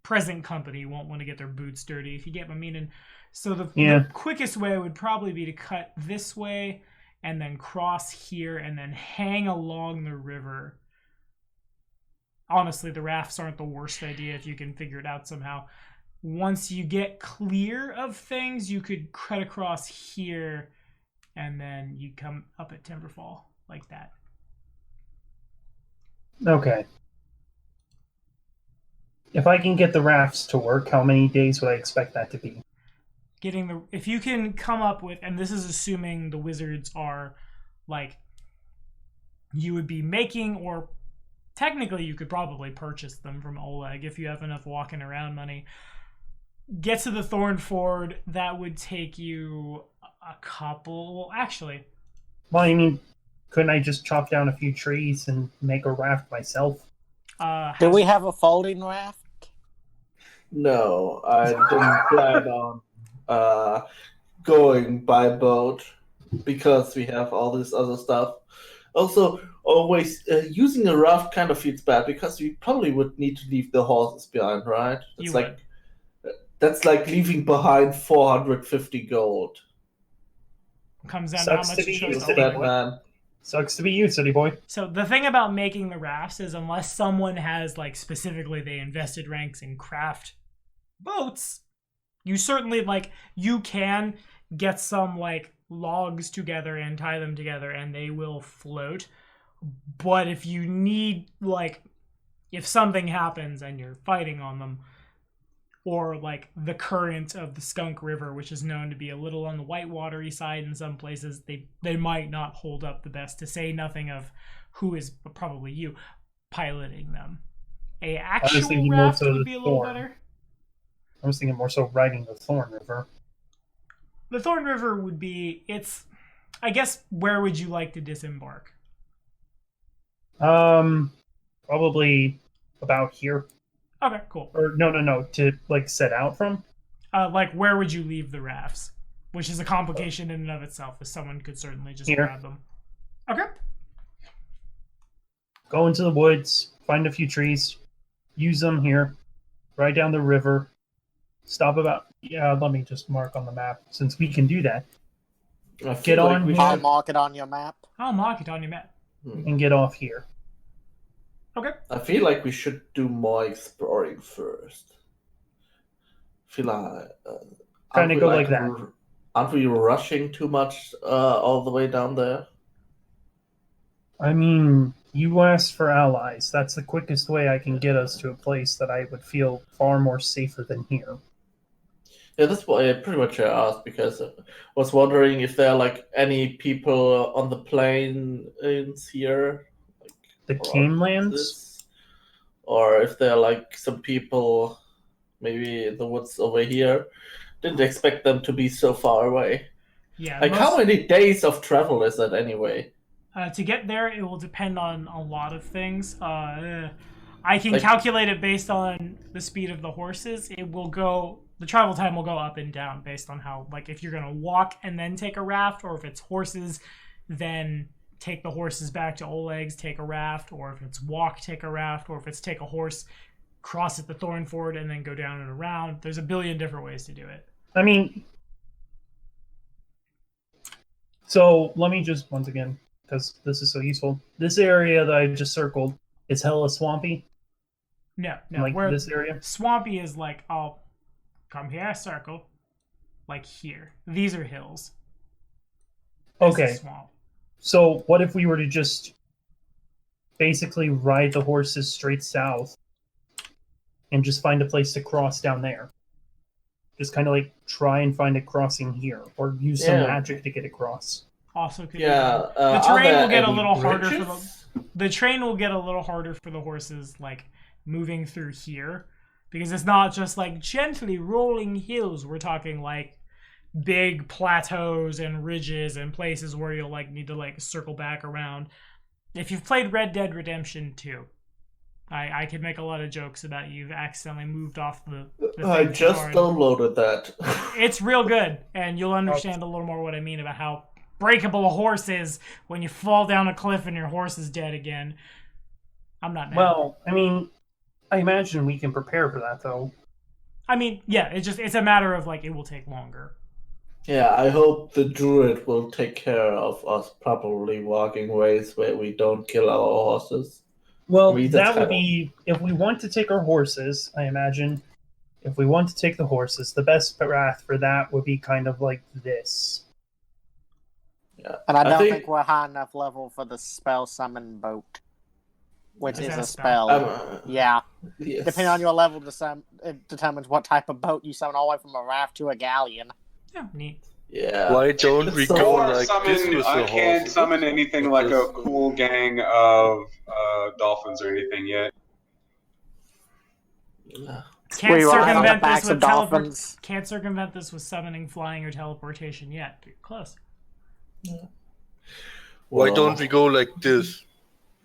present company won't want to get their boots dirty, if you get my meaning. So the quickest way would probably be to cut this way and then cross here and then hang along the river. Honestly, the rafts aren't the worst idea if you can figure it out somehow. Once you get clear of things, you could cut across here and then you come up at Timberfall like that. okay. If I can get the rafts to work, how many days would I expect that to be? If you can come up with, and this is assuming the wizards are like, you would be making, or technically you could probably purchase them from Oleg if you have enough walking around money. Get to the Thorn Ford, that would take you a couple, well actually. Well, I mean, couldn't I just chop down a few trees and make a raft myself? Do we have a folding raft? No, I didn't plan on going by boat because we have all this other stuff. Also, always using a raft kind of feels bad because we probably would need to leave the horses behind, right? It's that's like leaving behind 450 gold. Comes down to how much you trust city boy. Sucks to be you, city boy. So the thing about making the rafts is, unless someone has like specifically they invested ranks in craft boats, you certainly you can get some like logs together and tie them together and they will float. But if you need if something happens and you're fighting on them, or like the current of the Skunk River, which is known to be a little on the whitewatery side in some places, they might not hold up the best, to say nothing of who is probably you piloting them. A actual raft would be a little better. I was thinking more so riding the Thorn River. The Thorn River would be, I guess, where would you like to disembark? Probably about here. Okay, cool. Or no, to set out from? Where would you leave the rafts? Which is a complication in and of itself, as someone could certainly just grab them. Okay. Go into the woods, find a few trees, use them here, ride down the river, stop about... Yeah, let me just mark on the map, since we can do that. Get on here. I'll mark it on your map. I'll mark it on your map. And get off here. Okay. I feel like we should do more exploring first. I feel like kind of go like that. Aren't we rushing too much all the way down there? I mean, you asked for allies. That's the quickest way I can get us to a place that I would feel far more safer than here. Yeah, that's what I pretty much asked, because I was wondering if there are any people on the plains here. The Canelands? Or if there are some people maybe in the woods over here. Didn't expect them to be so far away. Yeah. How many days of travel is that anyway? To get there, it will depend on a lot of things. I can calculate it based on the speed of the horses. The travel time will go up and down based on how, like, if you're going to walk and then take a raft, or if it's horses, then take the horses back to Oleg's, take a raft, or if it's walk, take a raft, or if it's take a horse, cross at the Thornford, and then go down and around. There's a billion different ways to do it. I mean, so let me just, once again, because this is so useful, this area that I just circled is hella swampy. No, Like where this area? swampy is like, I'll come here, circle, like here. These are hills. This Okay. is swamp. So what if we were to just basically ride the horses straight south and just find a place to cross down there? Just kind of like try and find a crossing here, or use some magic to get across. Also could Yeah. be. The terrain will get a any little harder for bridges? the train will get a little harder for the horses, like moving through here, because it's not just like gently rolling hills. We're talking like big plateaus and ridges and places where you'll like need to like circle back around. If you've played Red Dead Redemption 2, I could make a lot of jokes about you've accidentally moved off the I thing just hard. downloaded that. It's real good, and you'll understand a little more what I mean about how breakable a horse is when you fall down a cliff and your horse is dead again. I'm not mad. Well, I mean, I imagine we can prepare for that, though. I mean, yeah, it's a matter of like it will take longer. Yeah, I hope the druid will take care of us properly walking ways where we don't kill our horses. Well, I mean, that that's would kinda- be, if we want to take our horses, I imagine, if we want to take the horses, the best path for that would be kind of like this. Yeah. And I don't think- think we're high enough level for the spell summon boat, which Is is that a a spell? spell. Yeah. Yes. Depending on your level, it determines what type of boat you summon, all the way from a raft to a galleon. Yeah, neat. Yeah. Why don't we So- go Or like summon, this with I the can't horse? summon anything like a cool gang of dolphins or anything yet. Yeah. Can't We ride on the circumvent this backs with of dolphins. Can't circumvent this with summoning, flying, or teleportation yet. Close. Why Well, don't we go like this?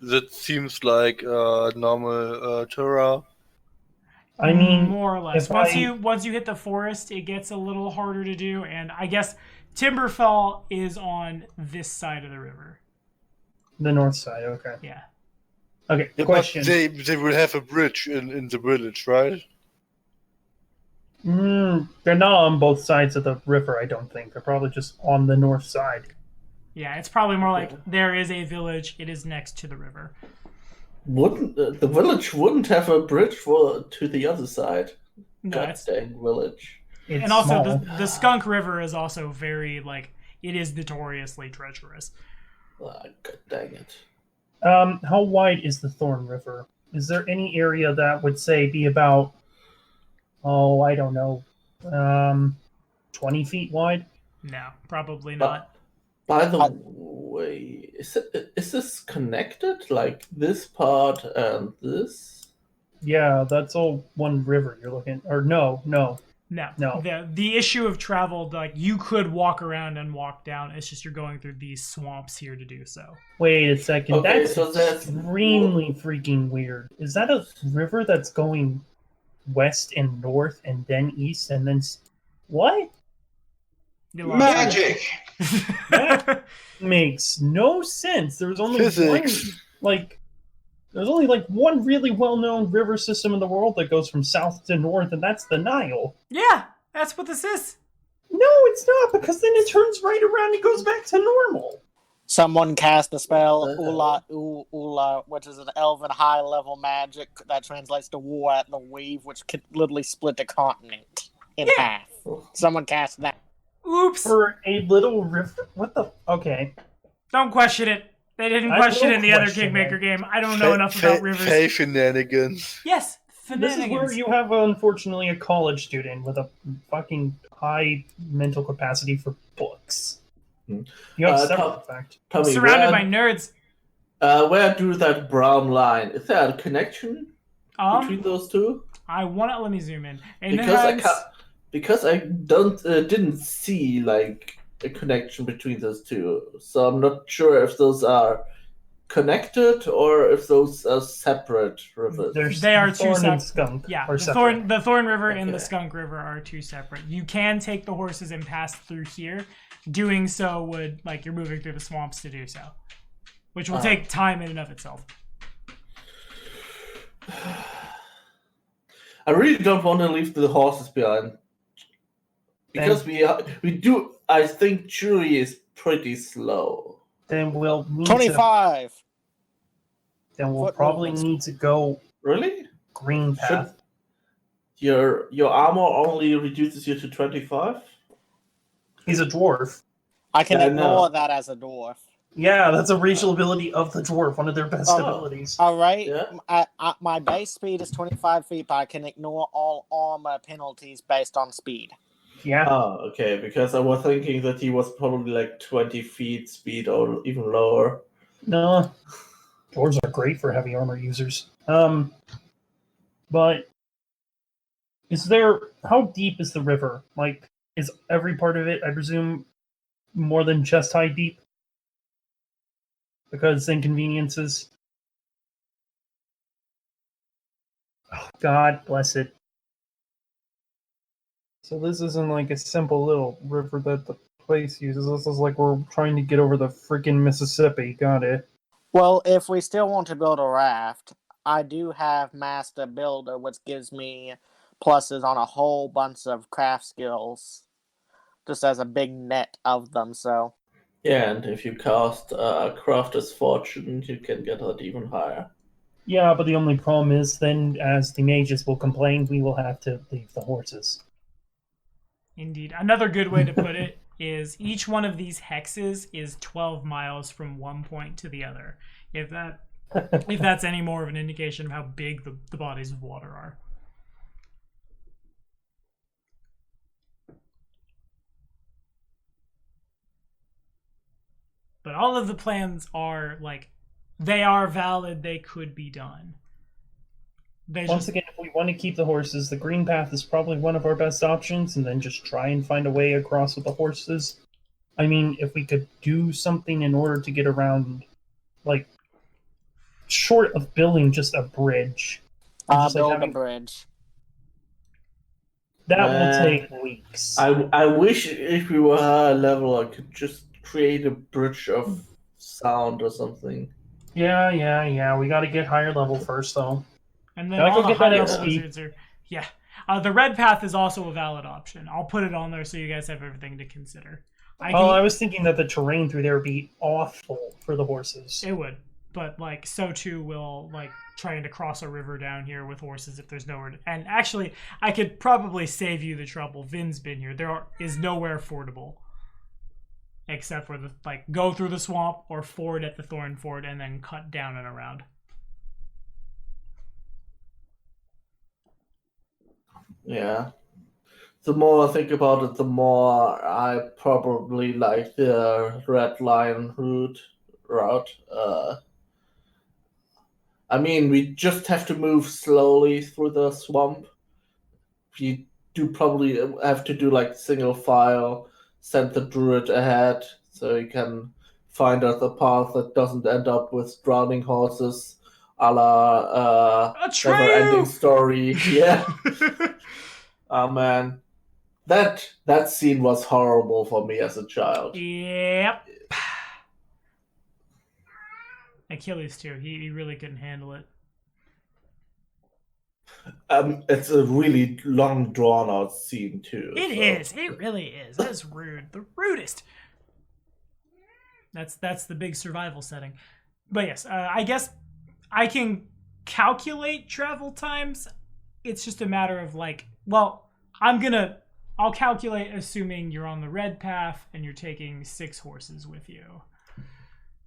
That seems like normal terra. I mean, more or less. if Once you hit the forest, it gets a little harder to do, and I guess Timberfell is on this side of the river. the north side, okay. Yeah. Okay, Yeah, question. but they will have a bridge in the village, right? They're not on both sides of the river, I don't think. They're probably just on the north side. Yeah, it's probably more like there is a village. It is next to the river. Wouldn't the village wouldn't have a bridge to the other side? No, God it's dang village. It's and also small. the Skunk River is also very like it is notoriously treacherous. Ah, God dang it. How wide is the Thorn River? Is there any area that would say be about, I don't know, 20 feet wide? No, probably But- not. By the way, is this connected? Like this part and this? Yeah, that's all one river you're looking. Or no. No. No. The issue of travel, like you could walk around and walk down. It's just you're going through these swamps here to do so. Wait a second. Okay, That's so that's- extremely freaking weird. Is that a river that's going west and north and then east and then what? You lost Magic! That makes no sense. There was only Physics. there's only like one really well-known river system in the world that goes from south to north, and that's the Nile. Yeah, that's what this is. No, it's not, because then it turns right around and goes back to normal. Someone cast the spell Ula, which is an elven high-level magic that translates to war at the weave, which could literally split a continent in half. Someone cast that. Oops. For a little river? What the? Okay. Don't question it. They didn't I question will it in the other question Kingmaker it. game. I don't know enough about rivers. Fey shenanigans. Yes, This is where shenanigans. you have, unfortunately, a college student with a fucking high mental capacity for books. Hmm. You have Uh, several, Tom- in fact. Tommy, Surrounded by nerds. where do that brown line? Is there a connection between those two? I want to let me zoom in. Because I didn't see like a connection between those two, so I'm not sure if those are connected or if those are separate rivers. They are two Thorn and separate. Skunk. Yeah, are the Thorn River and the Okay. Skunk River are two separate. You can take the horses and pass through here. Doing so would, like, you're moving through the swamps to do so, which will take time in and of itself. I really don't want to leave the horses behind because we do. I think Chewie is pretty slow. Then we'll need 25. Then we'll Foot probably movements. need to go Really? green path. Your armor only reduces you to 25? He's a dwarf. I can Yeah, I ignore know. that as a dwarf. Yeah, that's a racial ability of the dwarf. One of their best Oh. abilities. All right. Yeah. My base speed is 25 feet, but I can ignore all armor penalties based on speed. Yeah. Oh, okay. Because I was thinking that he was probably like 20 feet speed or even lower. No. Dwarves are great for heavy armor users. But how deep is the river? Like, is every part of it, I presume, more than chest high deep? Because inconveniences. Oh, God bless it. So this isn't like a simple little river that the place uses. This is like we're trying to get over the freaking Mississippi. Got it. Well, if we still want to build a raft, I do have Master Builder, which gives me pluses on a whole bunch of craft skills. Just as a big net of them, so. Yeah, and if you cast Crafter's Fortune, you can get that even higher. Yeah, but the only problem is then, as the mages will complain, we will have to leave the horses. Indeed. Another good way to put it is each one of these hexes is 12 miles from one point to the other. If that's any more of an indication of how big the bodies of water are. But all of the plans are, like, they are valid, they could be done. Once again, if we want to keep the horses, the green path is probably one of our best options, and then just try and find a way across with the horses. I mean, if we could do something in order to get around, like, short of building just a bridge. Just, like, Build a bridge. That will take weeks. I wish if we were higher level, I could just create a bridge of sound or something. Yeah. We got to get higher level first, though. And then Can I all go the get that high XP? wizards are, yeah. The red path is also a valid option. I'll put it on there so you guys have everything to consider. I was thinking that the terrain through there would be awful for the horses. It would, but like so too will like trying to cross a river down here with horses if there's nowhere to, and actually I could probably save you the trouble. Vin's been here. Is nowhere fordable except for the go through the swamp or ford at the Thorn Ford and then cut down and around. Yeah. The more I think about it, the more I probably like the Red Lion route. I mean, we just have to move slowly through the swamp. We do probably have to do like single file, send the druid ahead so he can find out the path that doesn't end up with drowning horses, a la Never-Ending Story. Yeah. Oh man, that scene was horrible for me as a child. Yep. Achilles too. He really couldn't handle it. It's a really long, drawn-out scene too. It is. It really is. That's rude. The rudest. That's the big survival setting. But yes, I guess I can calculate travel times. It's just a matter of I'll calculate assuming you're on the red path and you're taking 6 horses with you.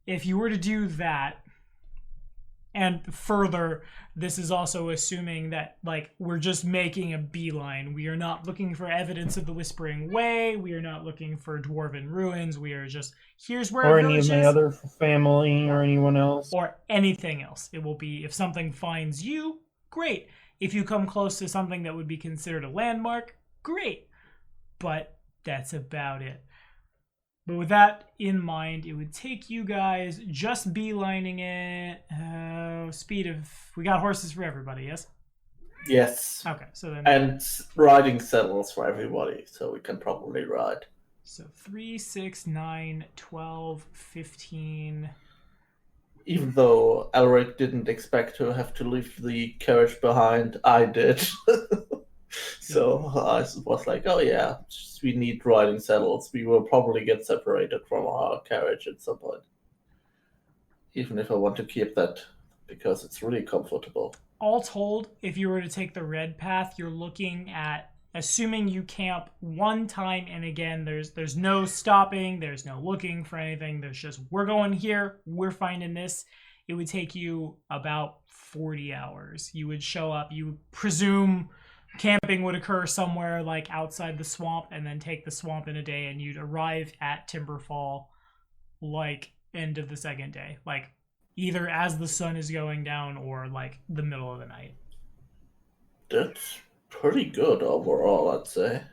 If you were to do that, and further, this is also assuming that we're just making a beeline. We are not looking for evidence of the Whispering Way. We are not looking for dwarven ruins. We are just, here's where or a any of village my is, other family or anyone else. or anything else. It will be, if something finds you, great. If you come close to something that would be considered a landmark, great. But that's about it. But with that in mind, it would take you guys just beelining it. Speed of... We got horses for everybody, yes? Yes. Okay, so then... And riding saddles for everybody, so we can probably ride. So 3, 6, 9, 12, 15... Even though Elric didn't expect to have to leave the carriage behind, I did. So I was like, oh yeah, we need riding saddles. We will probably get separated from our carriage at some point. Even if I want to keep that, because it's really comfortable. All told, if you were to take the red path, you're looking at, assuming you camp one time, and again, there's no stopping, there's no looking for anything, there's just, we're going here, we're finding this. It would take you about 40 hours. You would show up, you presume camping would occur somewhere like outside the swamp, and then take the swamp in a day, and you'd arrive at Timberfall like end of the second day, like either as the sun is going down or like the middle of the night. That's pretty good overall, I'd say.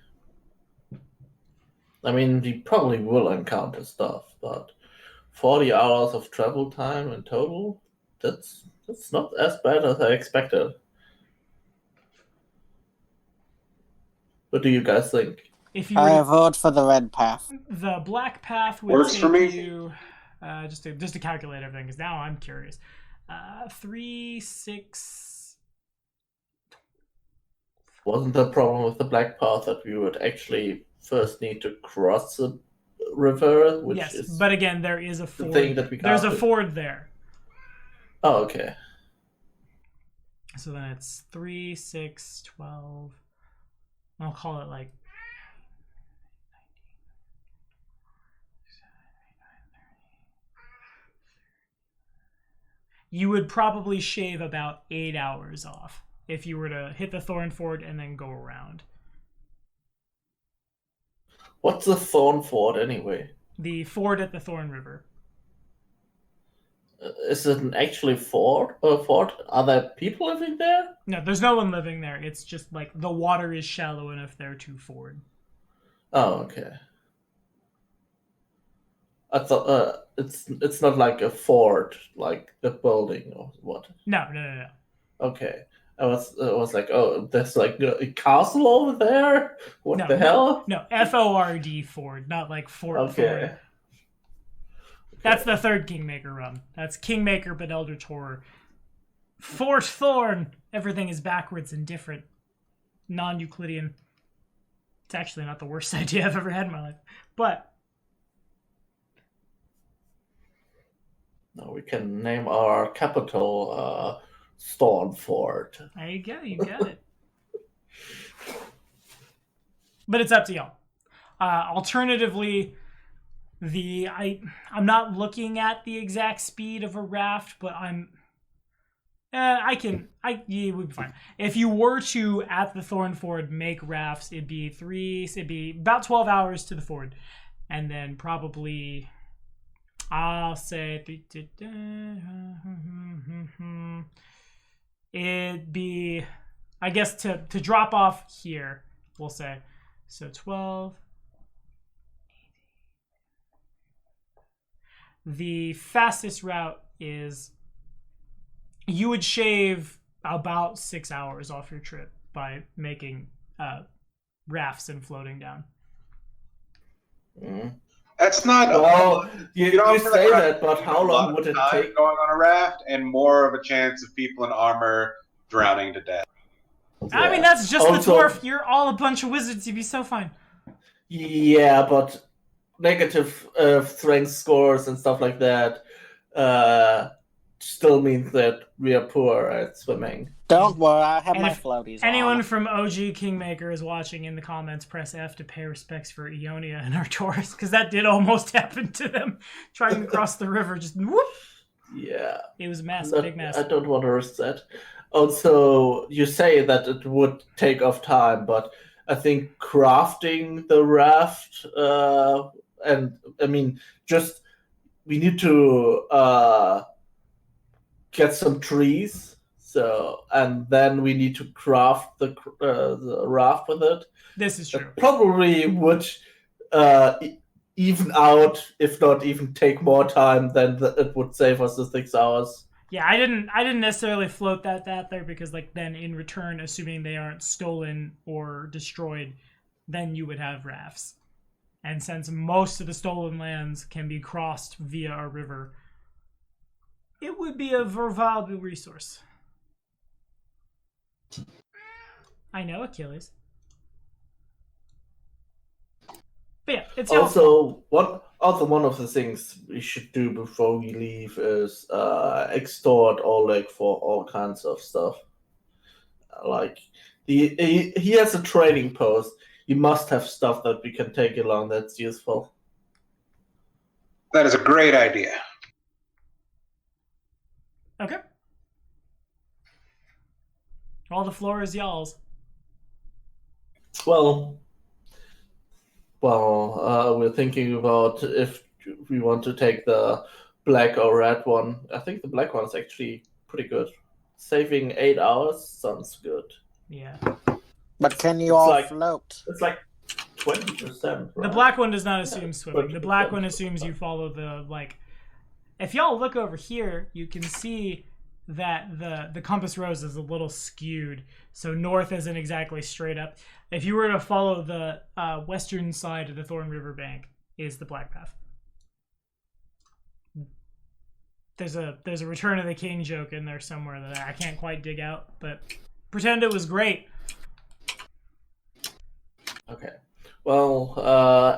I mean, we probably will encounter stuff, but 40 hours of travel time in total, that's not as bad as I expected. What do you guys think? If you I vote for the red path. the black path would Works take for me. you just to calculate everything, because now I'm curious. 3, 6. Wasn't the problem with the Black Path that we would actually first need to cross the river, which Yes, is but again, there is a ford. thing that we There's a can't do. ford there. Oh, okay. So then it's 3, 6, 12. I'll call it like you would probably shave about 8 hours off if you were to hit the Thorn Ford and then go around. What's the Thorn Ford anyway? The ford at the Thorn River. Is it an actually fort? Are there people living there? No, there's no one living there. It's just like the water is shallow enough there to ford. Oh, okay. I thought it's not like a fort, like the building or what. No. Okay. I was like, oh, there's like a castle over there. What the hell? No, FORD Ford, not like Fort Okay. Ford. That's the third Kingmaker run. That's Kingmaker but Eldritch Horror. Fort Thorn! Everything is backwards and different. Non-Euclidean. It's actually not the worst idea I've ever had in my life. But Now we can name our capital Stormford. there you go, you get it. But it's up to y'all. Alternatively, I'm not looking at the exact speed of a raft, but it would be fine. If you were to, at the Thorn Ford, make rafts, it'd be about 12 hours to the ford. And then probably, I'll say, it'd be, I guess, to drop off here, we'll say. So 12. The fastest route is you would shave about 6 hours off your trip by making rafts and floating down. Mm. That's not. Well, you know, say that, but how long would it take? Going on a raft, and more of a chance of people in armor drowning to death. I mean, that's just Also, the dwarf. You're all a bunch of wizards. You'd be so fine. Yeah, but negative strength scores and stuff like that still means that we are poor at swimming. Don't worry, I have And my if floaties Anyone on. from OG Kingmaker is watching in the comments, press F to pay respects for Ionia and Arcturus, because that did almost happen to them trying to cross the river. Just whoop! Yeah. It was a mess, That- big mess. I don't want to risk that. Also, you say that it would take off time, but I think crafting the raft, and I mean, just we need to get some trees. So, and then we need to craft the raft with it. This is true. It probably would even out, if not even take more time than it would save us the 6 hours. Yeah, I didn't necessarily float that there because like then in return, assuming they aren't stolen or destroyed, then you would have rafts. And since most of the stolen lands can be crossed via a river, it would be a valuable resource. I know, Achilles. But yeah, it's also one of the things we should do before we leave is extort Oleg for all kinds of stuff. Like he has a trading post. He must have stuff that we can take along that's useful. That is a great idea. Okay. All the floor is y'all's. Well, we're thinking about if we want to take the black or red one. I think the black one is actually pretty good. Saving 8 hours sounds good. Yeah. But can you all float? It's like 20%. Right? The black one does not assume swimming. The black one assumes you follow the, like... If y'all look over here, you can see that the compass rose is a little skewed. So north isn't exactly straight up. If you were to follow the western side of the Thorn River bank is the black path. There's a Return of the King joke in there somewhere that I can't quite dig out, but pretend it was great. Okay. Well,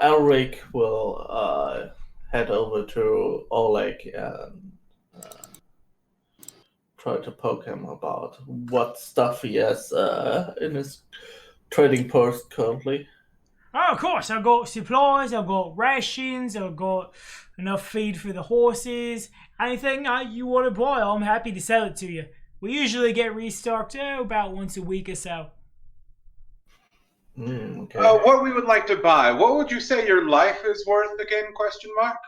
Elric will head over to Oleg and try to poke him about what stuff he has in his trading post currently. Oh, of course, I've got supplies, I've got rations, I've got enough feed for the horses. Anything you want to buy, I'm happy to sell it to you. We usually get restocked about once a week or so. Okay. What we would like to buy. What would you say your life is worth again? Question mark.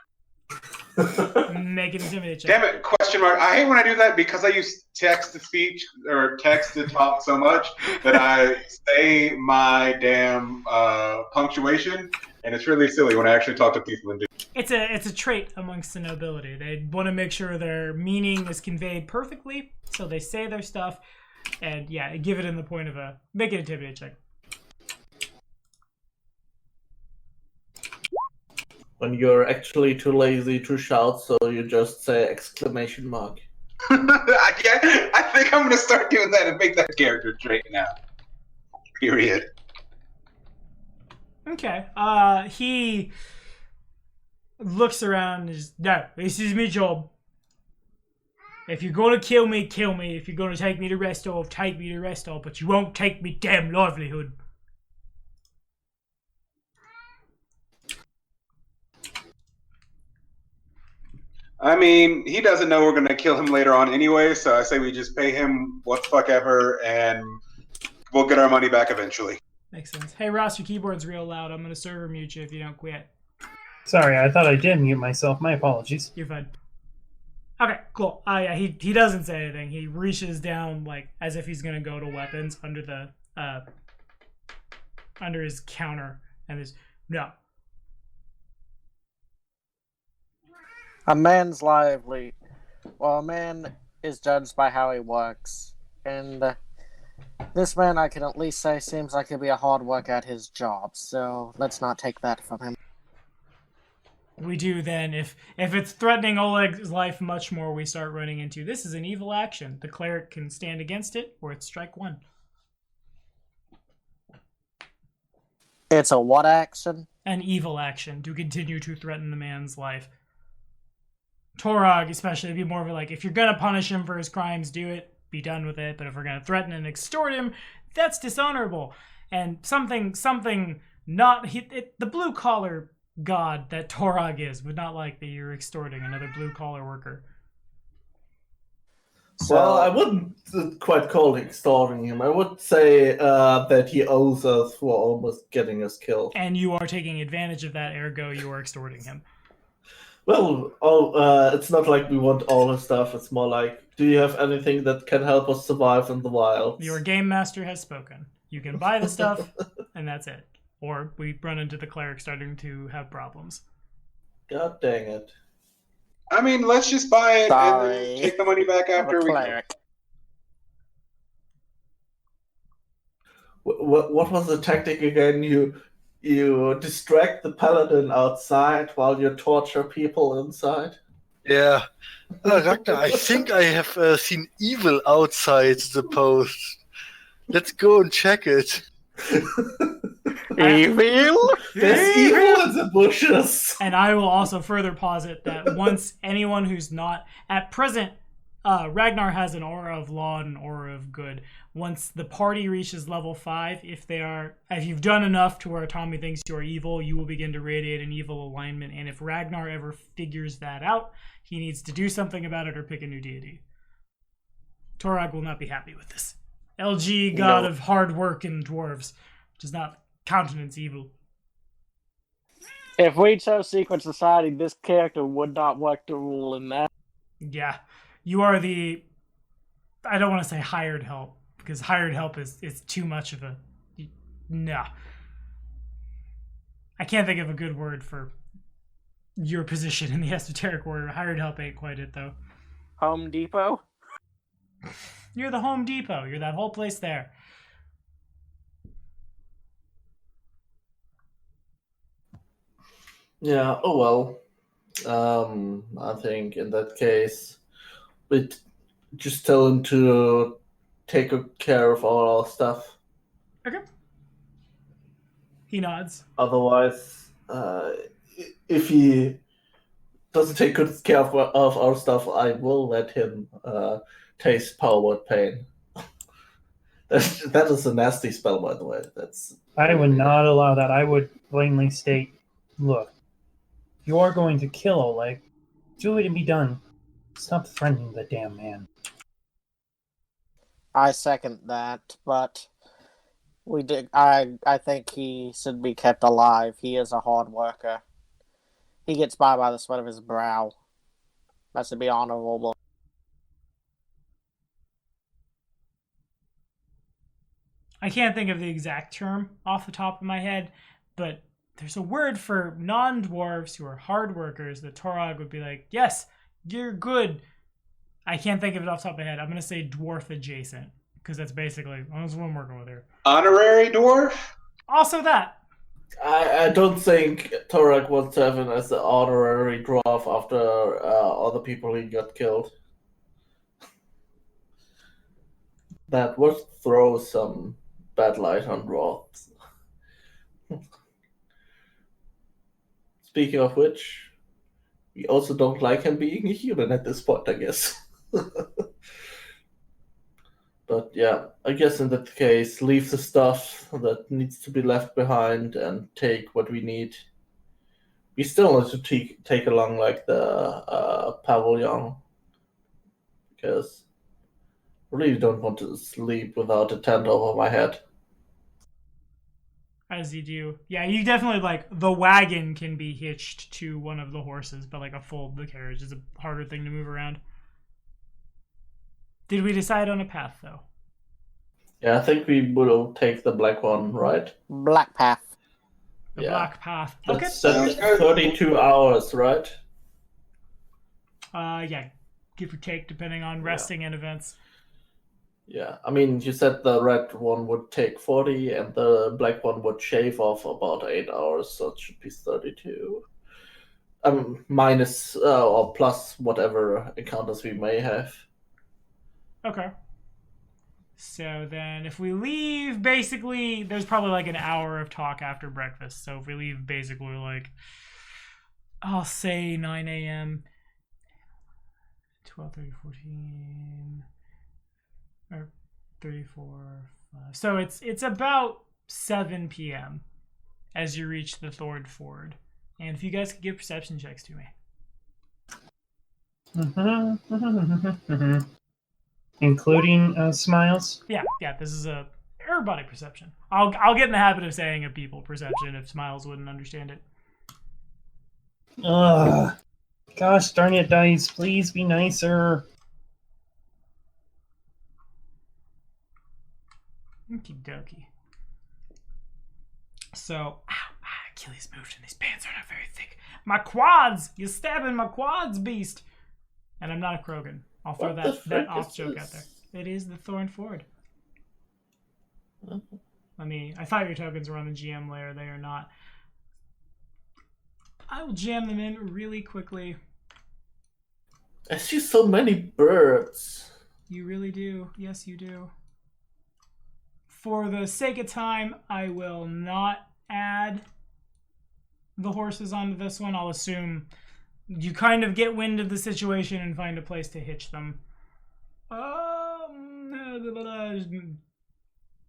Make an intimidate check. Damn it! Question mark. I hate when I do that because I use text to speech or text to talk so much that I say my damn punctuation, and it's really silly when I actually talk to people and do. It's a trait amongst the nobility. They want to make sure their meaning is conveyed perfectly, so they say their stuff, and yeah, give it in the point of a make an intimidate check. When you're actually too lazy to shout, so you just say exclamation mark. I think I'm gonna start doing that and make that character trait now. Period. Okay. He looks around and is, no, this is my job. If you're gonna kill me, kill me. If you're gonna take me to Restov, take me to Restov, but you won't take me damn livelihood. I mean, he doesn't know we're gonna kill him later on anyway, so I say we just pay him what the fuck ever, and we'll get our money back eventually. Makes sense. Hey Ross, your keyboard's real loud. I'm gonna server mute you if you don't quit. Sorry, I thought I did mute myself. My apologies. You're fine. Okay, cool. Yeah, he doesn't say anything. He reaches down like as if he's gonna go to weapons under the under his counter, and there's no. A man's lively. Well, a man is judged by how he works. And this man, I can at least say, seems like he'll be a hard worker at his job. So let's not take that from him. We do then. If it's threatening Oleg's life much more, we start running into this is an evil action. The cleric can stand against it, or it's strike one. It's a what action? An evil action to continue to threaten the man's life. Torog especially would be more of a like, if you're gonna punish him for his crimes, do it, be done with it. But if we're gonna threaten and extort him, that's dishonorable. And something not the blue collar god that Torog is would not like that you're extorting another blue collar worker. Well, I wouldn't quite call it extorting him. I would say that he owes us for almost getting us killed. And you are taking advantage of that, ergo you are extorting him. Well, it's not like we want all his stuff. It's more like, do you have anything that can help us survive in the wilds? Your game master has spoken. You can buy the stuff, and that's it. Or we run into the cleric starting to have problems. God dang it. I mean, let's just buy it and Sorry. then take the money back I'm a after we go. cleric. What was the tactic again? You distract the paladin outside while you torture people inside? Yeah. Ragnar, I think I have seen evil outside the post. Let's go and check it. Evil? There's evil in the bushes. And I will also further posit that once anyone who's not at present, Ragnar has an aura of law and an aura of good. Once the party reaches level 5, if you've done enough to where Tommy thinks you're evil, you will begin to radiate an evil alignment. And if Ragnar ever figures that out, he needs to do something about it or pick a new deity. Torag will not be happy with this. LG, god of hard work and dwarves, does not countenance evil. If we chose Secret Society, this character would not work to rule in that. Yeah, you are the, I don't want to say hired help, because hired help is too much of a, nah. I can't think of a good word for your position in the esoteric order. Hired help ain't quite it, though. Home Depot? You're the Home Depot. You're that whole place there. Yeah, oh well. I think in that case, we just tell him to take care of all our stuff. Okay. He nods. Otherwise, if he doesn't take good care of our stuff, I will let him taste power pain. That is a nasty spell, by the way. I would not allow that. I would plainly state, look, you are going to kill Oleg. Do it and be done. Stop threatening the damn man. I second that, but I think he should be kept alive. He is a hard worker. He gets by the sweat of his brow. That should be honorable. I can't think of the exact term off the top of my head, but there's a word for non-dwarves who are hard workers that Torag would be like, yes, you're good. I can't think of it off the top of my head. I'm going to say dwarf adjacent, because that's basically that's what I'm working with here. Honorary dwarf? Also that. I don't think Torag wants to have him as the honorary dwarf after all the people he got killed. That would throw some bad light on dwarves. Speaking of which, we also don't like him being a human at this point, I guess. But yeah, I guess in that case, leave the stuff that needs to be left behind and take what we need. We still need to take along like the pavilion, because I really don't want to sleep without a tent over my head. As you do. Yeah, you definitely, like, the wagon can be hitched to one of the horses, but like the carriage is a harder thing to move around. Did we decide on a path, though? Yeah, I think we will take the black one, right? Black Path. The black path. Okay. That's 32 hours, right? Yeah, give or take, depending on resting and events. Yeah, I mean, you said the red one would take 40 and the black one would shave off about 8 hours, so it should be 32. Minus or plus whatever encounters we may have. Okay. So then if we leave, basically, there's probably like an hour of talk after breakfast. So if we leave basically like, I'll say 9 a.m., 12:30, 14, or 34, 5. So it's about 7 p.m. as you reach the Thord Ford. And if you guys could give perception checks to me. Including smiles? Yeah, this is everybody perception. I'll get in the habit of saying a people perception if Smiles wouldn't understand it. Ugh. Gosh darn it, dice. Please be nicer. Okie dokie. So, I Achilles moved and these pants are not very thick. My quads! You're stabbing my quads, beast! And I'm not a Krogan. I'll throw that off joke out there. It is the Thorn Ford. I thought your tokens were on the GM layer. They are not. I will jam them in really quickly. I see so many birds. You really do. Yes, you do. For the sake of time, I will not add the horses onto this one. I'll assume you kind of get wind of the situation and find a place to hitch them.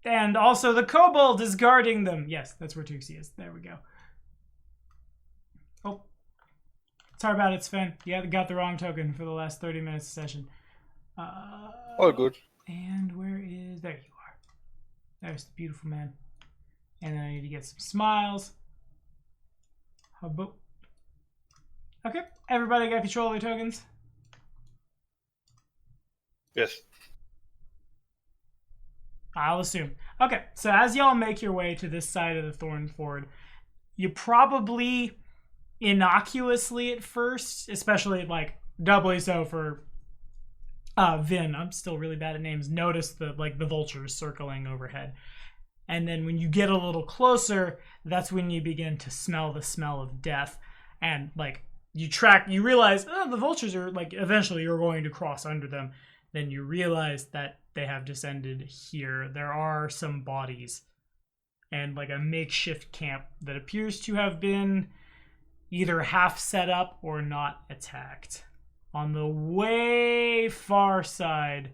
And also the kobold is guarding them. Yes, that's where Tuxie is. There we go. Oh. Sorry about it, Sven. You got the wrong token for the last 30 minutes of session. All good. And where is... There you are. There's the beautiful man. And then I need to get some smiles. Okay, everybody got control of their tokens? Yes. I'll assume. Okay, so as y'all make your way to this side of the Thorn Ford, you probably innocuously at first, especially like doubly so for Vin, I'm still really bad at names, notice the vultures circling overhead. And then when you get a little closer, that's when you begin to smell the smell of death. And like you realize, oh, the vultures are like, eventually you're going to cross under them. Then you realize that they have descended here. There are some bodies and like a makeshift camp that appears to have been either half set up or not attacked. On the way far side,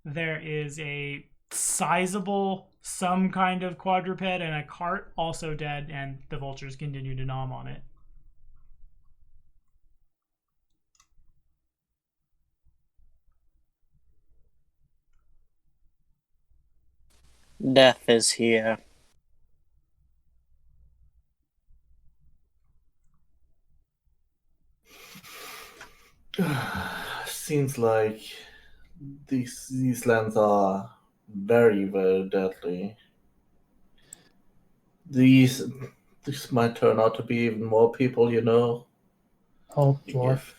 there is a sizable, some kind of quadruped and a cart also dead, and the vultures continue to nom on it. Death is here. Seems like these lands are very, very deadly. This might turn out to be even more people, you know. Oh, dwarf.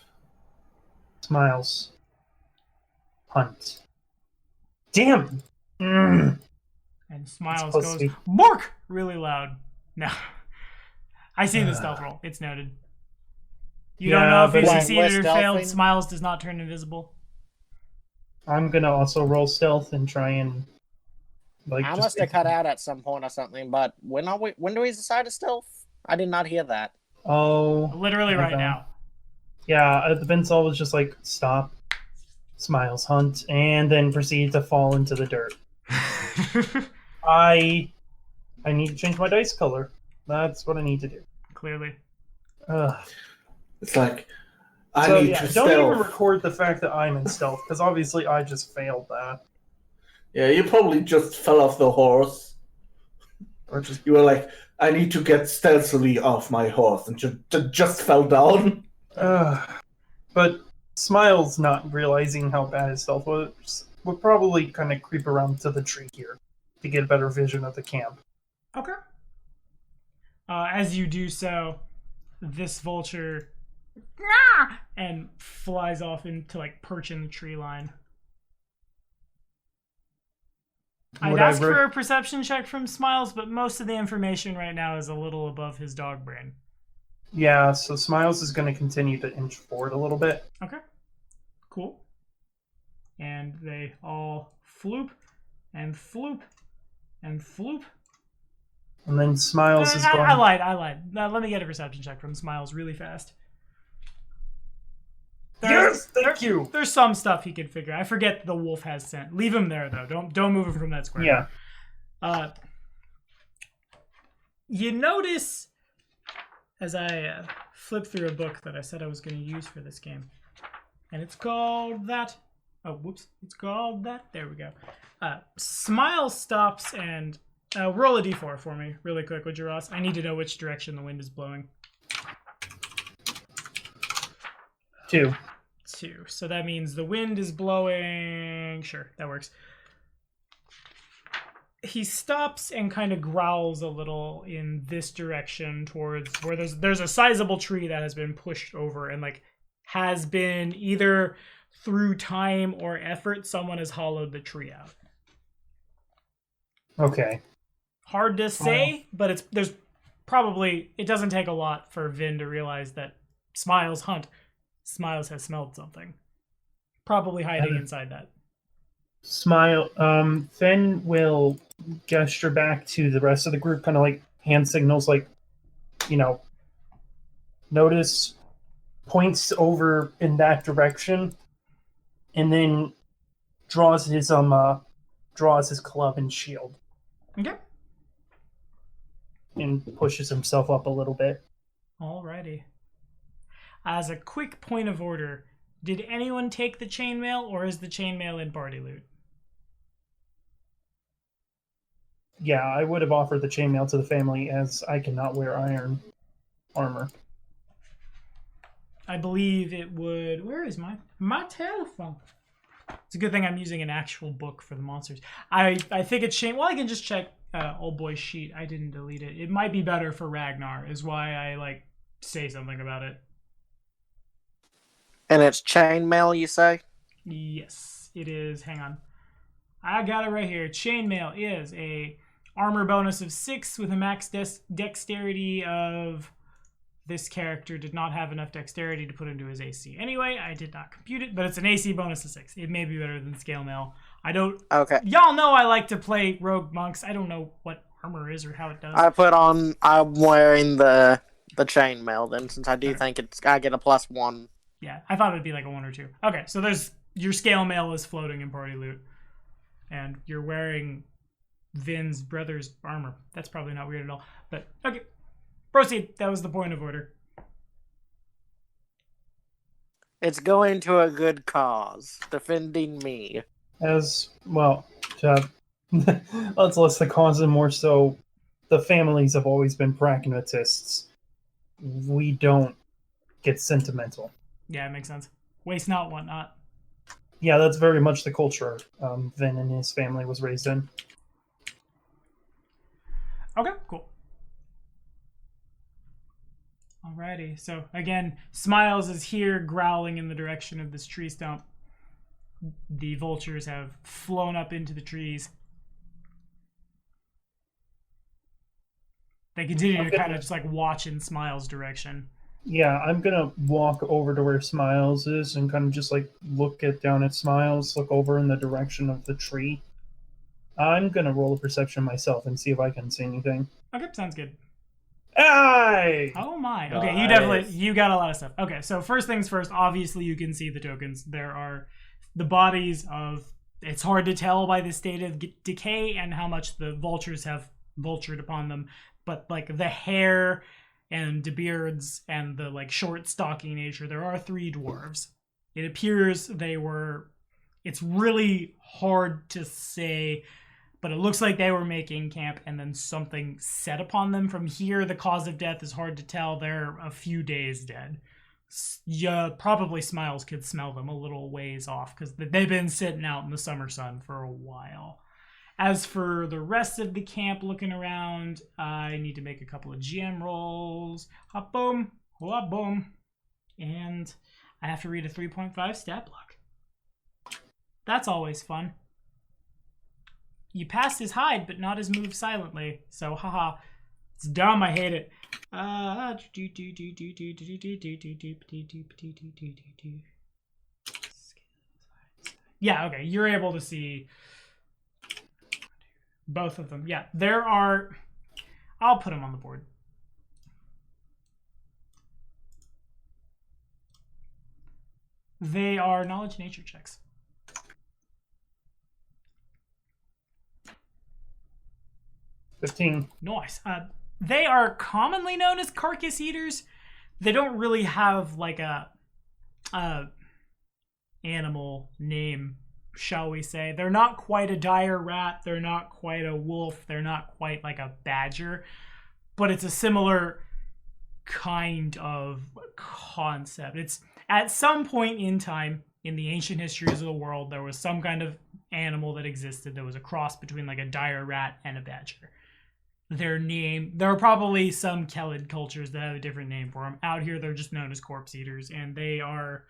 Smiles. Hunt. Damn! And Smiles goes, Bork! Really loud. No. I see the stealth roll. It's noted. You don't know if he succeeded or failed. Smiles does not turn invisible. I'm gonna also roll stealth and try and I must have cut out at some point or something, but when do we decide to stealth? I did not hear that. Oh. Literally right now. Yeah, the Bensol was just like, stop, Smiles, hunt, and then proceed to fall into the dirt. I need to change my dice color. That's what I need to do. Clearly. It's like, I need to stealth. Don't even record the fact that I'm in stealth, because obviously I just failed that. Yeah, you probably just fell off the horse. Or you were like, I need to get stealthily off my horse, and just fell down. But Smiles, not realizing how bad his stealth was, would probably kind of creep around to the tree here to get a better vision of the camp. Okay. As you do so, this vulture and flies off into like perch in the tree line. I'd ask for a perception check from Smiles, but most of the information right now is a little above his dog brain. Yeah, so Smiles is going to continue to inch forward a little bit. Okay. Cool. And they all floop and floop and floop. And then Smiles is going... I lied. Let me get a perception check from Smiles really fast. Yes, thank you. There's some stuff he could figure. I forget the wolf has scent. Leave him there though. Don't move him from that square. Yeah. You notice as I flip through a book that I said I was going to use for this game, and it's called that. Oh, whoops! It's called that. There we go. Smile stops and roll a d4 for me, really quick, would you, Ross? I need to know which direction the wind is blowing. 2. So that means the wind is blowing. Sure, that works. he stops and kind of growls a little in this direction towards where there's a sizable tree that has been pushed over and like has been either through time or effort, someone has hollowed the tree out. Okay. Hard to say, but it doesn't take a lot for Vin to realize that Smiles has smelled something. Probably hiding inside that. Finn will gesture back to the rest of the group, kind of like hand signals, like, notice, points over in that direction, and then draws his club and shield. Okay. And pushes himself up a little bit. Alrighty. As a quick point of order, did anyone take the chainmail, or is the chainmail in party loot? Yeah, I would have offered the chainmail to the family, as I cannot wear iron armor. I believe it would... Where is my telephone? It's a good thing I'm using an actual book for the monsters. I think it's Well, I can just check Old Boy's sheet. I didn't delete it. It might be better for Ragnar, is why I, say something about it. And it's chainmail, you say? Yes, it is. Hang on. I got it right here. Chainmail is a armor bonus of 6 with a max dexterity of... This character did not have enough dexterity to put into his AC. Anyway, I did not compute it, but it's an AC bonus of 6. It may be better than scale mail. I don't... Okay. Y'all know I like to play rogue monks. I don't know what armor is or how it does. I'm wearing the chainmail then, since I do think I get a +1. Yeah, I thought it would be like a 1 or 2. Okay, so your scale mail is floating in party loot. And you're wearing Vin's brother's armor. That's probably not weird at all. But, okay. Proceed. That was the point of order. It's going to a good cause. Defending me. As, well, let's list the cause, and more so, the families have always been pragmatists. We don't get sentimental. Yeah, it makes sense. Waste not, want not. Yeah, that's very much the culture Vin and his family was raised in. Okay, cool. Alrighty, so again, Smiles is here growling in the direction of this tree stump. The vultures have flown up into the trees. They continue to kind of just watch in Smiles' direction. Yeah, I'm gonna walk over to where Smiles is and kind of just look down at Smiles, look over in the direction of the tree. I'm gonna roll a perception myself and see if I can see anything. Okay, sounds good. Aye! Oh my. Okay, Nice. you got a lot of stuff. Okay, so first things first, obviously you can see the tokens. There are the bodies of... It's hard to tell by the state of decay and how much the vultures have vultured upon them, but the hair and the beards and the short stocky nature, there are 3 dwarves. It appears they were... It's really hard to say... But it looks like they were making camp and then something set upon them. From here, the cause of death is hard to tell. They're a few days dead. Yeah, probably Smiles could smell them a little ways off because they've been sitting out in the summer sun for a while. As for the rest of the camp looking around, I need to make a couple of GM rolls. Hop boom, hop boom. And I have to read a 3.5 stat block. That's always fun. You passed his hide, but not his move silently. So, haha. It's dumb, I hate it. Yeah, okay. You're able to see both of them. Yeah, there are... I'll put them on the board. They are knowledge nature checks. Nice. They are commonly known as carcass eaters. They don't really have a animal name, shall we say. They're not quite a dire rat. They're not quite a wolf. They're not quite like a badger. But it's a similar kind of concept. It's at some point in time in the ancient histories of the world, there was some kind of animal that existed that was a cross between like a dire rat and a badger. There are probably some Kelid cultures that have a different name for them. Out here, they're just known as corpse eaters, and they are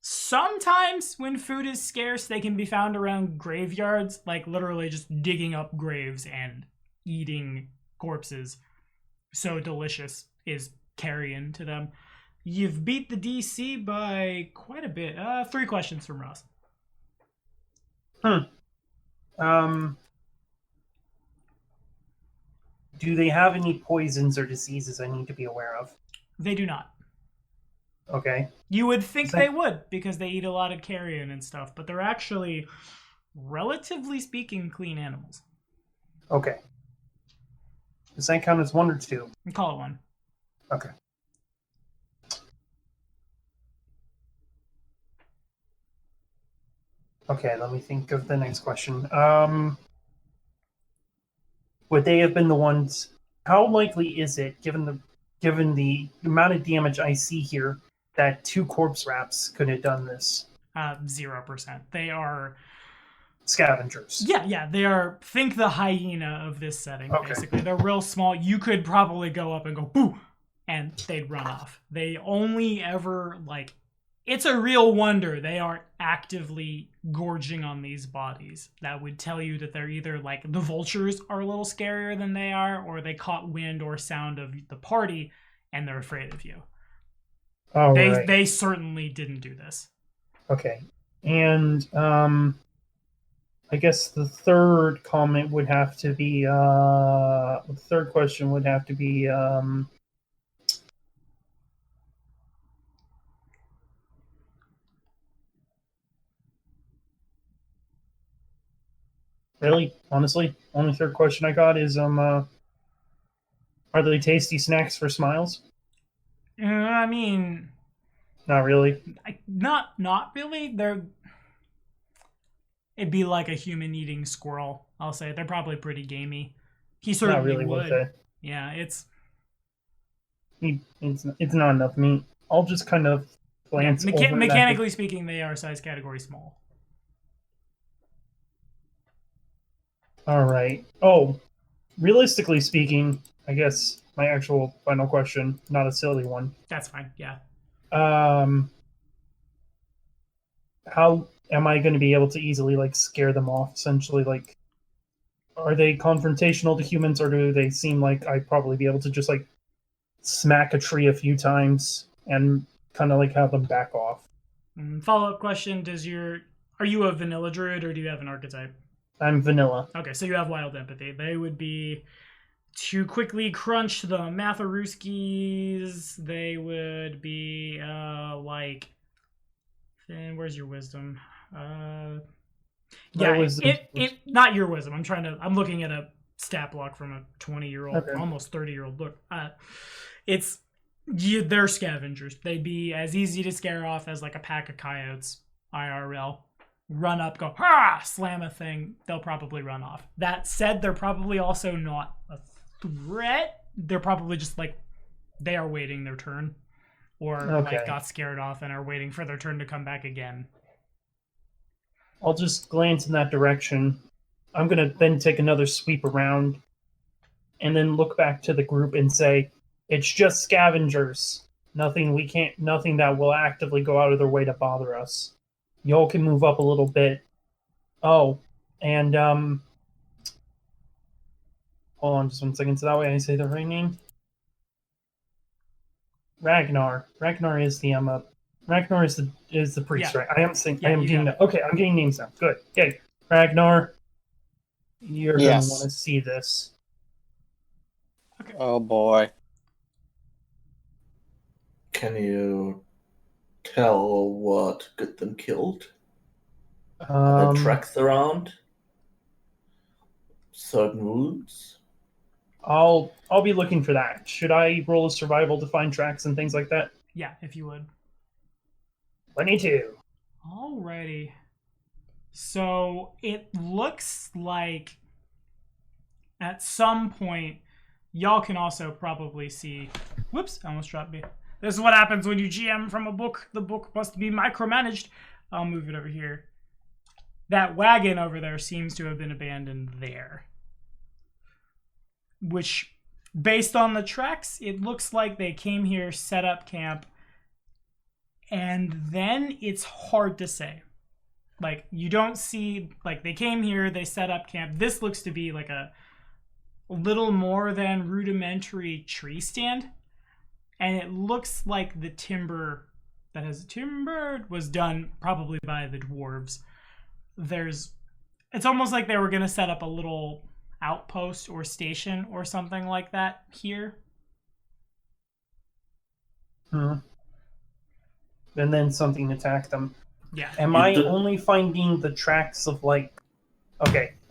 sometimes, when food is scarce, they can be found around graveyards, like literally just digging up graves and eating corpses. So delicious is carrion to them. You've beat the DC by quite a bit. 3 questions from Ross. Do they have any poisons or diseases I need to be aware of? They do not. Okay. You would think they would, because they eat a lot of carrion and stuff, but they're actually, relatively speaking, clean animals. Okay. Does that count as 1 or 2? Call it 1. Okay. Okay, let me think of the next question. Would they have been the ones? How likely is it, given the amount of damage I see here, that 2 corpse wraps could have done this? 0%. They are scavengers. Yeah, they are. Think the hyena of this setting. Okay. Basically, they're real small. You could probably go up and go boo, and they'd run off. They only ever it's a real wonder they aren't actively gorging on these bodies. That would tell you that they're either the vultures are a little scarier than they are, or they caught wind or sound of the party and they're afraid of you. Oh, they certainly didn't do this. Okay. And I guess the third comment would have to be the third question would have to be really, honestly, only third question I got is are they tasty snacks for smiles? I mean, not really. Not really. It'd be like a human eating squirrel. I'll say they're probably pretty gamey. He certainly not really would. With it. Yeah, it's not enough meat. I'll just kind of glance. Yeah, mechanically speaking, they are size category small. All right. Oh, realistically speaking, I guess my actual final question, not a silly one. That's fine. Yeah. How am I going to be able to easily scare them off? Essentially, are they confrontational to humans, or do they seem like I'd probably be able to just smack a tree a few times and kind of have them back off? Follow-up question: are you a vanilla druid or do you have an archetype? I'm vanilla. Okay, so you have wild empathy. They would be to quickly crunch the Matharuskis. They would be and where's your wisdom? Not your wisdom. I'm looking at a stat block from a 20-year-old, okay. Almost 30-year-old book. They're scavengers. They'd be as easy to scare off as a pack of coyotes, IRL. Run up, go, ha! Slam a thing. They'll probably run off. That said, they're probably also not a threat. They're probably just they are waiting their turn. Or got scared off and are waiting for their turn to come back again. I'll just glance in that direction. I'm going to then take another sweep around and then look back to the group and say, it's just scavengers. Nothing that will actively go out of their way to bother us. Y'all can move up a little bit. Oh, and hold on just 1 second. So that way I say the right name. Ragnar. Ragnar is the Ragnar is the priest, yeah. right? I am getting okay. I'm getting names now. Good. Okay, Ragnar, you're going to want to see this. Okay. Oh boy. Can you tell what got them killed? Are there tracks around? Certain wounds? I'll be looking for that. Should I roll a survival to find tracks and things like that? Yeah, if you would. 22. Alrighty. So it looks like at some point y'all can also probably see. Whoops! I almost dropped me. This is what happens when you GM from a book. The book must be micromanaged. I'll move it over here. that wagon over there seems to have been abandoned there. Which, based on the tracks, it looks like they came here, set up camp, and then it's hard to say. Like, you don't see, like, they came here, they set up camp. This looks to be like a little more than rudimentary tree stand. And it looks like the timber that has timbered was done probably by the dwarves. It's almost like they were going to set up a little outpost or station or something like that here. And then something attacked them. Yeah. Am I only finding the tracks of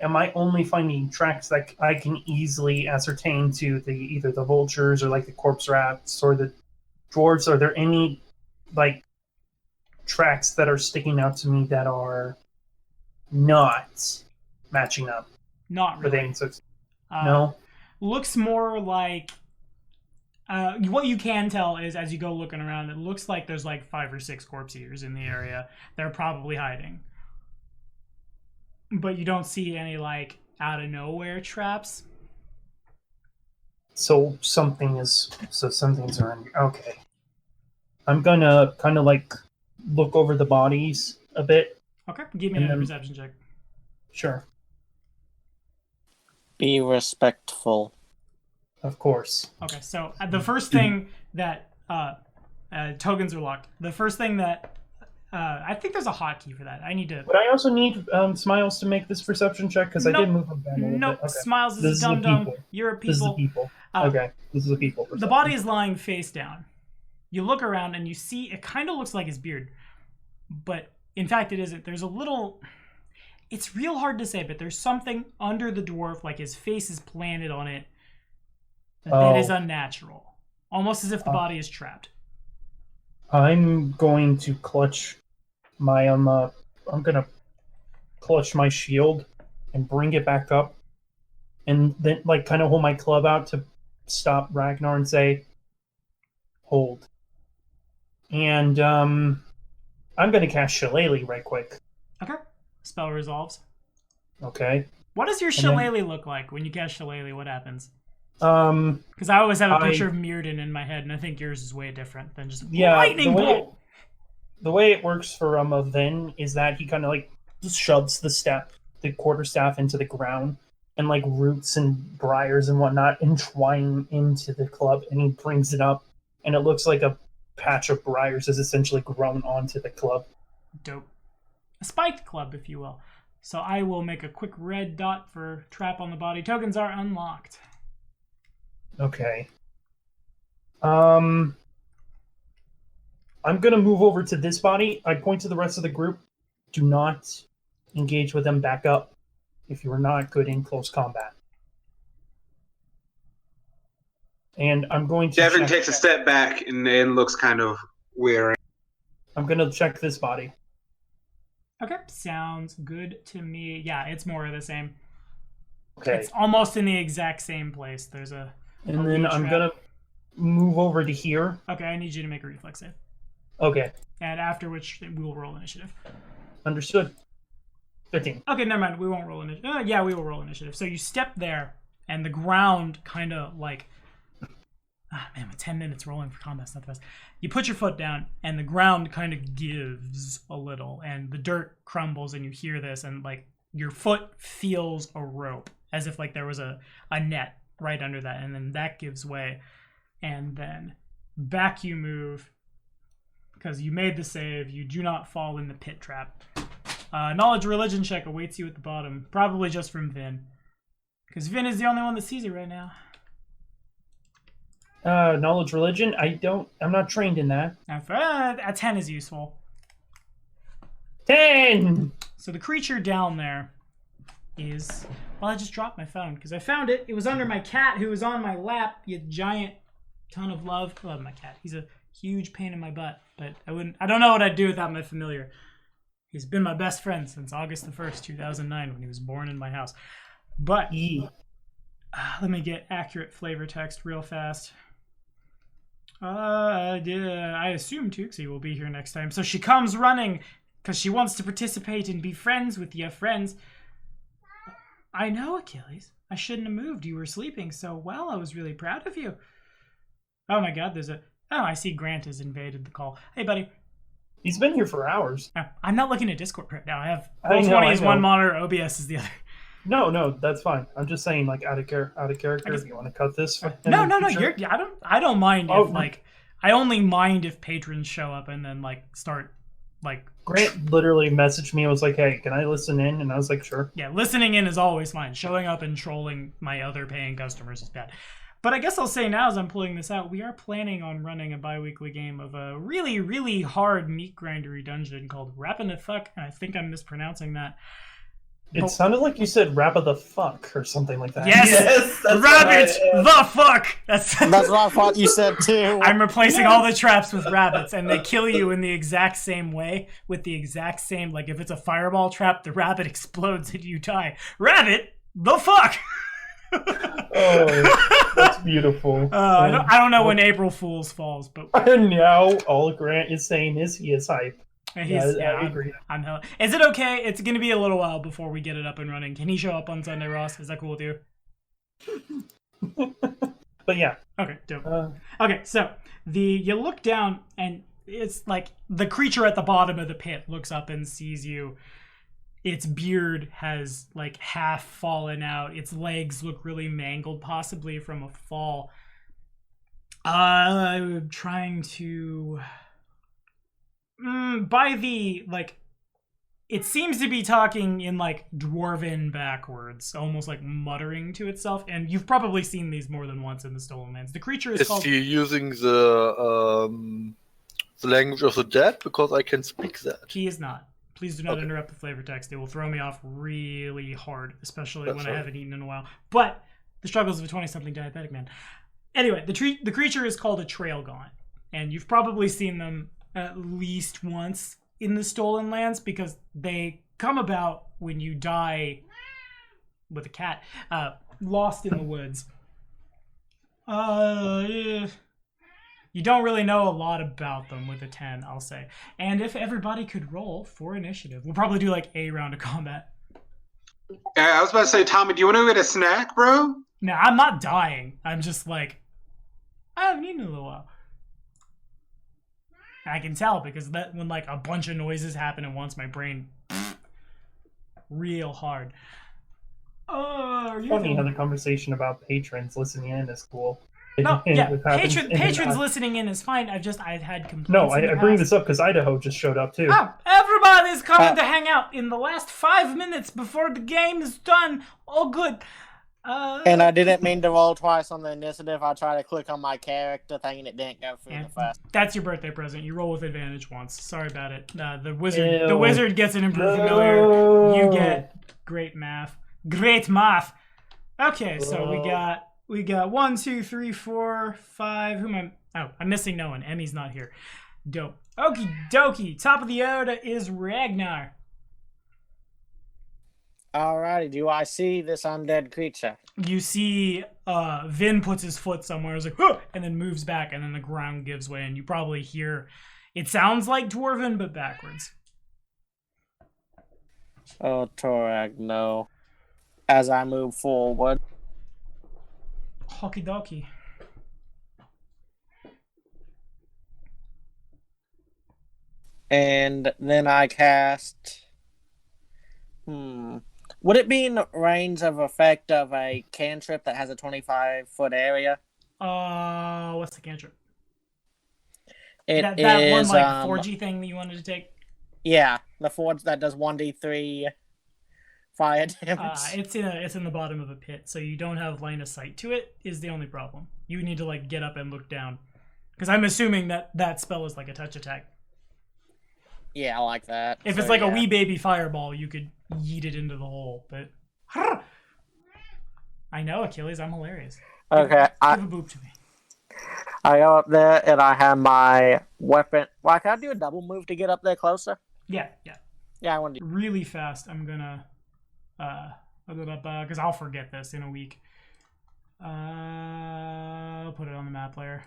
am I only finding tracks that I can easily ascertain to either the vultures or like the corpse rats or the dwarves? Are there any like tracks that are sticking out to me that are not matching up? Not really. No? Looks more like what you can tell is as you go looking around, it looks like there's like 5 or 6 corpse eaters in the area. They're probably hiding. But you don't see any like out of nowhere traps. So something's around here. Okay. I'm gonna kind of like look over the bodies a bit. Okay, give me a perception check. Sure. Be respectful. Of course. Okay, so the first thing that tokens are locked. The first thing that I think there's a hotkey for that. I need to. But I also need Smiles to make this perception check because I did move him down a little bit. Okay. Smiles is a dum-dum. You're a people. This is a people. Okay, this is a people. The body is lying face down. You look around and you see it kind of looks like his beard, but in fact it isn't. There's a little. It's real hard to say, but there's something under the dwarf, like his face is planted on it, that is unnatural, almost as if the body is trapped. I'm going to clutch my I'm gonna clutch my shield and bring it back up, and then like kind of hold my club out to stop Ragnar and say, "Hold." And I'm gonna cast Shillelagh right quick. Okay. Spell resolves. Okay. What does your Shillelagh look like when you cast Shillelagh? What happens? Because I always have a picture of Mirrodin in my head, and I think yours is way different than just lightning bolt. The way it works for Ven is that he kind of like just shoves the quarterstaff into the ground, and like roots and briars and whatnot entwine into the club, and he brings it up, and it looks like a patch of briars is essentially grown onto the club. Dope. A spiked club, if you will. So I will make a quick red dot for trap on the body. Tokens are unlocked. Okay. I'm gonna move over to this body. I point to the rest of the group. Do not engage with them. Back up if you are not good in close combat. And I'm going to. Devin takes a step back and then looks kind of weary. I'm gonna check this body. Okay, sounds good to me. Yeah, it's more of the same. Okay. It's almost in the exact same place. There's a. And then I'm gonna move over to here. Okay, I need you to make a reflex save. Okay. And after which we will roll initiative. Understood. 15. Okay, never mind. We won't roll initiative. Yeah, we will roll initiative. So you step there, and the ground kind of like. Man, with 10 minutes rolling for combat's not the best. You put your foot down, and the ground kind of gives a little, and the dirt crumbles, and you hear this, and like your foot feels a rope, as if like there was a net right under that, and then that gives way, and then back you move, because you made the save. You do not fall in the pit trap. Knowledge religion check awaits you at the bottom, probably just from Vin, because Vin is the only one that sees it right now. Knowledge religion? I'm not trained in that. A 10 is useful. 10! So the creature down there is... Well, I just dropped my phone because I found it. It was under my cat who was on my lap. You giant ton of love. I love my cat. He's a huge pain in my butt, but I don't know what I'd do without my familiar. He's been my best friend since August the 1st, 2009, when he was born in my house. But let me get accurate flavor text real fast. I assume too, because he will be here next time. So she comes running, because she wants to participate and be friends with your friends. I know, Achilles. I shouldn't have moved. You were sleeping so well. I was really proud of you. Oh my god, there's a... Oh, I see Grant has invaded the call. Hey, buddy. He's been here for hours. Oh, I'm not looking at Discord right now. I have I know, Roll20 is I know. one monitor, OBS is the other. No, that's fine. I'm just saying, like, out of character. If you want to cut this? No. I don't mind Oh, if like I only mind if patrons show up and then like start like. Grant literally messaged me and was like, "Hey, can I listen in?" And I was like, "Sure." Yeah, listening in is always fine. Showing up and trolling my other paying customers is bad. But I guess I'll say now, as I'm pulling this out, we are planning on running a bi-weekly game of a really, really hard meat grindery dungeon called Rappin' the Fuck, and I think I'm mispronouncing that. It sounded like you said "Rappa the fuck" or something like that. Yes, that's rabbit right, the fuck. That's That's what I thought you said too. I'm replacing all the traps with rabbits, and they kill you in the exact same way, with the exact same, like if it's a fireball trap, the rabbit explodes and you die. Rabbit the fuck. Oh, that's beautiful. I don't know when April Fool's falls, but And now all Grant is saying is he is hype. I agree. I'm hella. Is it okay? It's going to be a little while before we get it up and running. Can he show up on Sunday, Ross? Is that cool with you? But yeah. Okay, dope. Okay, so you look down and it's like the creature at the bottom of the pit looks up and sees you. Its beard has like half fallen out. Its legs look really mangled, possibly from a fall. I'm trying to... by the, like... It seems to be talking in, like, Dwarven backwards, almost like muttering to itself, and you've probably seen these more than once in the Stolen Lands. The creature is called... Is he using the language of the dead? Because I can speak that. He is not. Please do not Okay. interrupt the flavor text. It will throw me off really hard, especially That's when right. I haven't eaten in a while. But the struggles of a 20-something diabetic man. Anyway, the creature is called a trail gaunt, and you've probably seen them at least once in the Stolen Lands because they come about when you die with a cat, lost in the woods. You don't really know a lot about them with a 10, I'll say. And if everybody could roll for initiative, we'll probably do like a round of combat. I was about to say, Tommy, do you want to get a snack, bro? No, I'm not dying. I'm just like, I haven't eaten in a little while. I can tell because that when like a bunch of noises happen at once, my brain real hard. Funny how the conversation about patrons listening in is cool. No, yeah, It happens- patrons listening in is fine. I've had complaints. No, in the I bring past. this up because Idaho just showed up too. Oh, everybody's coming to hang out in the last 5 minutes before the game is done. All good. And I didn't mean to roll twice on the initiative. I tried to click on my character thing and it didn't go through the first. That's your birthday present. You roll with advantage once. Sorry about it. The wizard gets an improved familiar. You get great math. Great math. Okay, so we got 1, 2, 3, 4, 5. Who am I? Oh, I'm missing no one. Emmy's not here. Dope. Okie dokie. Top of the order is Ragnar. Alrighty, do I see this undead creature? You see Vin puts his foot somewhere, is like, huh! And then moves back, and then the ground gives way, and you probably hear, it sounds like Dwarven, but backwards. Oh, Torag, no. As I move forward. Hockey dokie. And then I cast... Would it be in range of effect of a cantrip that has a 25-foot area? What's the cantrip? That That one, like, 4G thing that you wanted to take? Yeah, the forge that does 1d3 fire damage. It's in the bottom of a pit, so you don't have line of sight to it, is the only problem. You need to, like, get up and look down. Because I'm assuming that spell is like a touch attack. Yeah, I like that. If it's like a wee baby fireball, you could yeet it into the hole, but... I know, Achilles, I'm hilarious. Okay, Give a boop to me. I go up there and I have my weapon. Why, can I do a double move to get up there closer? Yeah. Yeah, I want to do... Really fast, I'm gonna... because I'll forget this in a week. I'll put it on the map layer.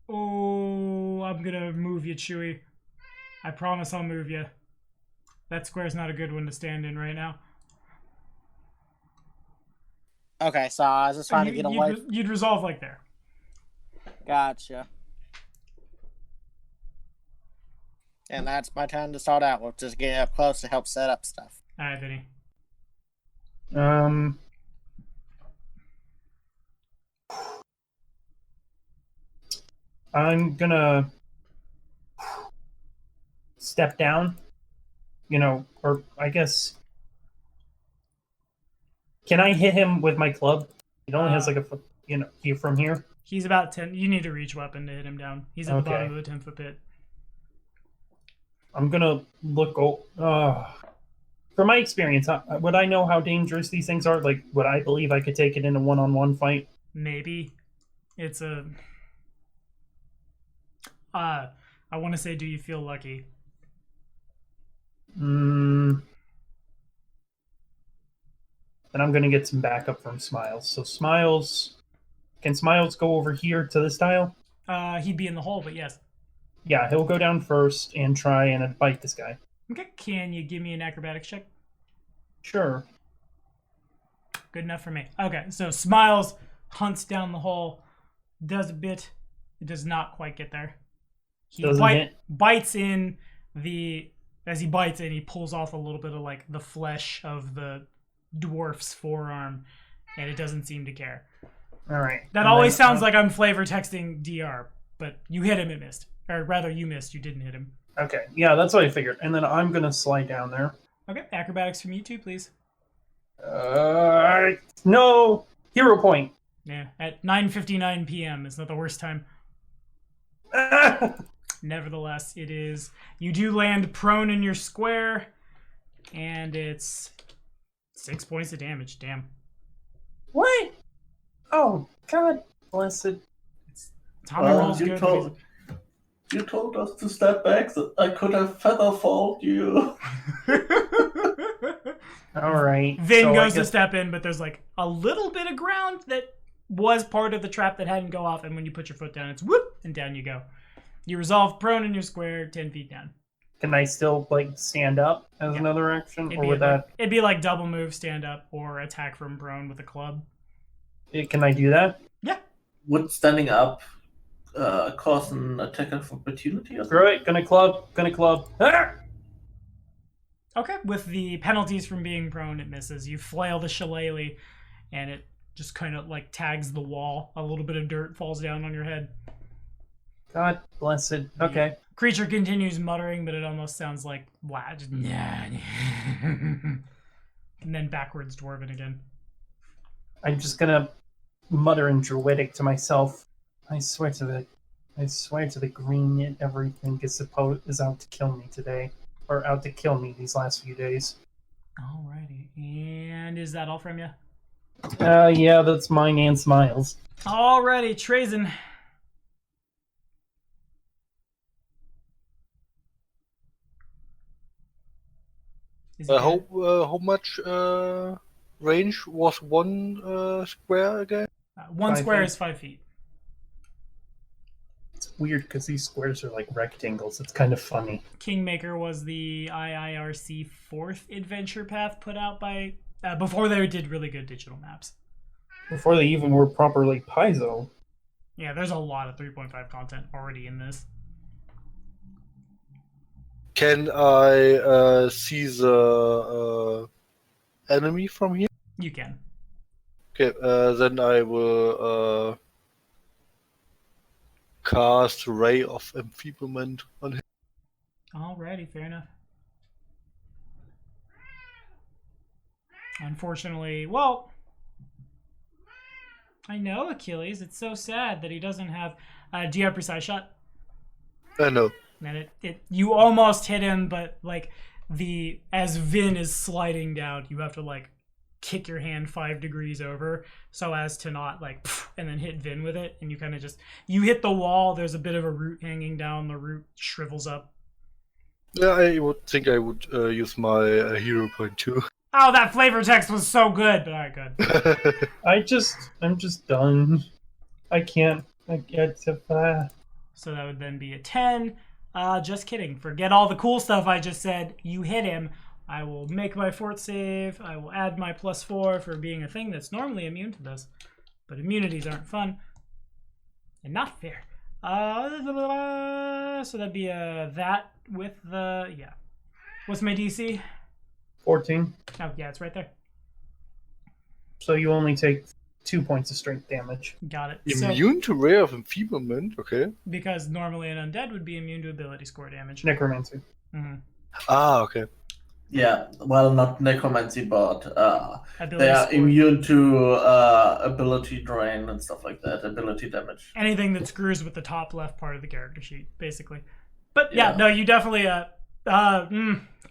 Oh, I'm gonna move you, Chewy. I promise I'll move you. That square's not a good one to stand in right now. Okay, so I was just trying to get away. You'd resolve like there. Gotcha. And that's my turn to start out with, just getting up close to help set up stuff. Alright, Vinny. I'm gonna step down, or I guess. Can I hit him with my club? It only has like a, from here. He's about 10. You need a reach weapon to hit him down. He's at the bottom of the 10-foot pit. I'm gonna look. From my experience, would I know how dangerous these things are? Like, would I believe I could take it in a one-on-one fight? Maybe. It's a. I want to say, do you feel lucky? Then I'm gonna get some backup from Smiles. So can Smiles go over here to this tile? He'd be in the hole, but yes. Yeah, he'll go down first and try and bite this guy. Okay, can you give me an acrobatics check? Sure. Good enough for me. Okay, so Smiles hunts down the hole, does a bit. It does not quite get there. He bites in as he bites in, he pulls off a little bit of like the flesh of the dwarf's forearm, and it doesn't seem to care. All right. That always sounds like I'm flavor texting DR, but you hit him, it missed. Or rather, you missed, you didn't hit him. Okay, yeah, that's what I figured. And then I'm going to slide down there. Okay, acrobatics from you too, please. No! Hero point! Yeah, at 9:59 p.m. is not the worst time. Nevertheless, it is. You do land prone in your square, and it's 6 points of damage. Damn. What? Oh, God bless it. Tommy rolls good. You told us to step back, so I could have feather falled you. All right. Vin goes to step in, but there's like a little bit of ground that was part of the trap that hadn't go off, and when you put your foot down, it's whoop, and down you go. You resolve prone in your square, 10 feet down. Can I still stand up as another action, It'd be like double move, stand up, or attack from prone with a club. Can I do that? Yeah. Would standing up cause an attack of opportunity? Or Screw it. Gonna club. Ah! Okay, with the penalties from being prone, it misses. You flail the shillelagh, and it just kind of like tags the wall. A little bit of dirt falls down on your head. God bless it. Okay. The creature continues muttering, but it almost sounds like and then backwards dwarven again. I'm just gonna mutter in Druidic to myself. I swear to the green everything is out to kill me today. Or out to kill me these last few days. Alrighty. And is that all from you? Yeah, that's mine and Smiles. Alrighty, Trazen. How much range was one square again? One square is 5 feet. It's weird because these squares are like rectangles. It's kind of funny. Kingmaker was the IIRC 4th adventure path put out by before they did really good digital maps. Before they even were properly Paizo. Yeah, there's a lot of 3.5 content already in this. Can I see the enemy from here? You can. Okay, then I will cast Ray of Enfeeblement on him. Alrighty, fair enough. Unfortunately, well, I know Achilles. It's so sad that he doesn't have. Do you have precise shot? No. And you almost hit him, but like as Vin is sliding down, you have to like kick your hand 5 degrees over so as to not like and then hit Vin with it, and you kind of you hit the wall. There's a bit of a root hanging down. The root shrivels up. Yeah, I would think I would use my hero point too. Oh, that flavor text was so good, but alright, good. I'm just done. I can't. I get to. So that would then be a 10. Just kidding. Forget all the cool stuff I just said. You hit him. I will make my fort save. I will add my +4 for being a thing that's normally immune to this. But immunities aren't fun. And not fair. So that'd be that with the... Yeah. What's my DC? 14. Oh, yeah, it's right there. So you only take 2 points of strength damage. Got it. Immune to Ray of Enfeeblement, okay. Because normally an undead would be immune to ability score damage. Necromancy. Mm-hmm. Ah, okay. Yeah, well, not necromancy, but Ability they are score. immune to ability drain and stuff like that, ability damage. Anything that screws with the top left part of the character sheet, basically. But yeah, Yeah. no, you definitely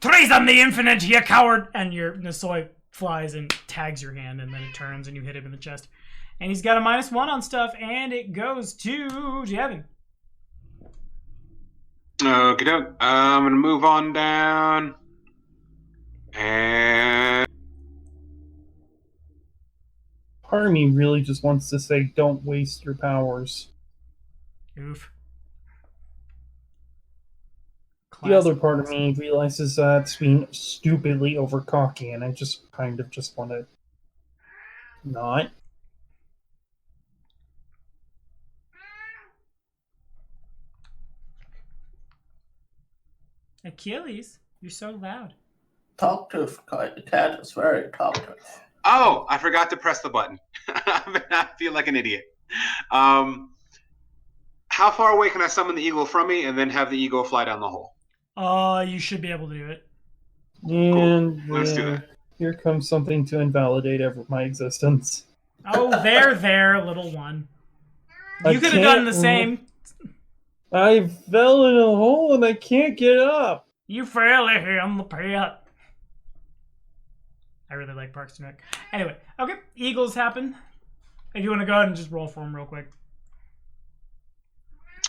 treason the infinite, you coward! And your Nisoi flies and tags your hand, and then it turns and you hit him in the chest. And he's got a -1 on stuff, and it goes to Javin. Okay, I'm gonna move on down. And Part of me really just wants to say, don't waste your powers. Oof. The other part of me realizes it's being stupidly over cocky, and I just kind of just want to not. Achilles, you're so loud. Talkative cat is very talkative. oh, I forgot to press the button. I feel like an idiot. How far away can I summon the eagle from me and then have the eagle fly down the hole? You should be able to do it. And Let's do that. here comes something to invalidate my existence. Oh, there, little one. I You could have done can't the same. I fell in a hole and I can't get up. You fell in the pit. I really like Parks and Rec. Anyway, okay, Eagles happen. If you want to go ahead and just roll for them real quick.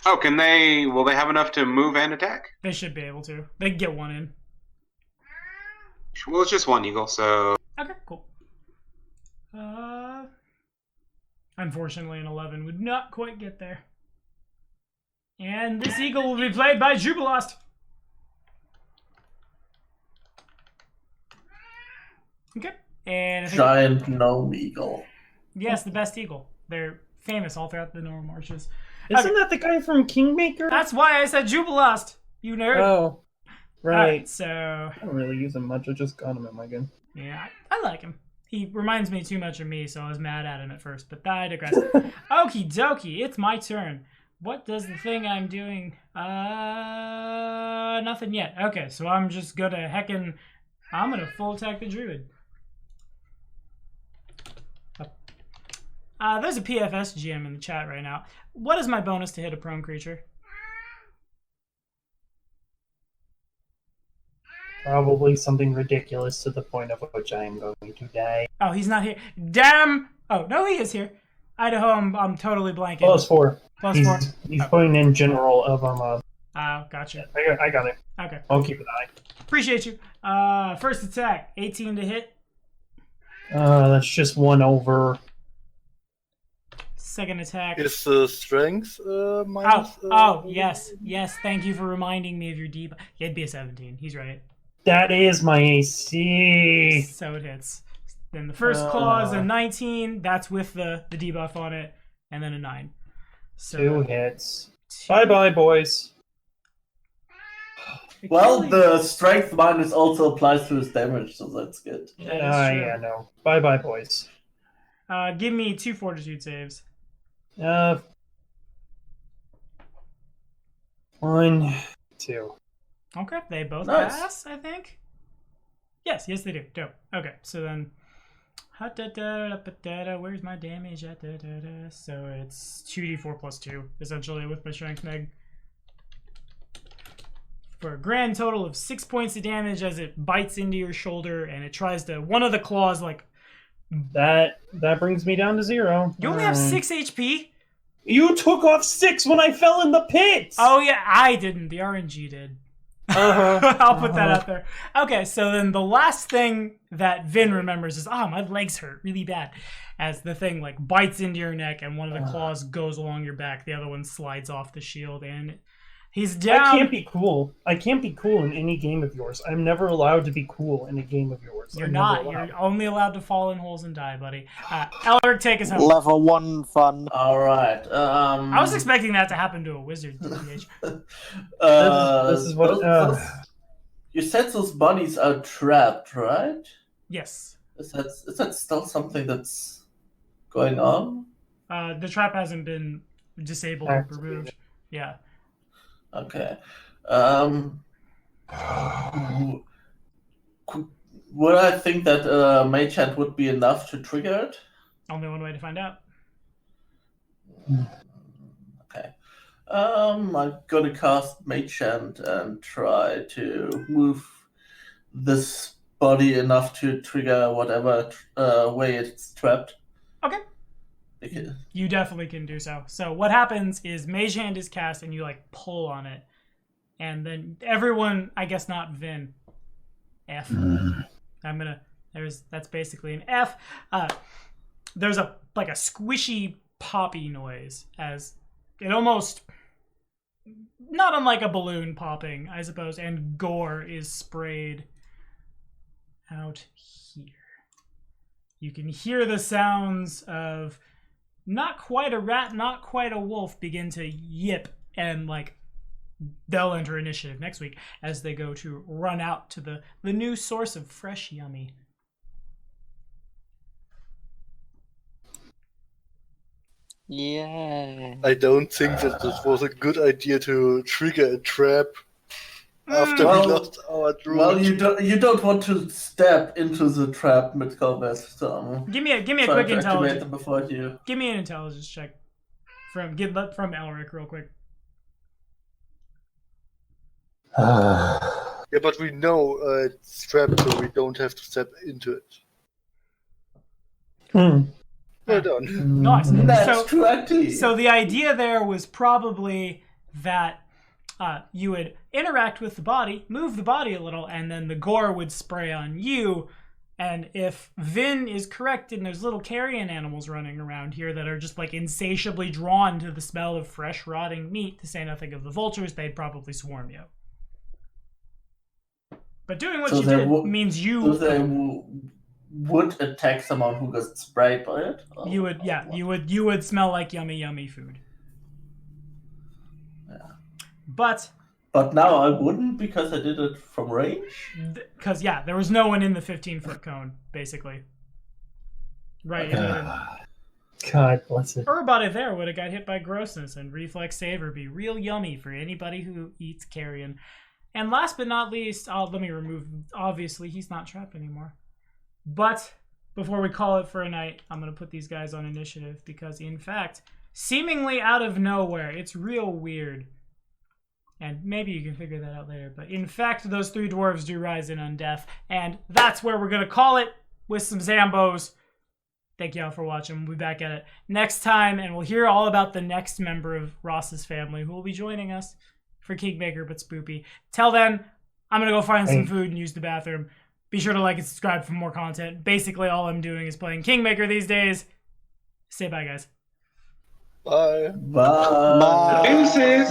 Oh, will they have enough to move and attack? They should be able to. They can get one in. Well, it's just one eagle, so... Okay, cool. Unfortunately, an 11 would not quite get there. And this eagle will be played by Jubilost. Okay. And I think, Giant gnome eagle. yes, the best eagle. They're famous all throughout the Nora Marches. Isn't that the guy from Kingmaker? That's why I said Jubilost, you nerd. Oh, right. Alright, so I don't really use him much. I just got him at my gun. yeah, I like him. He reminds me too much of me, so I was mad at him at first, but I digress. Okie dokie, it's my turn. What does the thing I'm doing? Nothing yet. Okay, so I'm just gonna I'm gonna full attack the druid. There's a PFS GM in the chat right now. What is my bonus to hit a prone creature? Probably something ridiculous to the point of which I am going to die. Oh, he's not here. Damn! Oh, no, he is here. Idaho, I'm totally blanking. +4. +4. He's putting in general of Oh, gotcha. I got it. Okay. I'll keep an eye. Appreciate you. First attack, 18 to hit. That's just 1 over. Second attack. Is the strength minus? Yes. Thank you for reminding me of your debuff. It'd be a 17. He's right. That is my AC. So it hits. Then the first claw is a 19. That's with the debuff on it, and then a 9. So 2 hits. Bye, boys. Well, the strength minus also applies to his damage, so that's good. Yeah, no. Bye, boys. Give me 2 fortitude saves. 1, 2. Okay, they both Nice. pass, I think. Yes, they do. Dope. Okay, so then... Where's my damage? So it's 2d4 plus 2, essentially, with my strength neg. For a grand total of 6 points of damage as it bites into your shoulder and it tries to... One of the claws, like... That brings me down to 0. You only have 6 HP? You took off 6 when I fell in the pit! Oh, yeah, I didn't. The RNG did. Uh-huh. I'll put that out there. Okay, so then the last thing that Vin remembers is, my legs hurt really bad. As the thing like bites into your neck and one of the claws goes along your back, the other one slides off the shield, and He's I down. can't be cool. I can't be cool in any game of yours. I'm never allowed to be cool in a game of yours. You're I'm not. never allowed. You're only allowed to fall in holes and die, buddy. Elric, take us home. Level 1 fun. All right. I was expecting that to happen to a wizard, TBH. This is what. You said those bodies are trapped, right? Yes. Is that still something that's going on? The trap hasn't been disabled or removed. Yeah. Okay. Would I think that Mage Hand would be enough to trigger it? Only one way to find out. Okay. I'm gonna cast Mage Hand and try to move this body enough to trigger whatever way it's trapped. Okay. Okay. You definitely can do so. So what happens is Mage Hand is cast and you like pull on it. And then everyone, I guess not Vin. F. That's basically an F. There's a squishy poppy noise as it almost, not unlike a balloon popping, I suppose, and gore is sprayed out here. You can hear the sounds of not quite a rat, not quite a wolf begin to yip, and like they'll enter initiative next week as they go to run out to the new source of fresh yummy. Yeah. I don't think that this was a good idea to trigger a trap after we lost our druid. Well, you don't want to step into the trap mid combat, so Give me a quick intelligence. Before you. Give me an intelligence check from Elric real quick. Yeah, but we know it's trapped, so we don't have to step into it. Well done. Nice. That's 20. So the idea there was probably that you would interact with the body, move the body a little, and then the gore would spray on you. And if Vin is correct and there's little carrion animals running around here that are just like insatiably drawn to the smell of fresh rotting meat, to say nothing of the vultures, they'd probably swarm you. But doing what you did means you... So they would attack someone who got sprayed by it? You would, yeah, you would smell like yummy food. Yeah. But now I wouldn't because I did it from range? Because, yeah, there was no one in the 15-foot cone, basically. Right. God bless it. Everybody there would have got hit by grossness, and reflex save would be real yummy for anybody who eats carrion. And last but not least, let me remove, obviously, he's not trapped anymore. But before we call it for a night, I'm going to put these guys on initiative because, in fact, seemingly out of nowhere, it's real weird. And maybe you can figure that out later. But in fact, those 3 dwarves do rise in undeath. And that's where we're going to call it with some Zambos. Thank y'all for watching. We'll be back at it next time. And we'll hear all about the next member of Ross's family who will be joining us for Kingmaker but Spoopy. Till then, I'm going to go find some food and use the bathroom. Be sure to like and subscribe for more content. Basically, all I'm doing is playing Kingmaker these days. Say bye, guys. Bye. Bye. Deuces.